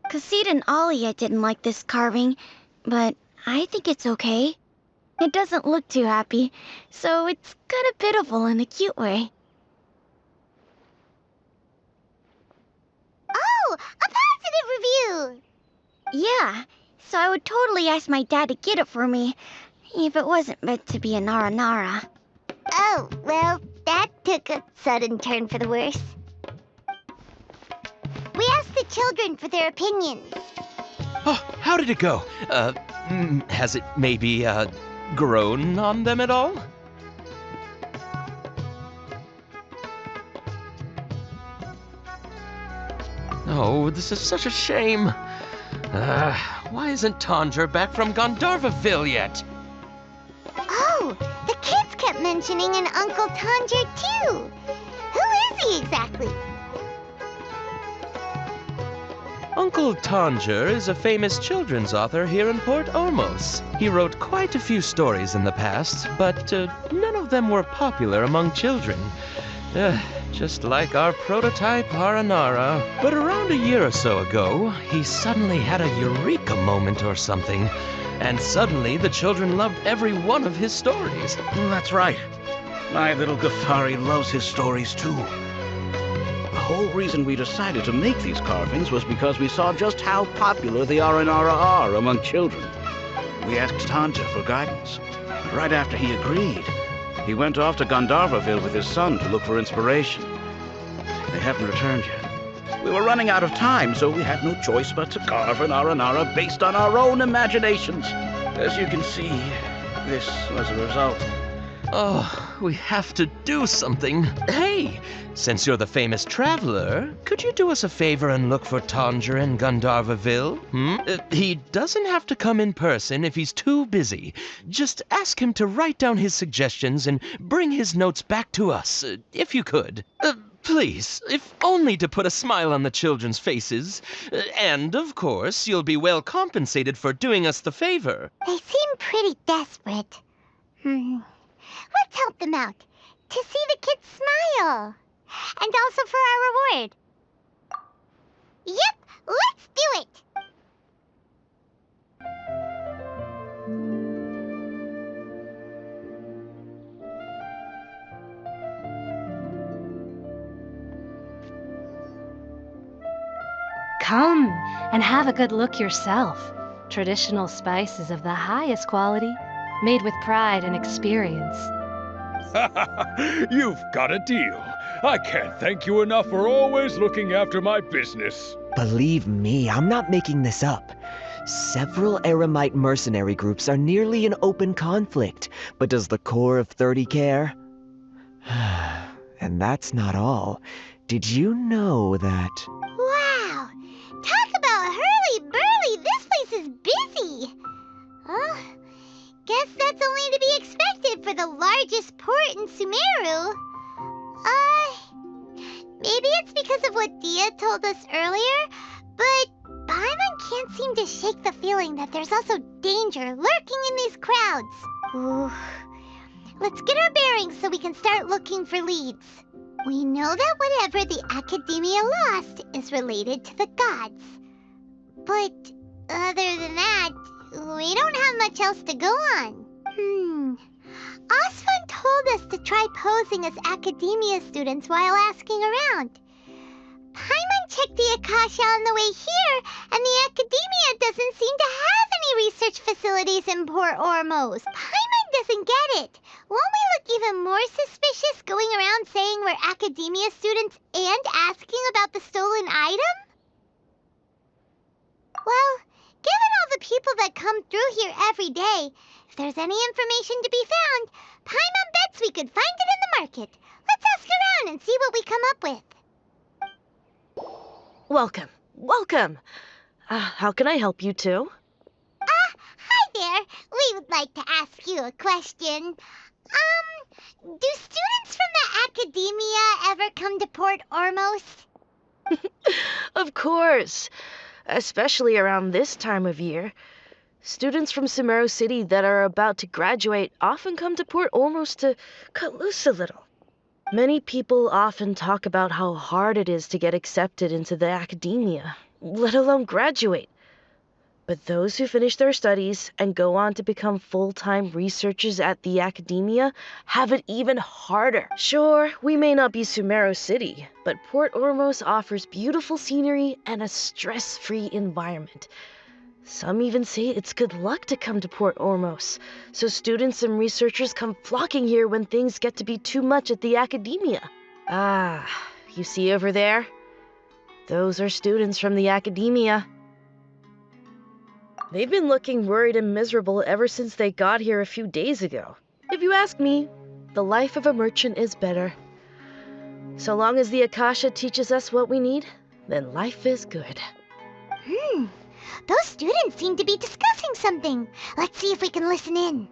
Kassid and Alia didn't like this carving, but I think it's okay. It doesn't look too happy, so it's kind of pitiful in a cute way. Oh, a positive review! Yeah, so I would totally ask my dad to get it for me, if it wasn't meant to be an Aranara. Oh, well, that took a sudden turn for the worse. We asked the children for their opinions. Oh, how did it go? Has it maybe, grown on them at all? Oh, this is such a shame. Why isn't Tanger back from Gandharvaville yet? Oh, the kids kept mentioning an Uncle Tanger too. Who is he exactly? Uncle Tanger is a famous children's author here in Port Ormos. He wrote quite a few stories in the past, but none of them were popular among children. Just like our prototype Aranara. But around a year or so ago, he suddenly had a eureka moment or something. And suddenly the children loved every one of his stories. That's right. My little Ghaffari loves his stories too. The whole reason we decided to make these carvings was because we saw just how popular the Aranara are among children. We asked Tanja for guidance. But right after he agreed, he went off to Gandharvaville with his son to look for inspiration. They haven't returned yet. We were running out of time, so we had no choice but to carve an Aranara based on our own imaginations. As you can see, this was a result. Oh, we have to do something. Hey, since you're the famous traveler, could you do us a favor and look for Tanger in Gandharvaville? He doesn't have to come in person if he's too busy. Just ask him to write down his suggestions and bring his notes back to us, if you could. Please, if only to put a smile on the children's faces. And, of course, you'll be well compensated for doing us the favor. They seem pretty desperate. Let's help them out. To see the kids smile. And also for our reward. Yep, let's do it! Come and have a good look yourself. Traditional spices of the highest quality, made with pride and experience. You've got a deal. I can't thank you enough for always looking after my business. Believe me, I'm not making this up. Several Eremite mercenary groups are nearly in open conflict, but does the core of 30 care? And that's not all. Did you know that... Wow! Talk about hurly-burly! This place is busy! Guess that's only to be expected for the largest port in Sumeru. Maybe it's because of what Dia told us earlier, but Paimon can't seem to shake the feeling that there's also danger lurking in these crowds. Ooh. Let's get our bearings so we can start looking for leads. We know that whatever the Academia lost is related to the gods. But other than that, we don't have much else to go on. Osfun told us to try posing as Academia students while asking around. Paimon checked the Akasha on the way here, and the Academia doesn't seem to have any research facilities in Port Ormos. Paimon doesn't get it. Won't we look even more suspicious going around saying we're Academia students and asking about the stolen item? Well, given all the people that come through here every day, if there's any information to be found, Paimon bets we could find it in the market. Let's ask around and see what we come up with. Welcome. Welcome. How can I help you two? Hi there. We would like to ask you a question. Do students from the Academia ever come to Port Ormos? Of course. Especially around this time of year. Students from Sumeru City that are about to graduate often come to Port Ormos to cut loose a little. Many people often talk about how hard it is to get accepted into the Academia, let alone graduate. But those who finish their studies and go on to become full-time researchers at the Academia have it even harder. Sure, we may not be Sumeru City, but Port Ormos offers beautiful scenery and a stress-free environment. Some even say it's good luck to come to Port Ormos, so students and researchers come flocking here when things get to be too much at the Academia. You see over there? Those are students from the Academia. They've been looking worried and miserable ever since they got here a few days ago. If you ask me, the life of a merchant is better. So long as the Akasha teaches us what we need, then life is good. Those students seem to be discussing something. Let's see if we can listen in.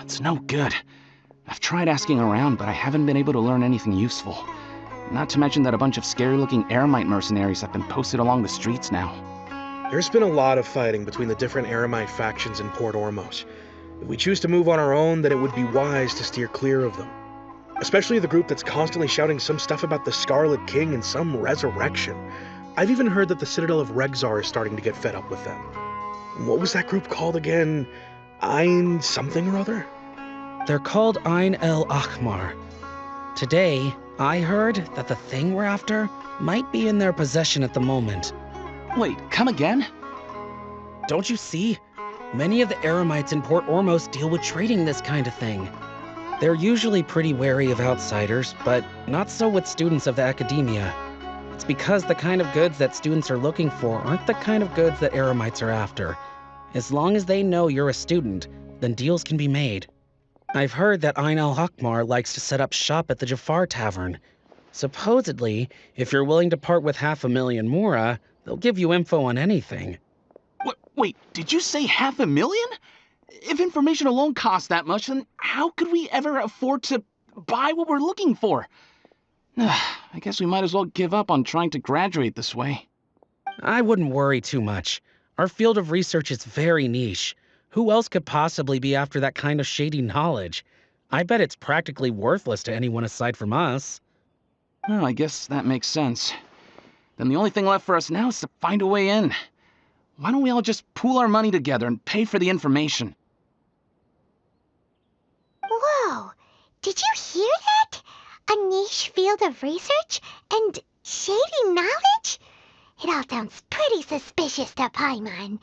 It's no good. I've tried asking around, but I haven't been able to learn anything useful. Not to mention that a bunch of scary-looking Eremite mercenaries have been posted along the streets now. There's been a lot of fighting between the different Eremite factions in Port Ormos. If we choose to move on our own, then it would be wise to steer clear of them. Especially the group that's constantly shouting some stuff about the Scarlet King and some resurrection. I've even heard that the Citadel of Regzar is starting to get fed up with them. What was that group called again? Ein something or other? They're called Ein El Akhmar. Today, I heard that the thing we're after might be in their possession at the moment. Wait, come again? Don't you see? Many of the Eremites in Port Ormos deal with trading this kind of thing. They're usually pretty wary of outsiders, but not so with students of the academia. It's because the kind of goods that students are looking for aren't the kind of goods that Eremites are after. As long as they know you're a student, then deals can be made. I've heard that Ein al-Hakmar likes to set up shop at the Jafar Tavern. Supposedly, if you're willing to part with 500,000 Mora, they'll give you info on anything. Wait, did you say 500,000? If information alone costs that much, then how could we ever afford to buy what we're looking for? I guess we might as well give up on trying to graduate this way. I wouldn't worry too much. Our field of research is very niche. Who else could possibly be after that kind of shady knowledge? I bet it's practically worthless to anyone aside from us. Well, I guess that makes sense. Then the only thing left for us now is to find a way in. Why don't we all just pool our money together and pay for the information? Whoa! Did you hear that? A niche field of research and shady knowledge? It all sounds pretty suspicious to Paimon.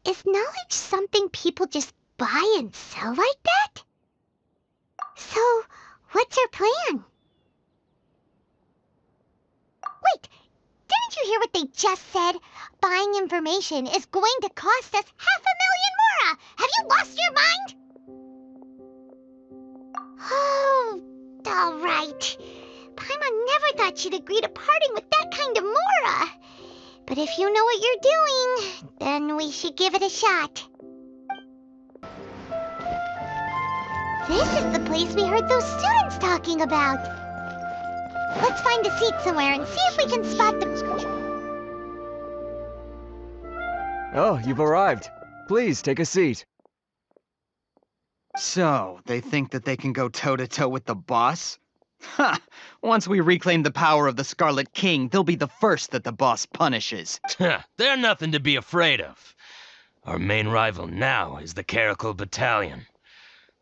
Is knowledge something people just buy and sell like that? So, what's your plan? Wait, didn't you hear what they just said? Buying information is going to cost us 500,000 Mora! Have you lost your mind? Oh, all right. Paimon never thought she'd agree to parting with that kind of Mora. But if you know what you're doing, then we should give it a shot. This is the place we heard those students talking about. Let's find a seat somewhere and see if we can spot them. Oh, you've arrived. Please, take a seat. So, they think that they can go toe-to-toe with the boss? Ha! Once we reclaim the power of the Scarlet King, they'll be the first that the boss punishes. They're nothing to be afraid of. Our main rival now is the Caracal Battalion.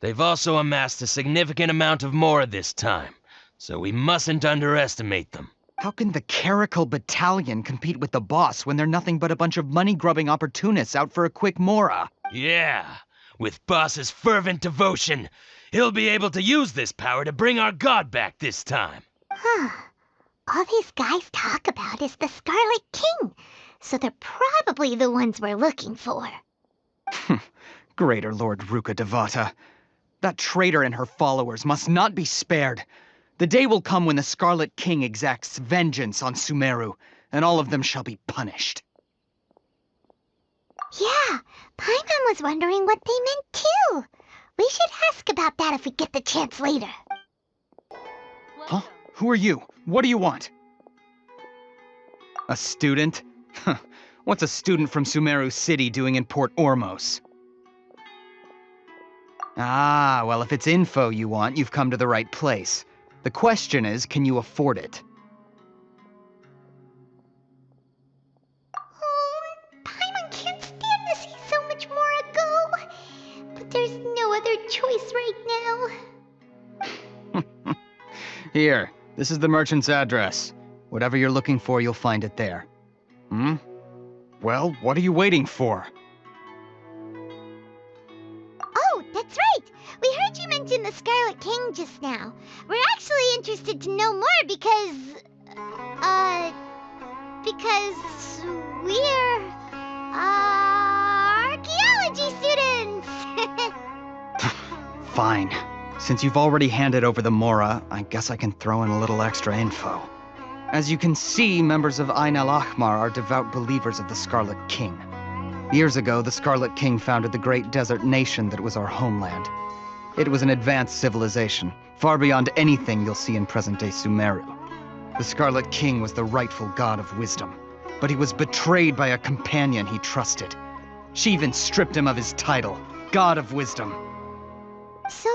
They've also amassed a significant amount of Mora this time, so we mustn't underestimate them. How can the Caracal Battalion compete with the boss when they're nothing but a bunch of money-grubbing opportunists out for a quick Mora? Yeah, with boss's fervent devotion, he'll be able to use this power to bring our god back this time. Huh. All these guys talk about is the Scarlet King, so they're probably the ones we're looking for. Greater Lord Ruka Devata. That traitor and her followers must not be spared. The day will come when the Scarlet King exacts vengeance on Sumeru, and all of them shall be punished. Yeah, Paimon was wondering what they meant too. We should ask about that if we get the chance later. Huh? Who are you? What do you want? A student? What's a student from Sumeru City doing in Port Ormos? Ah, well, if it's info you want, you've come to the right place. The question is, can you afford it? Oh, Paimon can't stand to see so much Mora go. But there's no other choice right now. Here, this is the merchant's address. Whatever you're looking for, you'll find it there. Hmm? Well, what are you waiting for? Oh, that's right! We heard you mention the Scarlet King just now. We're actually interested to know more because we're, archaeology students! Fine. Since you've already handed over the Mora, I guess I can throw in a little extra info. As you can see, members of Ain al-Ahmar are devout believers of the Scarlet King. Years ago, the Scarlet King founded the great desert nation that was our homeland. It was an advanced civilization, far beyond anything you'll see in present-day Sumeru. The Scarlet King was the rightful god of wisdom, but he was betrayed by a companion he trusted. She even stripped him of his title, God of Wisdom. So,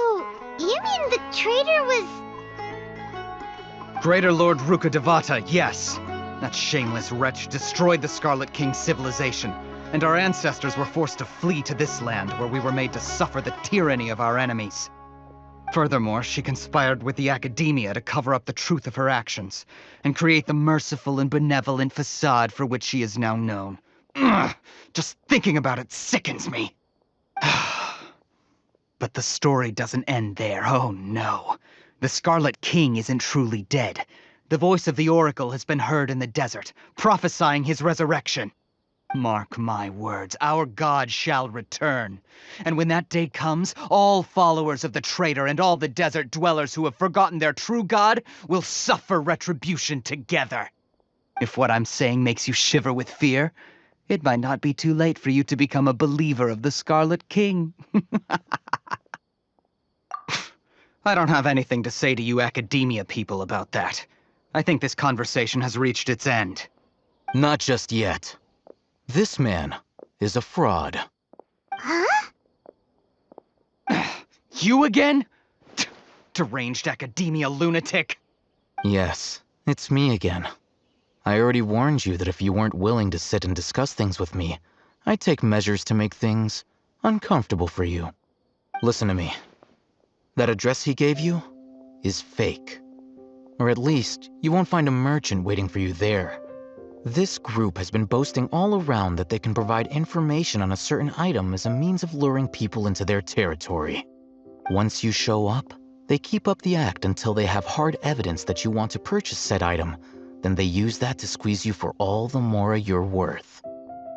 you mean the traitor was... Greater Lord Ruka Devata, yes. That shameless wretch destroyed the Scarlet King's civilization, and our ancestors were forced to flee to this land where we were made to suffer the tyranny of our enemies. Furthermore, she conspired with the Academia to cover up the truth of her actions, and create the merciful and benevolent facade for which she is now known. Ugh, just thinking about it sickens me. But the story doesn't end there, oh no. The Scarlet King isn't truly dead. The voice of the Oracle has been heard in the desert, prophesying his resurrection. Mark my words, our god shall return. And when that day comes, all followers of the traitor and all the desert dwellers who have forgotten their true god will suffer retribution together. If what I'm saying makes you shiver with fear, it might not be too late for you to become a believer of the Scarlet King. I don't have anything to say to you Academia people about that. I think this conversation has reached its end. Not just yet. This man is a fraud. Huh? You again? Deranged Academia lunatic. Yes, it's me again. I already warned you that if you weren't willing to sit and discuss things with me, I'd take measures to make things uncomfortable for you. Listen to me. That address he gave you is fake. Or at least, you won't find a merchant waiting for you there. This group has been boasting all around that they can provide information on a certain item as a means of luring people into their territory. Once you show up, they keep up the act until they have hard evidence that you want to purchase said item. Then they use that to squeeze you for all the more you're worth.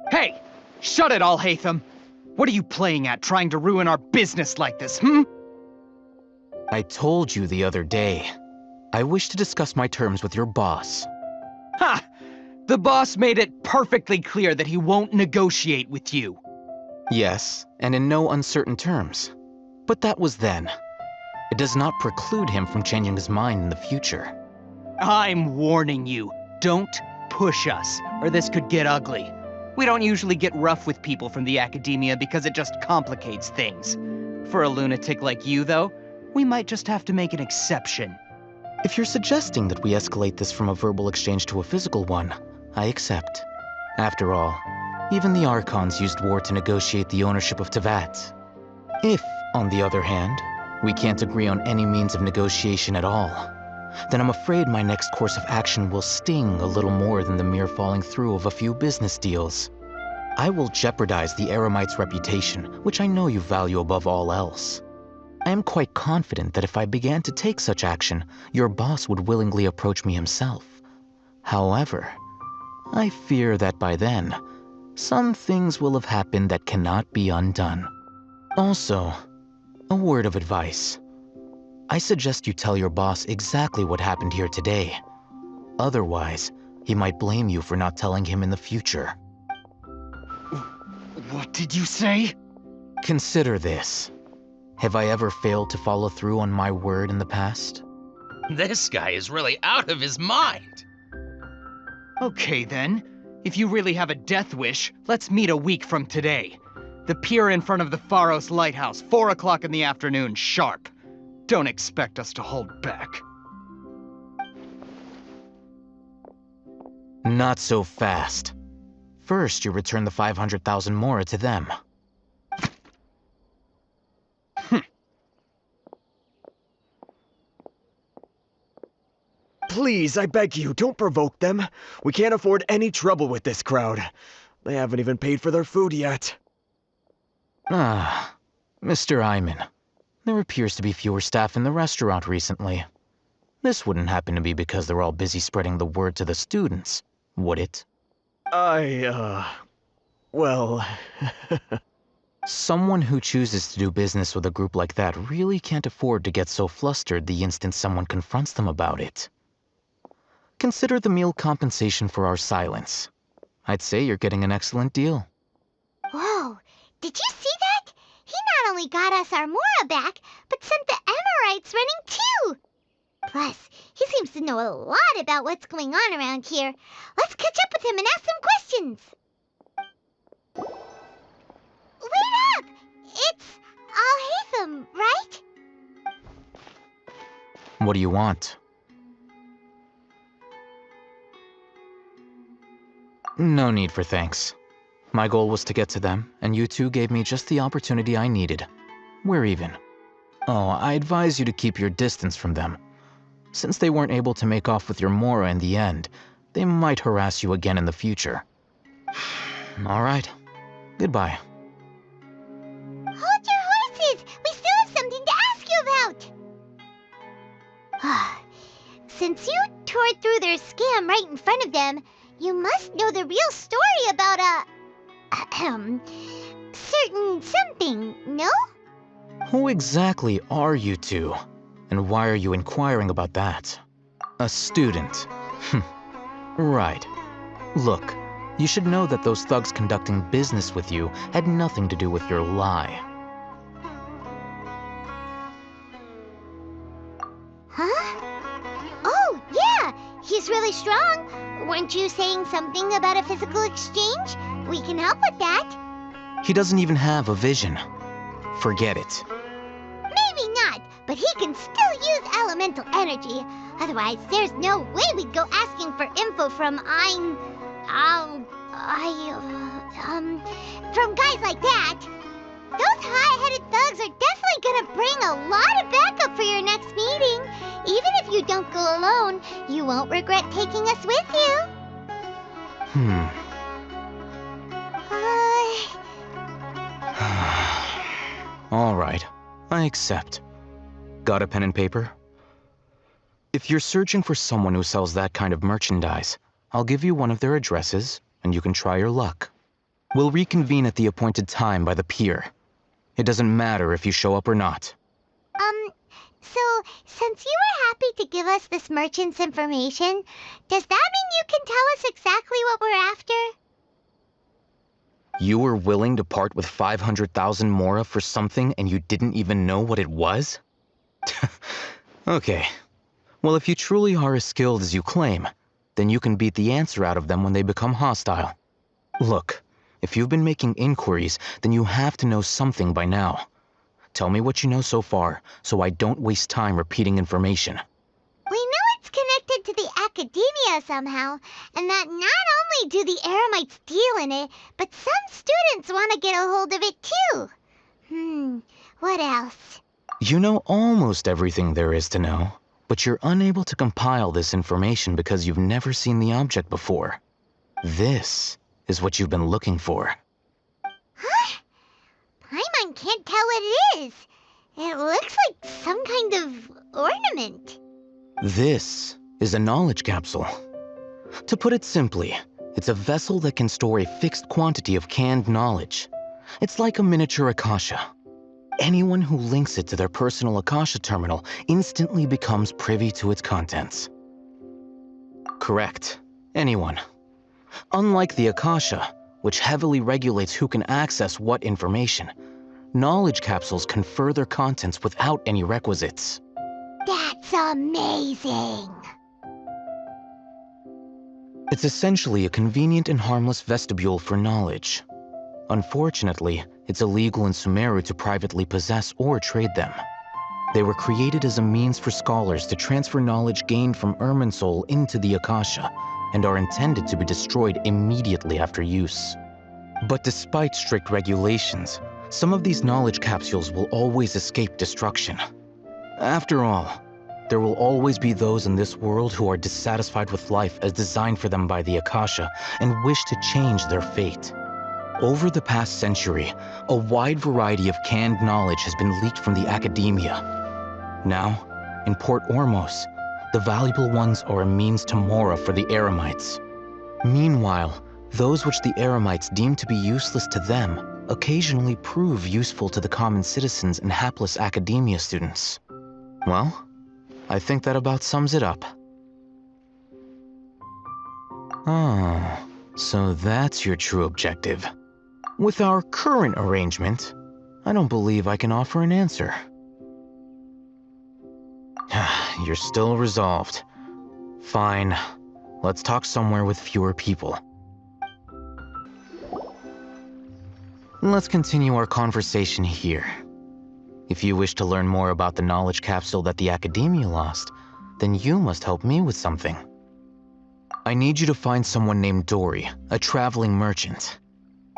Hey! Shut it, Al-Haytham! What are you playing at, trying to ruin our business like this, hmm? I told you the other day. I wish to discuss my terms with your boss. Ha! The boss made it perfectly clear that he won't negotiate with you. Yes, and in no uncertain terms. But that was then. It does not preclude him from changing his mind in the future. I'm warning you, don't push us, or this could get ugly. We don't usually get rough with people from the Academia because it just complicates things. For a lunatic like you, though, we might just have to make an exception. If you're suggesting that we escalate this from a verbal exchange to a physical one, I accept. After all, even the Archons used war to negotiate the ownership of Tevat. If, on the other hand, we can't agree on any means of negotiation at all, then I'm afraid my next course of action will sting a little more than the mere falling through of a few business deals. I will jeopardize the Eremite's reputation, which I know you value above all else. I am quite confident that if I began to take such action, your boss would willingly approach me himself. However, I fear that by then, some things will have happened that cannot be undone. Also, a word of advice. I suggest you tell your boss exactly what happened here today. Otherwise, he might blame you for not telling him in the future. What did you say? Consider this. Have I ever failed to follow through on my word in the past? This guy is really out of his mind. Okay then. If you really have a death wish, let's meet a week from today. The pier in front of the Pharos Lighthouse, 4 o'clock in the afternoon, sharp. Don't expect us to hold back. Not so fast. First, you return the 500,000 mora to them. Please, I beg you, don't provoke them. We can't afford any trouble with this crowd. They haven't even paid for their food yet. Ah, Mr. Iman. There appears to be fewer staff in the restaurant recently. This wouldn't happen to be because they're all busy spreading the word to the students, would it? Well... Someone who chooses to do business with a group like that really can't afford to get so flustered the instant someone confronts them about it. Consider the meal compensation for our silence. I'd say you're getting an excellent deal. Whoa, did you see that? He not only got us our Mora back, but sent the Emorites running too. Plus, he seems to know a lot about what's going on around here. Let's catch up with him and ask some questions. Wait up! It's Al-Haytham, right? What do you want? No need for thanks. My goal was to get to them, and you two gave me just the opportunity I needed. We're even. Oh, I advise you to keep your distance from them. Since they weren't able to make off with your Mora in the end, they might harass you again in the future. All right. Goodbye. Hold your horses! We still have something to ask you about! Since you tore through their scam right in front of them, you must know the real story about certain something, no? Who exactly are you two? And why are you inquiring about that? A student. Right. Look, you should know that those thugs conducting business with you had nothing to do with your lie. Huh? Oh, yeah! He's really strong. Weren't you saying something about a physical exchange? We can help with that. He doesn't even have a vision. Forget it. Maybe not, but he can still use elemental energy. Otherwise, there's no way we'd go asking for info from from guys like that. Those high-headed thugs are definitely gonna bring a lot of backup for your next meeting. Even if you don't go alone, you won't regret taking us with you. All right, I accept. Got a pen and paper? If you're searching for someone who sells that kind of merchandise, I'll give you one of their addresses, and you can try your luck. We'll reconvene at the appointed time by the pier. It doesn't matter if you show up or not. So, since you were happy to give us this merchant's information, does that mean you can tell us exactly what we're after? You were willing to part with 500,000 Mora for something and you didn't even know what it was? Okay. Well, if you truly are as skilled as you claim, then you can beat the answer out of them when they become hostile. Look, if you've been making inquiries, then you have to know something by now. Tell me what you know so far, so I don't waste time repeating information. We know it's connected to the Academia somehow, and that not only do the Eremites deal in it, but some students want to get a hold of it too. What else? You know almost everything there is to know, but you're unable to compile this information because you've never seen the object before. This is what you've been looking for. Huh? Paimon can't tell what it is. It looks like some kind of ornament. This is a knowledge capsule. To put it simply, it's a vessel that can store a fixed quantity of canned knowledge. It's like a miniature Akasha. Anyone who links it to their personal Akasha terminal instantly becomes privy to its contents. Correct. Anyone. Unlike the Akasha, which heavily regulates who can access what information, knowledge capsules confer their contents without any requisites. That's amazing! It's essentially a convenient and harmless vestibule for knowledge. Unfortunately, it's illegal in Sumeru to privately possess or trade them. They were created as a means for scholars to transfer knowledge gained from Irminsul into the Akasha, and are intended to be destroyed immediately after use. But despite strict regulations, some of these knowledge capsules will always escape destruction. After all, there will always be those in this world who are dissatisfied with life as designed for them by the Akasha and wish to change their fate. Over the past century, a wide variety of canned knowledge has been leaked from the Academia. Now, in Port Ormos, the valuable ones are a means to Mora for the Eremites. Meanwhile, those which the Eremites deem to be useless to them occasionally prove useful to the common citizens and hapless Academia students. Well, I think that about sums it up. Oh, so that's your true objective. With our current arrangement, I don't believe I can offer an answer. You're still resolved. Fine. Let's talk somewhere with fewer people. Let's continue our conversation here. If you wish to learn more about the knowledge capsule that the Academia lost, then you must help me with something. I need you to find someone named Dory, a traveling merchant.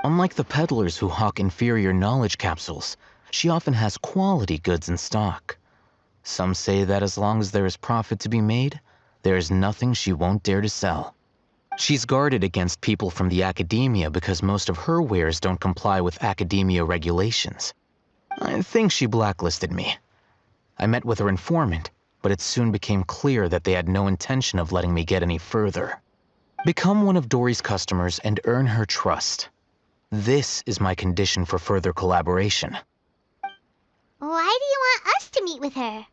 Unlike the peddlers who hawk inferior knowledge capsules, she often has quality goods in stock. Some say that as long as there is profit to be made, there is nothing she won't dare to sell. She's guarded against people from the Academia because most of her wares don't comply with Academia regulations. I think she blacklisted me. I met with her informant, but it soon became clear that they had no intention of letting me get any further. Become one of Dory's customers and earn her trust. This is my condition for further collaboration. Why do you want us to meet with her?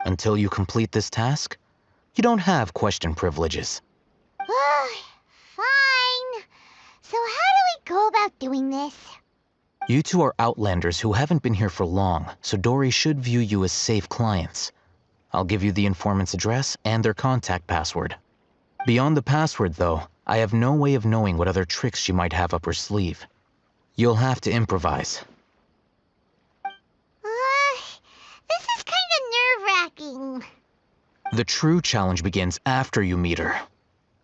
Until you complete this task, you don't have question privileges. Fine. So how do we go about doing this? You two are outlanders who haven't been here for long, so Dory should view you as safe clients. I'll give you the informant's address and their contact password. Beyond the password, though, I have no way of knowing what other tricks she might have up her sleeve. You'll have to improvise. This is kind of nerve-wracking. The true challenge begins after you meet her.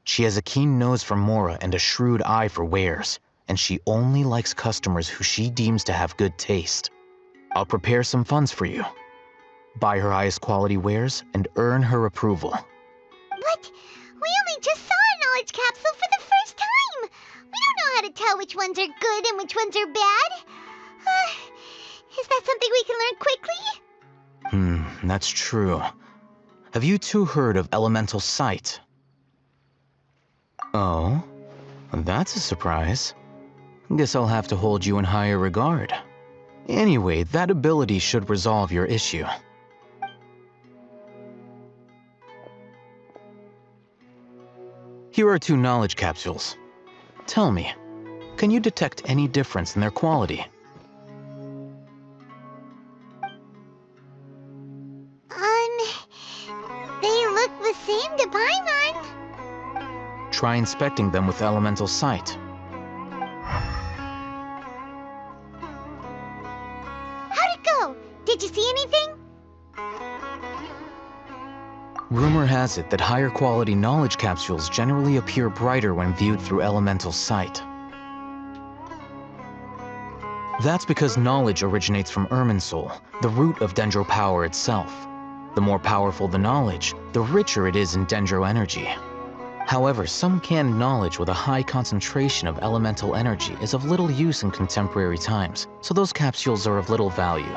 She has a keen nose for Mora and a shrewd eye for wares, and she only likes customers who she deems to have good taste. I'll prepare some funds for you. Buy her highest quality wares and earn her approval. But we only just saw a knowledge capsule for the first time. We don't know how to tell which ones are good and which ones are bad. Is that something we can learn quickly? That's true. Have you two heard of elemental sight? Oh, that's a surprise. Guess I'll have to hold you in higher regard. Anyway, that ability should resolve your issue. Here are 2 knowledge capsules. Tell me, can you detect any difference in their quality? They look the same to Paimon. Try inspecting them with elemental sight. How'd it go? Did you see anything? Rumor has it that higher quality knowledge capsules generally appear brighter when viewed through elemental sight. That's because knowledge originates from Irminsul, the root of Dendro power itself. The more powerful the knowledge, the richer it is in Dendro energy. However, some canned knowledge with a high concentration of elemental energy is of little use in contemporary times, so those capsules are of little value.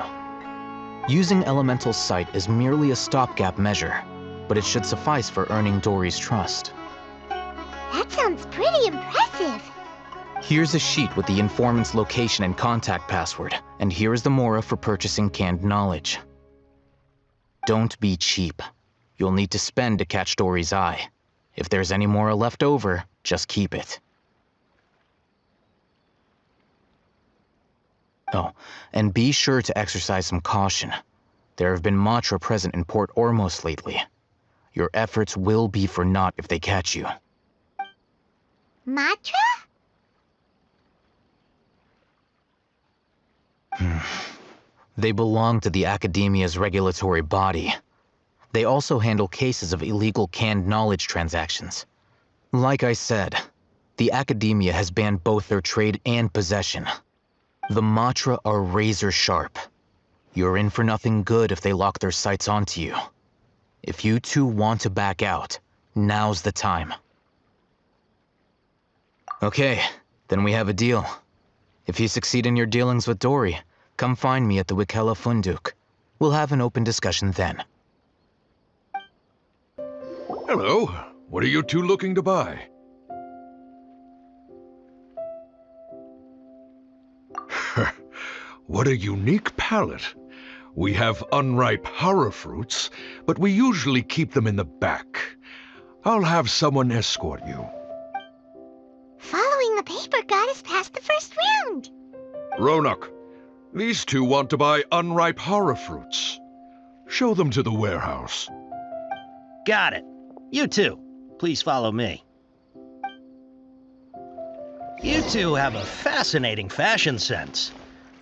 Using elemental sight is merely a stopgap measure, but it should suffice for earning Dory's trust. That sounds pretty impressive. Here's a sheet with the informant's location and contact password, and here is the Mora for purchasing canned knowledge. Don't be cheap. You'll need to spend to catch Dory's eye. If there's any Mora left over, just keep it. Oh, and be sure to exercise some caution. There have been Matra present in Port Ormos lately. Your efforts will be for naught if they catch you. Matra? They belong to the Academia's regulatory body. They also handle cases of illegal canned knowledge transactions. Like I said, the Academia has banned both their trade and possession. The Matra are razor sharp. You're in for nothing good if they lock their sights onto you. If you two want to back out, now's the time. Okay, then we have a deal. If you succeed in your dealings with Dory, come find me at the Wikela Funduk. We'll have an open discussion then. Hello. What are you two looking to buy? What a unique palate. We have unripe hara fruits, but we usually keep them in the back. I'll have someone escort you. Following the paper got us past the first round. Ronak, these two want to buy unripe horror fruits. Show them to the warehouse. Got it. You two, please follow me. You two have a fascinating fashion sense.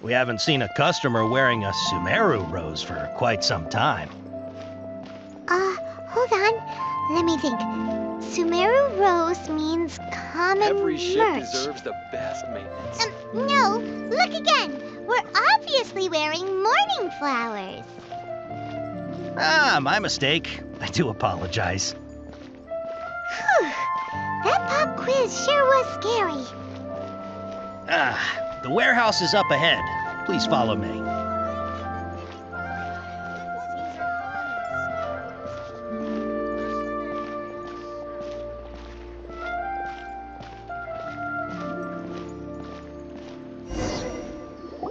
We haven't seen a customer wearing a Sumeru rose for quite some time. Hold on. Let me think. Sumeru rose means common Every ship merch. deserves the best maintenance. No, look again. We're obviously wearing mourning flowers. Ah, my mistake. I do apologize. Whew. That pop quiz sure was scary. Ah, the warehouse is up ahead. Please follow me.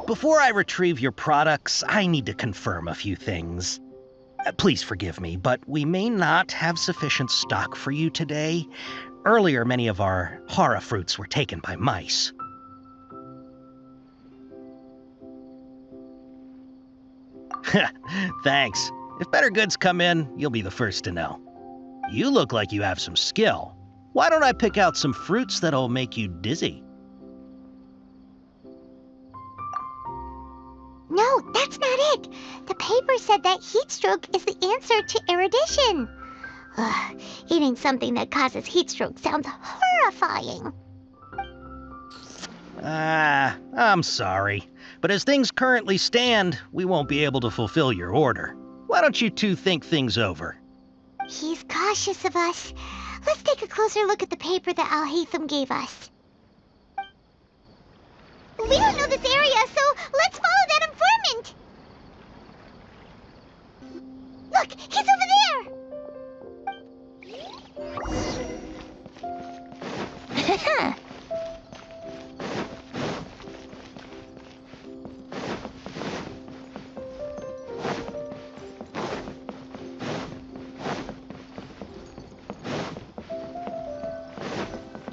Before I retrieve your products, I need to confirm a few things. Please forgive me, but we may not have sufficient stock for you today. Earlier, many of our hara fruits were taken by mice. Thanks. If better goods come in, you'll be the first to know. You look like you have some skill. Why don't I pick out some fruits that'll make you dizzy? No, that's not it. The paper said that heat stroke is the answer to erudition. Ugh, eating something that causes heat stroke sounds horrifying. I'm sorry. But as things currently stand, we won't be able to fulfill your order. Why don't you two think things over? He's cautious of us. Let's take a closer look at the paper that Al-Haytham gave us. We don't know this area, so let's follow that informant! Look, he's over there!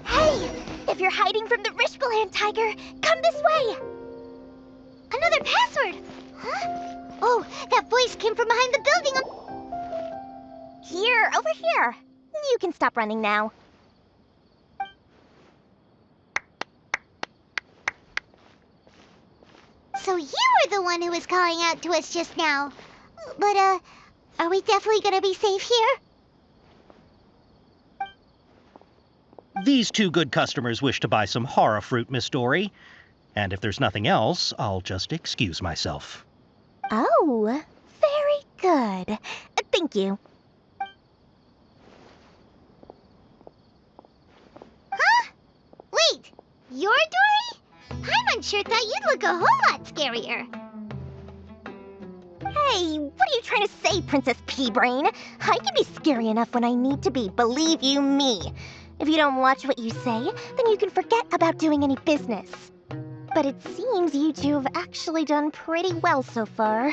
Hey! If you're hiding from the Rishbaland tiger, come this way! Another password! Huh? Oh, that voice came from behind the building. Here, over here. You can stop running now. So you were the one who was calling out to us just now. But, are we definitely gonna be safe here? These two good customers wish to buy some hara fruit, Miss Dory. And if there's nothing else, I'll just excuse myself. Oh, very good. Thank you. Huh? Wait, you're Dory? Paimon sure thought you'd look a whole lot scarier. Hey, what are you trying to say, Princess Pea-Brain? I can be scary enough when I need to be, believe you me. If you don't watch what you say, then you can forget about doing any business. But it seems you two have actually done pretty well so far.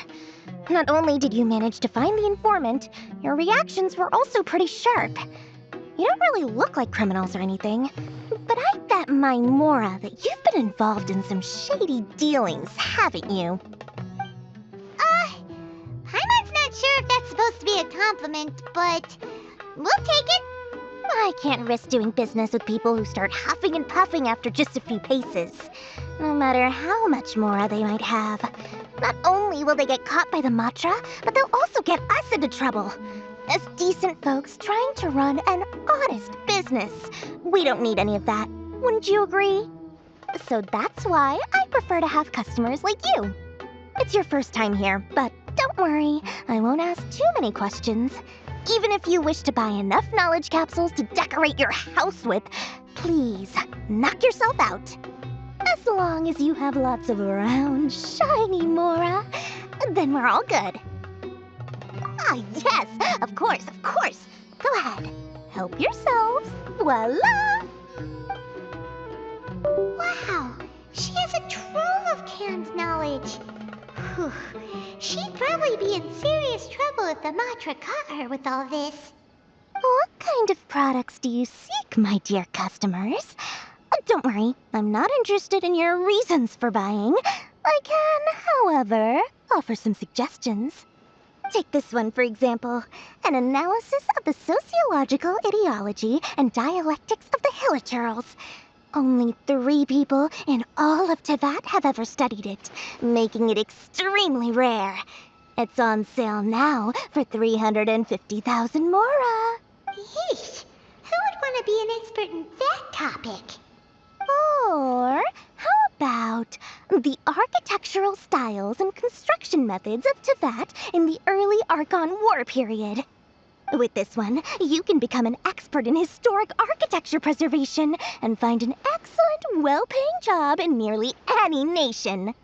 Not only did you manage to find the informant, your reactions were also pretty sharp. You don't really look like criminals or anything, but I bet my Mora that you've been involved in some shady dealings, haven't you? Paimon's not sure if that's supposed to be a compliment, but we'll take it. I can't risk doing business with people who start huffing and puffing after just a few paces, no matter how much Mora they might have. Not only will they get caught by the Matra, but they'll also get us into trouble. As decent folks trying to run an honest business, we don't need any of that. Wouldn't you agree? So that's why I prefer to have customers like you. It's your first time here, but don't worry, I won't ask too many questions. Even if you wish to buy enough knowledge capsules to decorate your house with, please knock yourself out. As long as you have lots of round, shiny Mora, then we're all good. Ah, yes, of course, of course. Go ahead, help yourselves. Voila! Wow, she has a trove of canned knowledge. Whew. She'd probably be in serious trouble if the Matra caught her with all this. What kind of products do you seek, my dear customers? Don't worry, I'm not interested in your reasons for buying. I can, however, offer some suggestions. Take this one, for example. An analysis of the sociological ideology and dialectics of the Hilichurls. Only 3 people in all of Teyvat have ever studied it, making it extremely rare. It's on sale now for 350,000 mora. Yeesh. Who would want to be an expert in that topic? Or how about the architectural styles and construction methods of Teyvat in the early Archon War period? With this one, you can become an expert in historic architecture preservation and find an excellent, well-paying job in nearly any nation.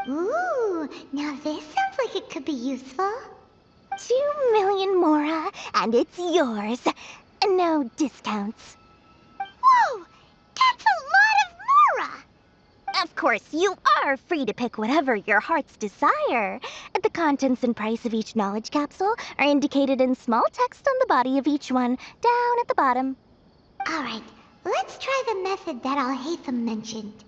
Ooh, now this sounds like it could be useful. 2 million mora, and it's yours. No discounts. Whoa! That's a lot of mora! Of course, you are free to pick whatever your heart's desire. The contents and price of each knowledge capsule are indicated in small text on the body of each one, down at the bottom. Alright, let's try the method that Alhaitham mentioned.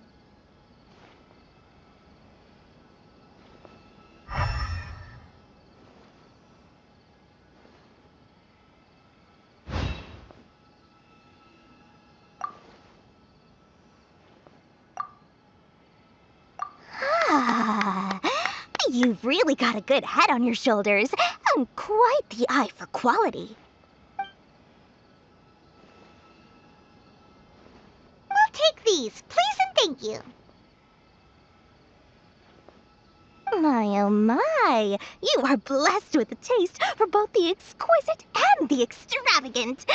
You've really got a good head on your shoulders, and quite the eye for quality. We'll take these, please and thank you. My oh my, you are blessed with a taste for both the exquisite and the extravagant.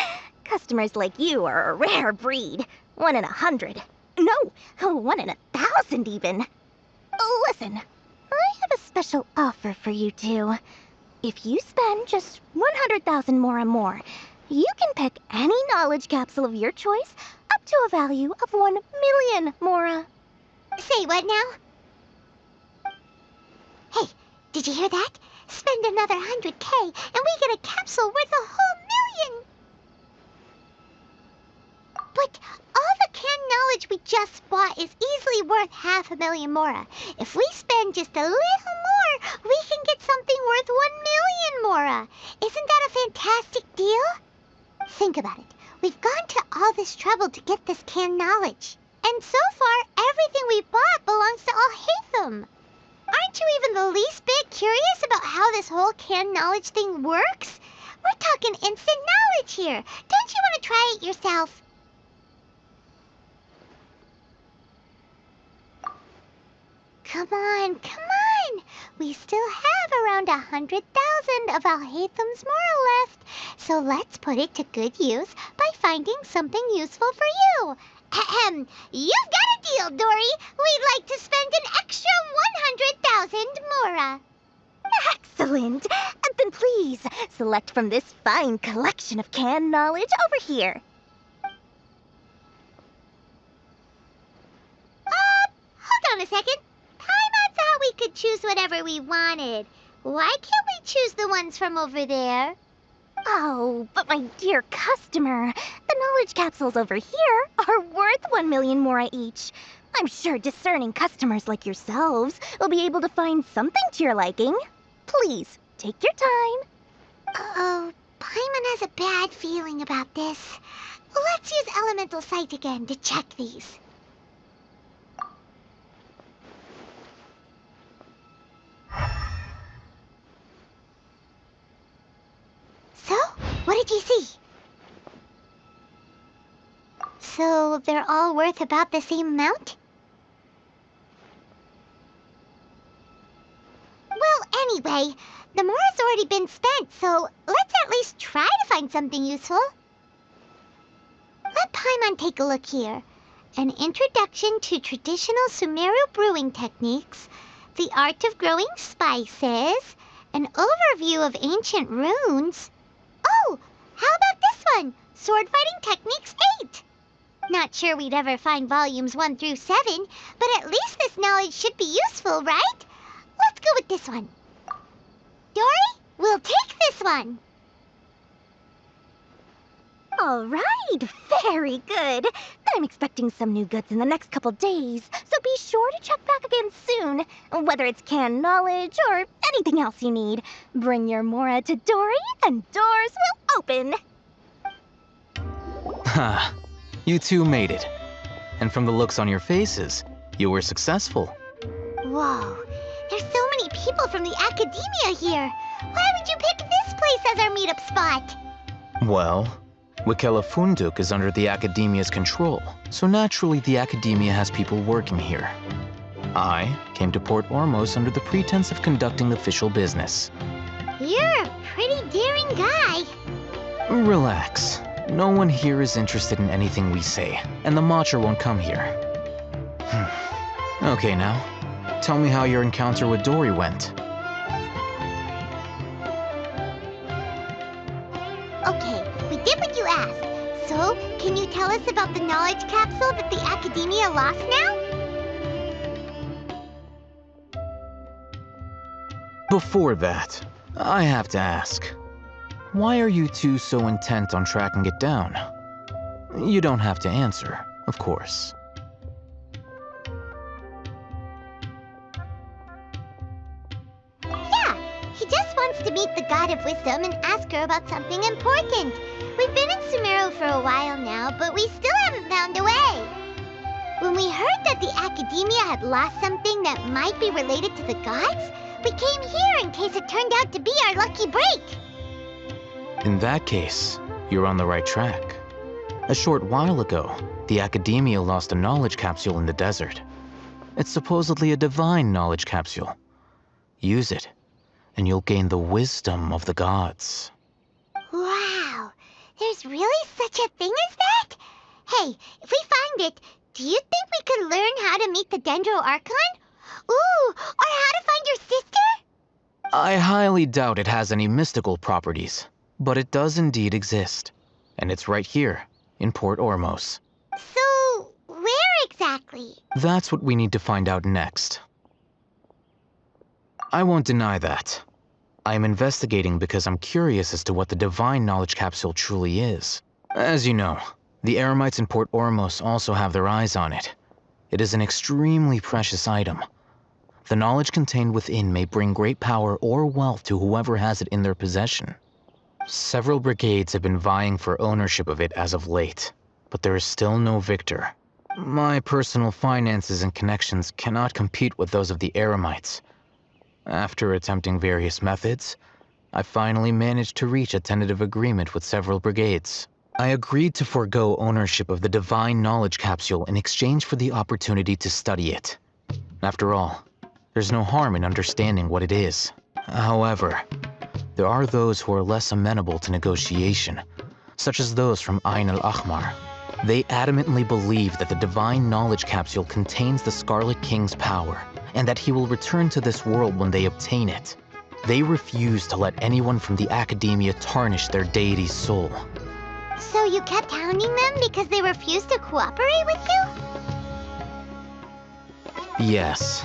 Customers like you are a rare breed, 1 in 100. No, 1 in 1,000 even. Listen, I have a special offer for you two. If you spend just 100,000 mora more, you can pick any knowledge capsule of your choice up to a value of 1 million mora. Say what now? Hey, did you hear that? Spend another 100K and we get a capsule worth a whole million! But all the canned knowledge we just bought is easily worth 500,000 mora. If we spend just a little more, we can get something worth 1 million mora. Isn't that a fantastic deal? Think about it. We've gone to all this trouble to get this canned knowledge. And so far, everything we bought belongs to Alhaitham. Aren't you even the least bit curious about how this whole canned knowledge thing works? We're talking instant knowledge here. Don't you want to try it yourself? Come on, come on! We still have around 100,000 of Alhaitham's mora left, so let's put it to good use by finding something useful for you. Ahem, you've got a deal, Dory. We'd like to spend an extra 100,000 mora. Excellent! Then please, select from this fine collection of canned knowledge over here. Hold on a second. Paimon thought we could choose whatever we wanted. Why can't we choose the ones from over there? Oh, but my dear customer, the knowledge capsules over here are worth 1 million mora each. I'm sure discerning customers like yourselves will be able to find something to your liking. Please, take your time. Uh-oh, Paimon has a bad feeling about this. Let's use Elemental Sight again to check these. So, what did you see? So, they're all worth about the same amount? Well, anyway, the mora's already been spent, so let's at least try to find something useful. Let Paimon take a look here. An introduction to traditional Sumeru brewing techniques, the art of growing spices, an overview of ancient runes. Oh, how about this one? Sword Fighting Techniques 8. Not sure we'd ever find volumes 1 through 7, but at least this knowledge should be useful, right? Let's go with this one. Dory, we'll take this one. All right, very good. I'm expecting some new goods in the next couple days, so be sure to check back again soon. Whether it's canned knowledge or anything else you need, bring your Mora to Dory and doors will open. Ha, you two made it. And from the looks on your faces, you were successful. Whoa, there's so many people from the academia here. Why would you pick this place as our meetup spot? Well, Wikela Funduk is under the Academia's control, so naturally the Academia has people working here. I came to Port Ormos under the pretense of conducting official business. You're a pretty daring guy. Relax. No one here is interested in anything we say, and the Matcher won't come here. Okay now, tell me how your encounter with Dory went. Okay, we did what you asked. So, can you tell us about the knowledge capsule that the Academia lost now? Before that, I have to ask, why are you two so intent on tracking it down? You don't have to answer, of course. Yeah, he just wants to meet the God of Wisdom and ask her about something important. We've been in Sumeru for a while now, but we still haven't found a way. When we heard that the Academia had lost something that might be related to the gods, we came here in case it turned out to be our lucky break. In that case, you're on the right track. A short while ago, the Academia lost a knowledge capsule in the desert. It's supposedly a divine knowledge capsule. Use it, and you'll gain the wisdom of the gods. Wow, there's really such a thing as that? Hey, if we find it, do you think we could learn how to meet the Dendro Archon? Ooh, or how to find your sister? I highly doubt it has any mystical properties, but it does indeed exist. And it's right here, in Port Ormos. So, where exactly? That's what we need to find out next. I won't deny that. I am investigating because I'm curious as to what the divine knowledge capsule truly is. As you know, the Eremites in Port Ormos also have their eyes on it. It is an extremely precious item. The knowledge contained within may bring great power or wealth to whoever has it in their possession. Several brigades have been vying for ownership of it as of late, but there is still no victor. My personal finances and connections cannot compete with those of the Eremites. After attempting various methods, I finally managed to reach a tentative agreement with several brigades. I agreed to forego ownership of the divine knowledge capsule in exchange for the opportunity to study it. After all, there's no harm in understanding what it is. However, there are those who are less amenable to negotiation, such as those from Ain al-Ahmar. They adamantly believe that the divine knowledge capsule contains the Scarlet King's power, and that he will return to this world when they obtain it. They refuse to let anyone from the Academia tarnish their deity's soul. So you kept hounding them because they refused to cooperate with you? Yes.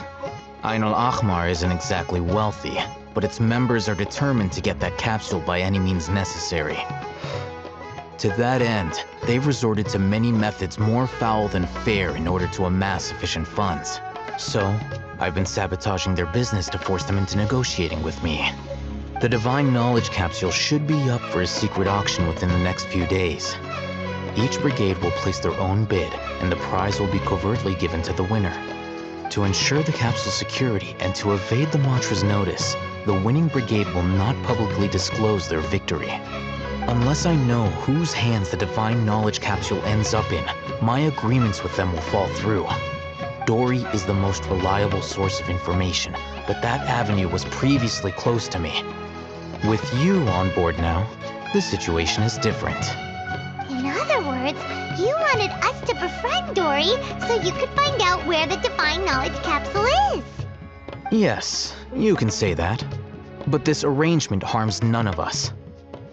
Ain al-Ahmar isn't exactly wealthy, but its members are determined to get that capsule by any means necessary. To that end, they've resorted to many methods more foul than fair in order to amass sufficient funds. So, I've been sabotaging their business to force them into negotiating with me. The divine knowledge capsule should be up for a secret auction within the next few days. Each brigade will place their own bid, and the prize will be covertly given to the winner. To ensure the capsule's security and to evade the mantra's notice, the winning brigade will not publicly disclose their victory. Unless I know whose hands the divine knowledge capsule ends up in, my agreements with them will fall through. Dory is the most reliable source of information, but that avenue was previously closed to me. With you on board now, the situation is different. In other words, you wanted us to befriend Dory so you could find out where the divine knowledge capsule is. Yes, you can say that. But this arrangement harms none of us.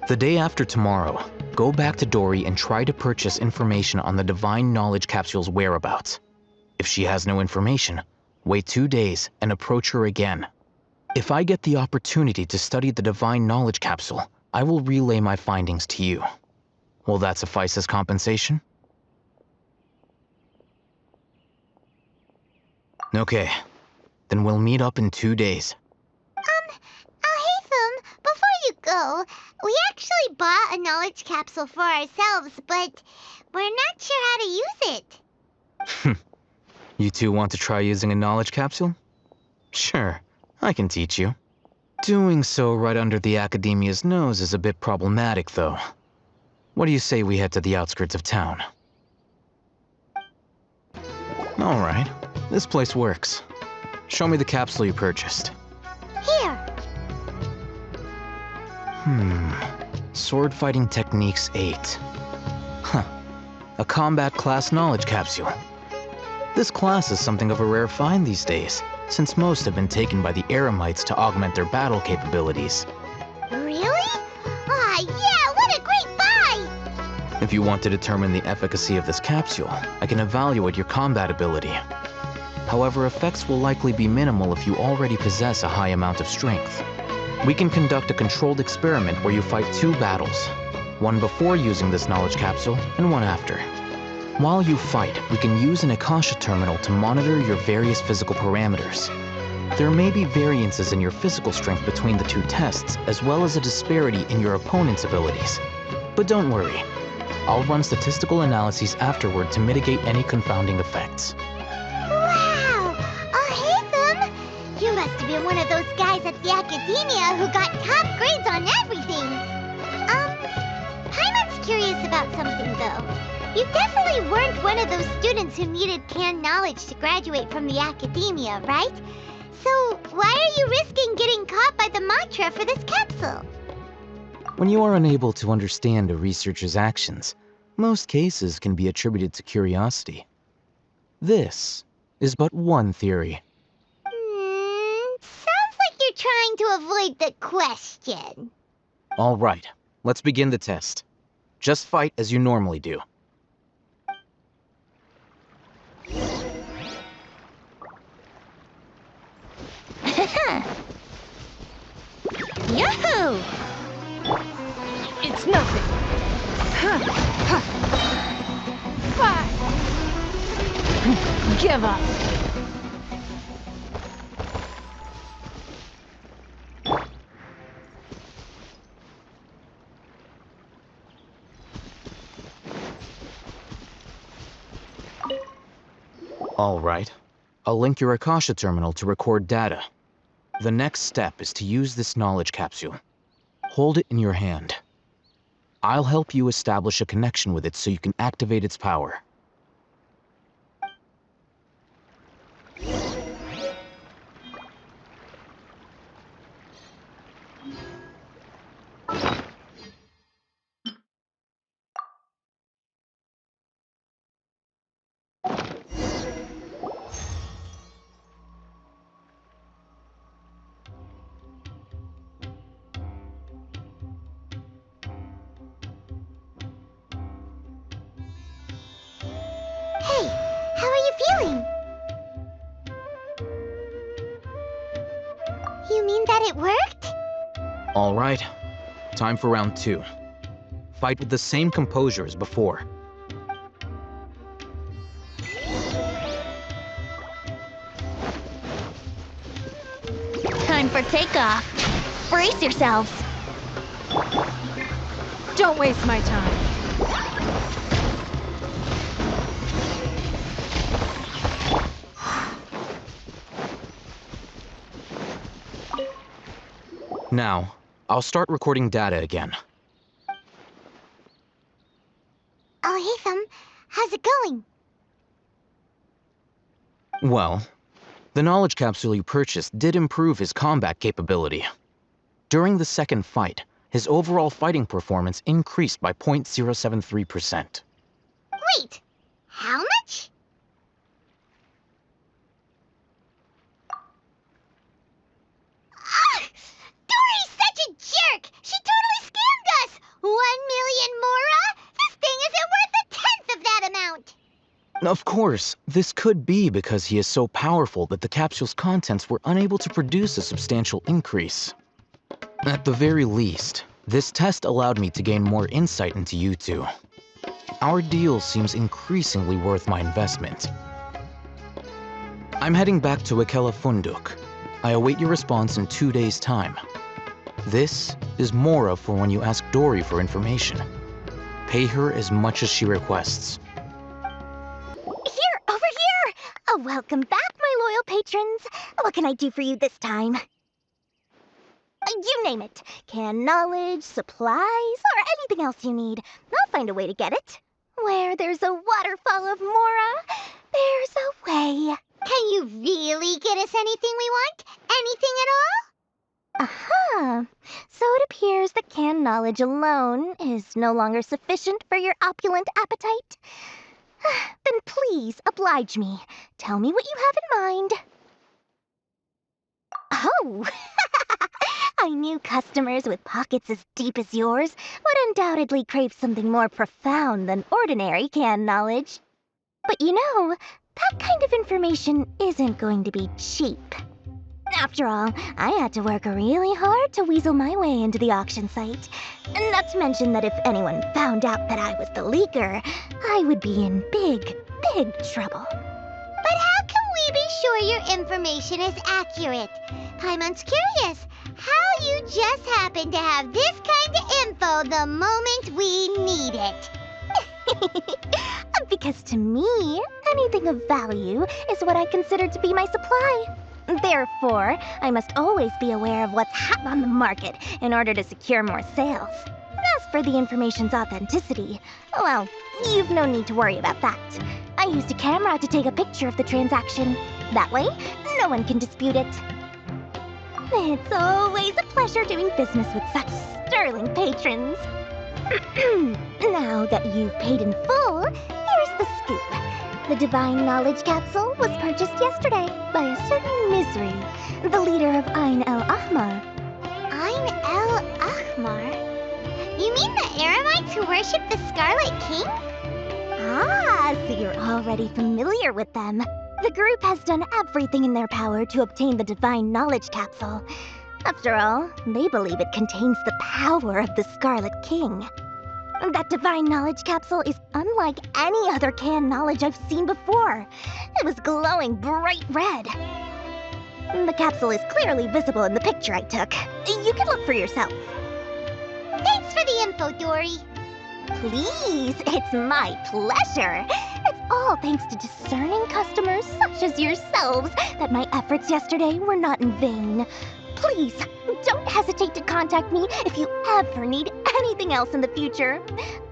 The day after tomorrow, go back to Dory and try to purchase information on the divine knowledge capsule's whereabouts. If she has no information, wait 2 days and approach her again. If I get the opportunity to study the divine knowledge capsule, I will relay my findings to you. Will that suffice as compensation? Okay, then we'll meet up in 2 days. Alhaitham, before you go, we actually bought a knowledge capsule for ourselves, but we're not sure how to use it. You two want to try using a knowledge capsule? Sure, I can teach you. Doing so right under the Academia's nose is a bit problematic, though. What do you say we head to the outskirts of town? Alright, this place works. Show me the capsule you purchased. Here. Sword Fighting Techniques 8. Huh. A combat class knowledge capsule. This class is something of a rare find these days, since most have been taken by the Eremites to augment their battle capabilities. Really? Ah, yeah, what a great buy! If you want to determine the efficacy of this capsule, I can evaluate your combat ability. However, effects will likely be minimal if you already possess a high amount of strength. We can conduct a controlled experiment where you fight 2 battles, one before using this knowledge capsule and one after. While you fight, we can use an Akasha terminal to monitor your various physical parameters. There may be variances in your physical strength between the 2 tests, as well as a disparity in your opponent's abilities. But don't worry, I'll run statistical analyses afterward to mitigate any confounding effects. Wow! Alhaitham! You must have been one of those guys at the Academia who got top grades on everything! Paimon's curious about something, though. You definitely weren't one of those students who needed canned knowledge to graduate from the Academia, right? So why are you risking getting caught by the mantra for this capsule? When you are unable to understand a researcher's actions, most cases can be attributed to curiosity. This is but one theory. Sounds like you're trying to avoid the question. All right, let's begin the test. Just fight as you normally do. Yahoo! It's nothing. Fine. Give up. All right. I'll link your Akasha terminal to record data. The next step is to use this knowledge capsule. Hold it in your hand. I'll help you establish a connection with it so you can activate its power. Hey, how are you feeling? You mean that it worked? All right. Time for round 2. Fight with the same composure as before. Time for takeoff. Brace yourselves. Don't waste my time. Now, I'll start recording data again. Alhaitham, how's it going? Well, the knowledge capsule you purchased did improve his combat capability. During the second fight, his overall fighting performance increased by 0.073%. Wait, how much? Ah! Dory's such a jerk! She totally scammed us! 1 million mora? This thing isn't worth a tenth of that amount! Of course, this could be because he is so powerful that the capsule's contents were unable to produce a substantial increase. At the very least, This test allowed me to gain more insight into you two. Our deal seems increasingly worth my investment. I'm heading back to Akela Funduk. I await your response in 2 days' time. This is Mora for when you ask Dory for information. Pay her as much as she requests. Here, over here! Oh, welcome back, my loyal patrons. What can I do for you this time? You name it. Canned knowledge, supplies, or anything else you need. I'll find a way to get it. Where there's a waterfall of Mora, there's a way. Can you really get us anything we want? Anything at all? Aha! So it appears that canned knowledge alone is no longer sufficient for your opulent appetite. Then please oblige me. Tell me what you have in mind. Oh! I knew customers with pockets as deep as yours would undoubtedly crave something more profound than ordinary canned knowledge. But you know, that kind of information isn't going to be cheap. After all, I had to work really hard to weasel my way into the auction site. Not to mention that if anyone found out that I was the leaker, I would be in big, big trouble. But how can we be sure your information is accurate? Paimon's curious how you just happen to have this kind of info the moment we need it. Because to me, anything of value is what I consider to be my supply. Therefore, I must always be aware of what's hot on the market in order to secure more sales. As for the information's authenticity, well, you've no need to worry about that. I used a camera to take a picture of the transaction. That way, no one can dispute it. It's always a pleasure doing business with such sterling patrons. Now that you've paid in full, here's the scoop. The Divine Knowledge Capsule was purchased yesterday by a certain Misery, the leader of Ain El Ahmar. Ain El Ahmar? You mean the Aramites who worship the Scarlet King? Ah, so you're already familiar with them. The group has done everything in their power to obtain the Divine Knowledge Capsule. After all, they believe it contains the power of the Scarlet King. That Divine Knowledge Capsule is unlike any other canned knowledge I've seen before. It was glowing bright red. The capsule is clearly visible in the picture I took. You can look for yourself. Thanks for the info, Dory. Please, it's my pleasure. It's all thanks to discerning customers such as yourselves that my efforts yesterday were not in vain. Please, don't hesitate to contact me if you ever need anything else in the future.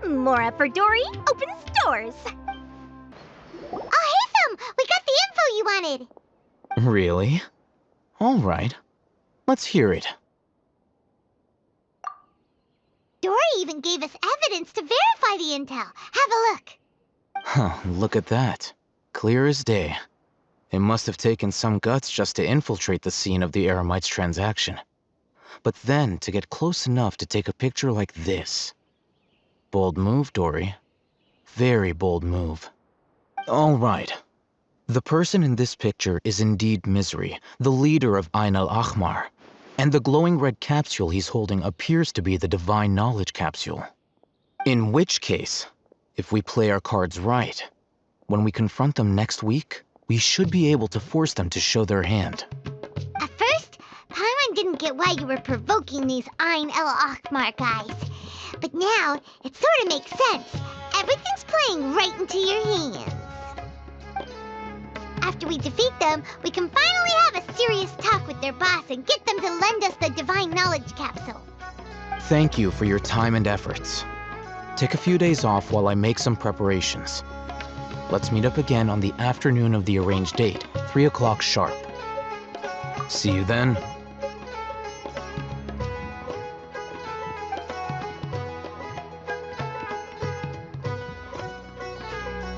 Mora for Dory opens doors. Oh, hey, Thumb! We got the info you wanted. Really? All right. Let's hear it. Dory even gave us evidence to verify the intel. Have a look. Huh, look at that. Clear as day. It must have taken some guts just to infiltrate the scene of the Eremites' transaction. But then to get close enough to take a picture like this. Bold move, Dory. Very bold move. All right. The person in this picture is indeed Misery, the leader of Ain al Ahmar. And the glowing red capsule he's holding appears to be the Divine Knowledge Capsule. In which case, if we play our cards right, when we confront them next week, we should be able to force them to show their hand. At first, Paimon didn't get why you were provoking these Ain El Ahmar guys. But now, it sort of makes sense. Everything's playing right into your hands. After we defeat them, we can finally have a serious talk with their boss and get them to lend us the Divine Knowledge Capsule. Thank you for your time and efforts. Take a few days off while I make some preparations. Let's meet up again on the afternoon of the arranged date, 3 o'clock sharp. See you then.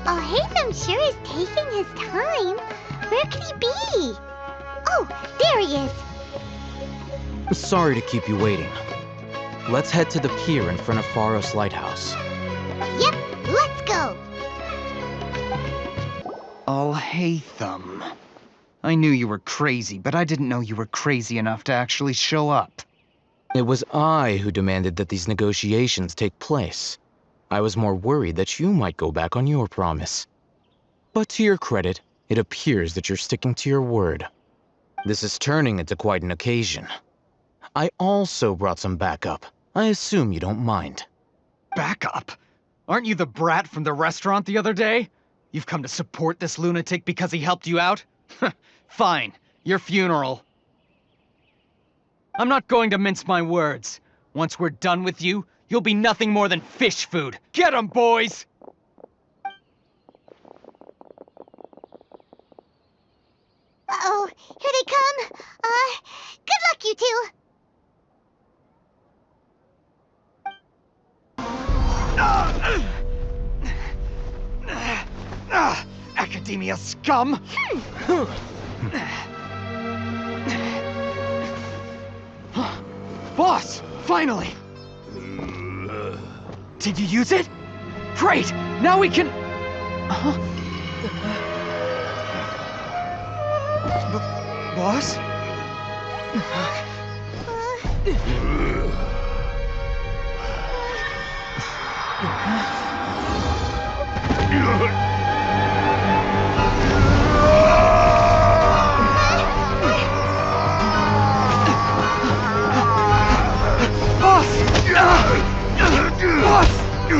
Oh, Hatham sure is taking his time. Where could he be? Oh, there he is. Sorry to keep you waiting. Let's head to the pier in front of Pharos Lighthouse. Yep, let's go. Alhaitham. I knew you were crazy, but I didn't know you were crazy enough to actually show up. It was I who demanded that these negotiations take place. I was more worried that you might go back on your promise. But to your credit, it appears that you're sticking to your word. This is turning into quite an occasion. I also brought some backup. I assume you don't mind. Backup? Aren't you the brat from the restaurant the other day? You've come to support this lunatic because he helped you out? Fine, your funeral. I'm not going to mince my words. Once we're done with you, you'll be nothing more than fish food. Get 'em, boys! Uh-oh, here they come. Good luck, you two. Academia scum! Boss! Finally! Did you use it? Great! Now we can... Boss? Boss!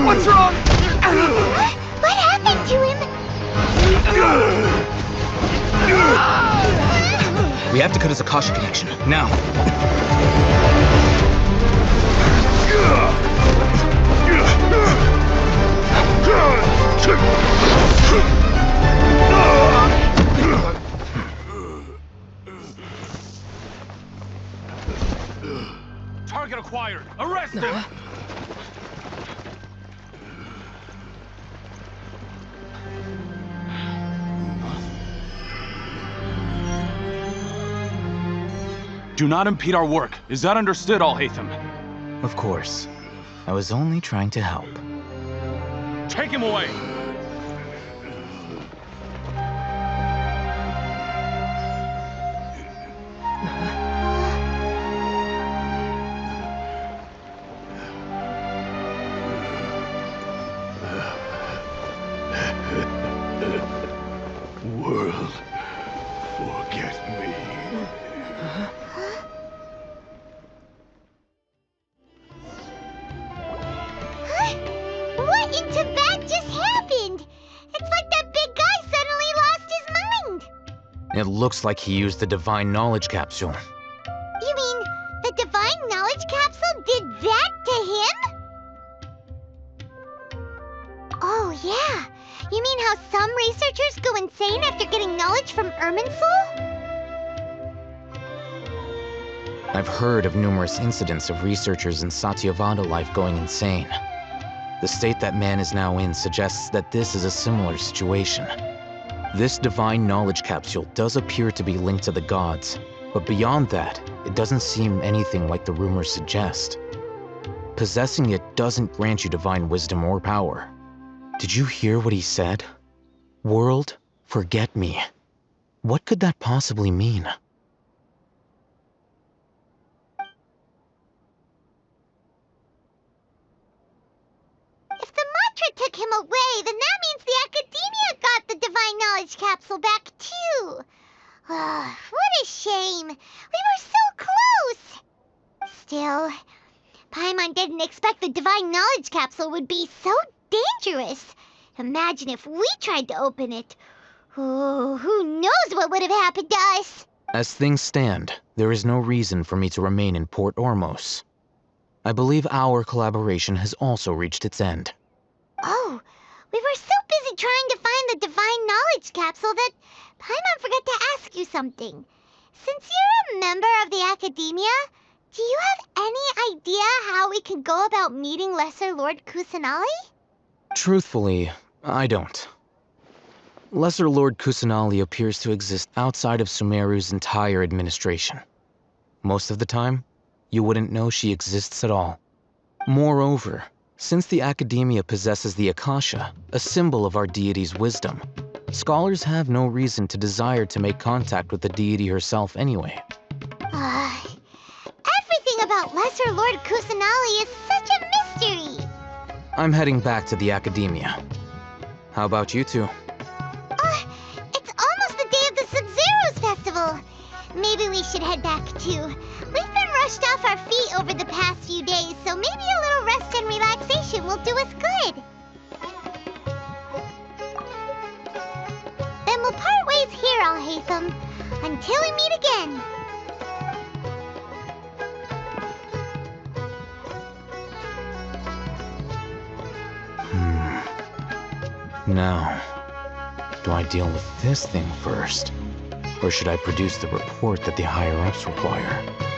What's wrong? What happened to him? We have to cut his Akasha connection, now. Target acquired. Arrest him! Do not impede our work. Is that understood, Al-Haytham? Of course. I was only trying to help. Take him away! World, forget me. What in Tibet just happened? It's like that big guy suddenly lost his mind. It looks like he used the Divine Knowledge Capsule. You mean the Divine Knowledge Capsule did that to him? Oh, yeah. You mean how some researchers go insane after getting knowledge from Irminsul? I've heard of numerous incidents of researchers in Satyavada life going insane. The state that man is now in suggests that this is a similar situation. This Divine Knowledge Capsule does appear to be linked to the gods, but beyond that, it doesn't seem anything like the rumors suggest. Possessing it doesn't grant you divine wisdom or power. Did you hear what he said? World, forget me. What could that possibly mean? If the mantra took him away, then that means the Academia got the Divine Knowledge Capsule back too. What a shame. We were so close. Still, Paimon didn't expect the Divine Knowledge Capsule would be so dangerous. Imagine if we tried to open it. Oh, who knows what would have happened to us? As things stand, there is no reason for me to remain in Port Ormos. I believe our collaboration has also reached its end. Oh, we were so busy trying to find the Divine Knowledge Capsule that Paimon forgot to ask you something. Since you're a member of the Academia, do you have any idea how we can go about meeting Lesser Lord Kusanali? Truthfully, I don't. Lesser Lord Kusanali appears to exist outside of Sumeru's entire administration. Most of the time, you wouldn't know she exists at all. Moreover, since the Academia possesses the Akasha, a symbol of our deity's wisdom, scholars have no reason to desire to make contact with the deity herself anyway. Everything about Lesser Lesser Lord Kusanali is such a mystery. I'm heading back to the Academia. How about you two? It's almost the day of the Sub-Zero's festival. Maybe we should head back too. We've been rushed off our feet over the past few days, so maybe a little rest and relaxation will do us good. Then we'll part ways here, Alhaitham, until we meet again. Now, do I deal with this thing first? Or should I produce the report that the higher-ups require?